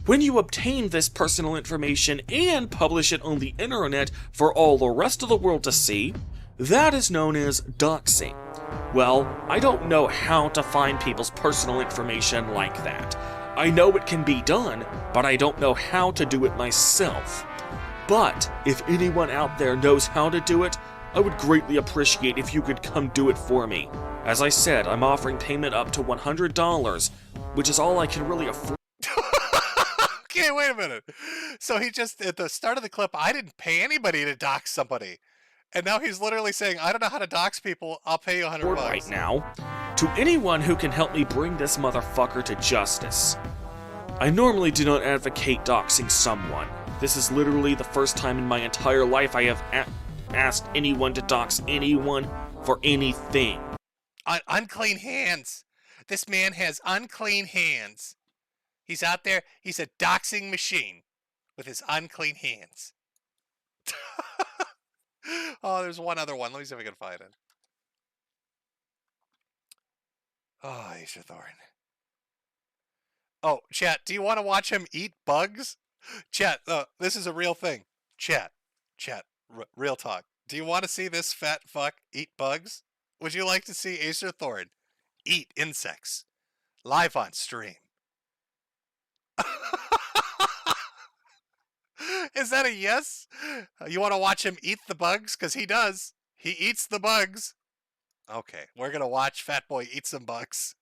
When you obtain this personal information and publish it on the internet for all the rest of the world to see, That is known as doxing. Well, I don't know how to find people's personal information like that. I know it can be done, but I don't know how to do it myself. But if anyone out there knows how to do it, I would greatly appreciate if you could come do it for me. As I said, I'm offering payment up to $100, which is all I can really afford. Okay, wait a minute. So he just, at the start of the clip, I didn't pay anybody to dox somebody. And now he's literally saying, I don't know how to dox people, I'll pay you $100 right now. To anyone who can help me bring this motherfucker to justice. I normally do not advocate doxing someone. This is literally the first time in my entire life I have asked anyone to dox anyone for anything. Unclean hands. This man has unclean hands. He's out there, he's a doxing machine with his unclean hands. Oh, there's one other one. Let me see if I can find it. Oh, acerthorn. Oh, chat, do you want to watch him eat bugs? Chat, this is a real thing. Chat, real talk. Do you want to see this fat fuck eat bugs? Would you like to see acerthorn eat insects live on stream? Is that a yes? You want to watch him eat the bugs? Because he does. He eats the bugs. Okay, we're going to watch Fat Boy eat some bugs.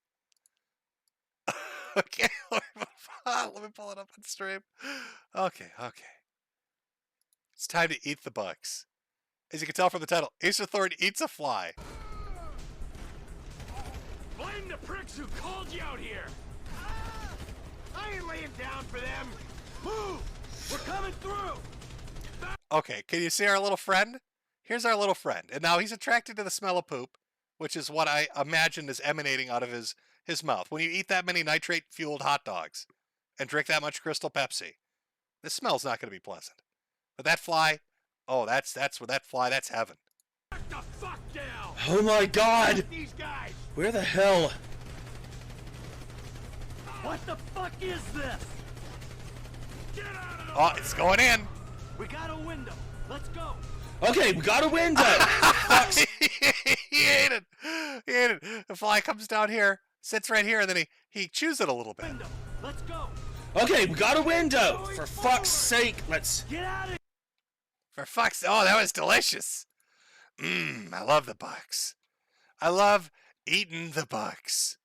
Okay, let me pull it up on stream. Okay. It's time to eat the bugs. As you can tell from the title, acerthorn eats a fly. Blame the pricks who called you out here! I ain't laying down for them! Move! We're coming through! Okay, can you see our little friend? Here's our little friend. And now he's attracted to the smell of poop, which is what I imagine is emanating out of his mouth. When you eat that many nitrate-fueled hot dogs and drink that much Crystal Pepsi, the smell's not going to be pleasant. But that fly, oh, that's heaven. The fuck down! Oh my god! These guys! Where the hell? What the fuck is this? Get out of the Oh, it's going in. We got a window. Let's go. Okay, we got a window. He ate it. He ate it. The fly comes down here, sits right here, and then he chews it a little bit. Window. Let's go. Okay, we got a window. For fuck's sake, let's get out of here. For fuck's sake. Oh, that was delicious. I love the bugs. I love eating the bugs.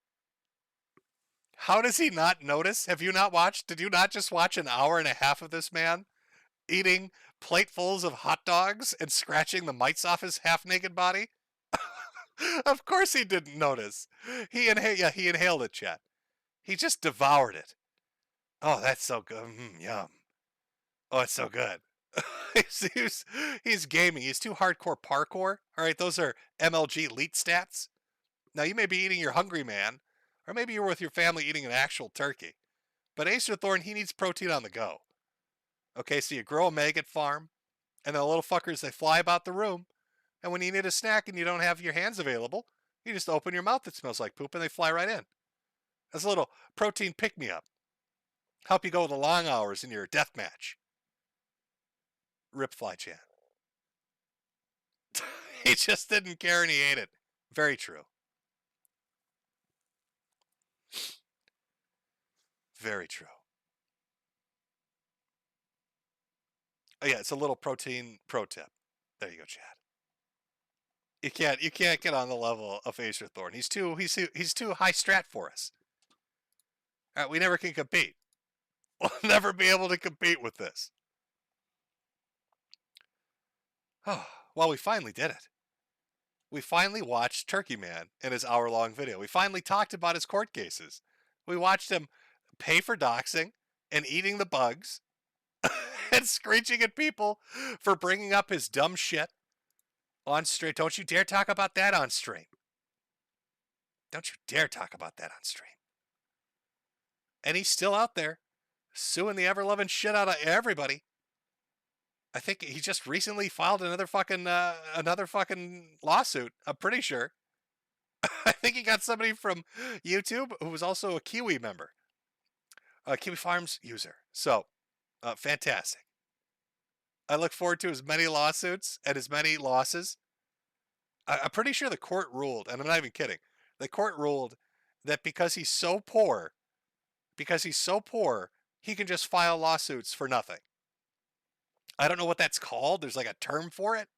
How does he not notice? Have you not watched? Did you not just watch an hour and a half of this man eating platefuls of hot dogs and scratching the mites off his half-naked body? Of course he didn't notice. He inhaled it, chat. He just devoured it. Oh, that's so good. Yum. Oh, it's so good. He's gaming. He's too hardcore parkour. All right, those are MLG elite stats. Now, you may be eating your Hungry Man, or maybe you're with your family eating an actual turkey. But acerthorn, he needs protein on the go. Okay, so you grow a maggot farm, and the little fuckers, they fly about the room, and when you need a snack and you don't have your hands available, you just open your mouth that smells like poop, and they fly right in. That's a little protein pick-me-up. Help you go the long hours in your death match. Rip Fly Chan. He just didn't care and he ate it. Very true. Very true. Oh yeah, it's a little protein pro tip. There you go, Chad. You can't get on the level of acerthorn. He's too high strat for us. All right, we never can compete. We'll never be able to compete with this. Oh, well, we finally did it. We finally watched Turkey Man in his hour-long video. We finally talked about his court cases. We watched him pay for doxing and eating the bugs and screeching at people for bringing up his dumb shit on stream. Don't you dare talk about that on stream. Don't you dare talk about that on stream. And he's still out there suing the ever-loving shit out of everybody. I think he just recently filed another fucking lawsuit. I'm pretty sure. I think he got somebody from YouTube who was also a Kiwi member, a Kiwi Farms user. So, fantastic. I look forward to as many lawsuits and as many losses I'm pretty sure the court ruled, and I'm not even kidding, the court ruled that because he's so poor, he can just file lawsuits for nothing. I don't know what that's called. There's like a term for it.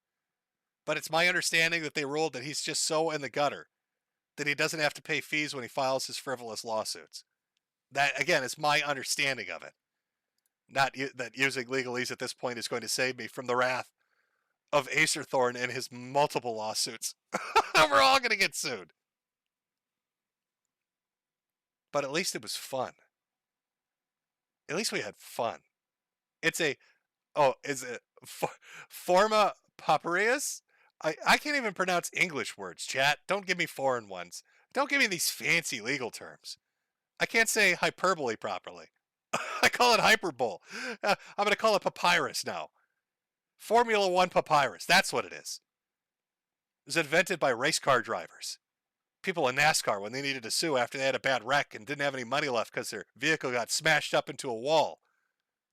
But it's my understanding that they ruled that he's just so in the gutter that he doesn't have to pay fees when he files his frivolous lawsuits. That, again, is my understanding of it. Not that using legalese at this point is going to save me from the wrath of Acerthorn and his multiple lawsuits. We're all going to get sued. But at least it was fun. At least we had fun. It's a... Oh, is it Forma Papyrus? I can't even pronounce English words, chat. Don't give me foreign ones. Don't give me these fancy legal terms. I can't say hyperbole properly. I call it hyperbole. I'm going to call it papyrus now. Formula 1 papyrus. That's what it is. It was invented by race car drivers. People in NASCAR when they needed to sue after they had a bad wreck and didn't have any money left because their vehicle got smashed up into a wall.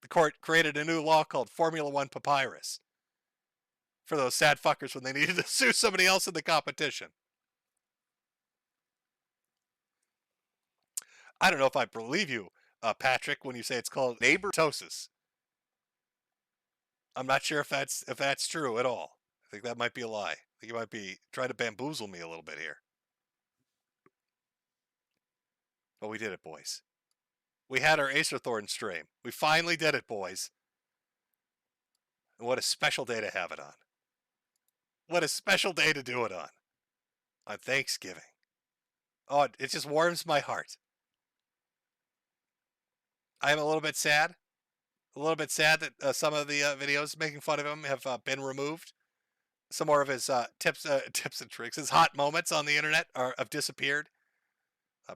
The court created a new law called Formula 1 papyrus. For those sad fuckers when they needed to sue somebody else in the competition. I don't know if I believe you, Patrick, when you say it's called neighbortosis. I'm not sure if that's true at all. I think that might be a lie. I think you might be trying to bamboozle me a little bit here. But we did it, boys. We had our acerthorn stream. We finally did it, boys. And what a special day to have it on. What a special day to do it on Thanksgiving. Oh, it just warms my heart. I am a little bit sad. A little bit sad that some of the videos making fun of him have been removed. Some more of his tips and tricks, his hot moments on the internet have disappeared.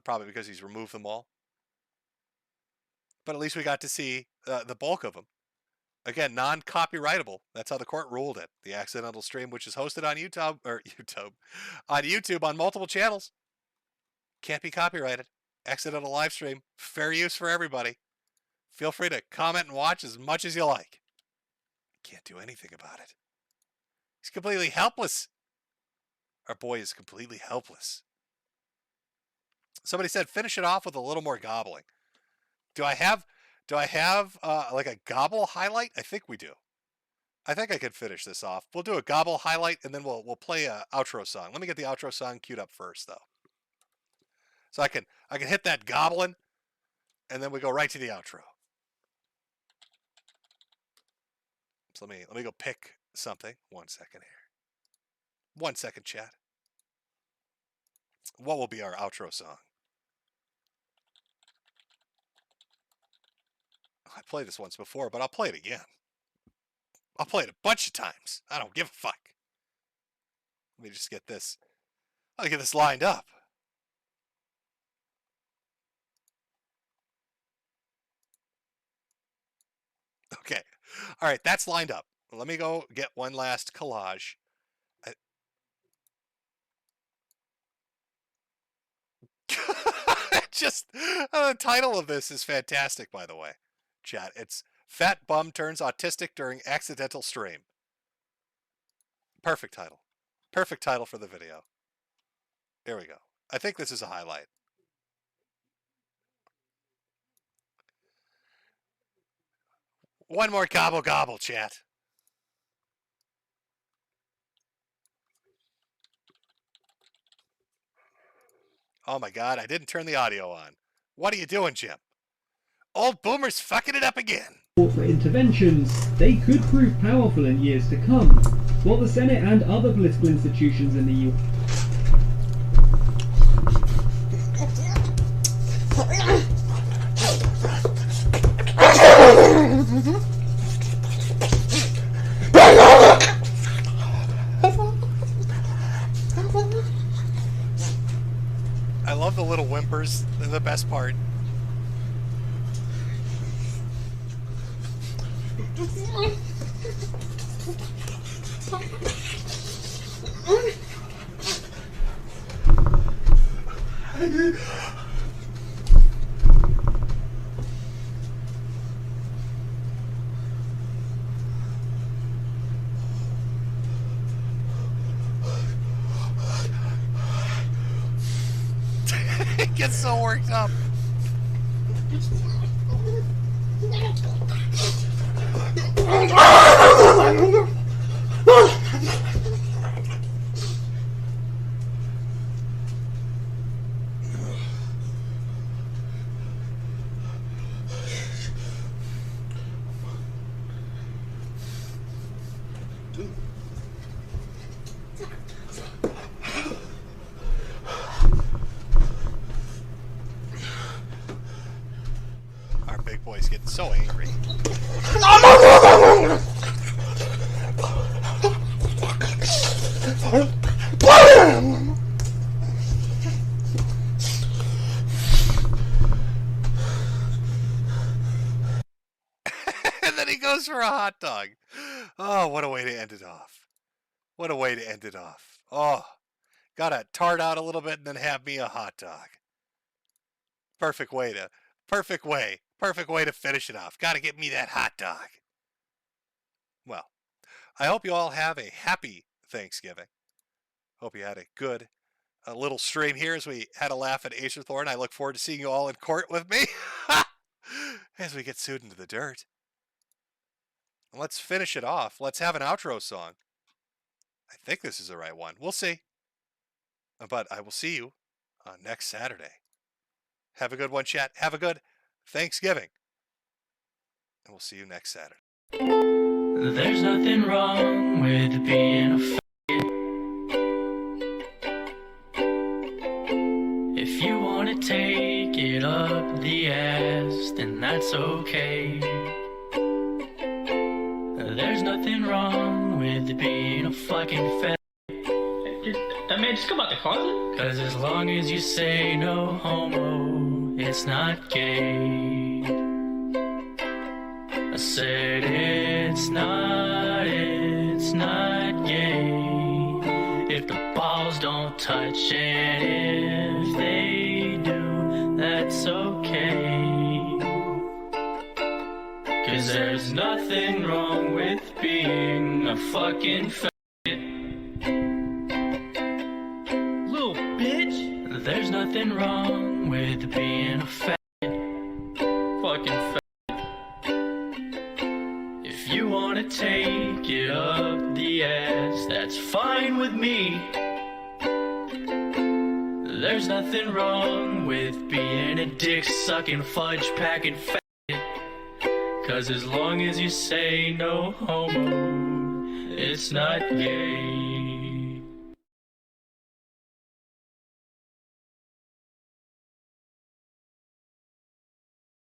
Probably because he's removed them all. But at least we got to see the bulk of them. Again, non-copyrightable. That's how the court ruled it. The accidental stream, which is hosted on YouTube on multiple channels, can't be copyrighted. Accidental live stream, fair use for everybody. Feel free to comment and watch as much as you like. Can't do anything about it. He's completely helpless. Our boy is completely helpless. Somebody said, finish it off with a little more gobbling. Do I have like a gobble highlight? I think we do. I think I could finish this off. We'll do a gobble highlight and then we'll play a outro song. Let me get the outro song queued up first though. So I can hit that gobbling and then we go right to the outro. So let me go pick something. 1 second here. 1 second, chat. What will be our outro song? I played this once before, but I'll play it again. I'll play it a bunch of times. I don't give a fuck. Let me just get this. I'll get this lined up. Okay. All right, that's lined up. Let me go get one last collage. Just the title of this is fantastic, by the way. Chat. It's Fat Bum Turns Autistic During Accidental Stream. Perfect title. Perfect title for the video. Here we go. I think this is a highlight. One more gobble gobble, chat. Oh my god, I didn't turn the audio on. What are you doing, Jim? Old Boomer's fucking it up again. For interventions, they could prove powerful in years to come, while the Senate and other political institutions in the U.S. I love the little whimpers. They're the best part. gets so worked up. Our big boy's getting so angry. And then he goes for a hot dog. Oh, what a way to end it off. What a way to end it off. Oh, gotta tart out a little bit and then have me a hot dog. Perfect way to finish it off. Gotta get me that hot dog. Well, I hope you all have a happy Thanksgiving. Hope you had a good little stream here as we had a laugh at Acerthorn. I look forward to seeing you all in court with me as we get sued into the dirt. And let's finish it off. Let's have an outro song. I think this is the right one. We'll see. But I will see you next Saturday. Have a good one, chat. Have a good Thanksgiving. And we'll see you next Saturday. There's nothing wrong with being a faggot. If you want to take it up the ass, then that's okay. There's nothing wrong with being a fucking faggot. That man just come out the closet? Cause as long as you say no homo, it's not gay. I said it's not gay. If the balls don't touch and if they do, that's okay. Cause there's nothing wrong with being a fucking faggot. Little bitch. There's nothing wrong with being a faggot. Fucking faggot. If you wanna take it up the ass, that's fine with me. There's nothing wrong with being a dick-sucking, fudge-packing faggot. Cause as long as you say no homo, it's not gay.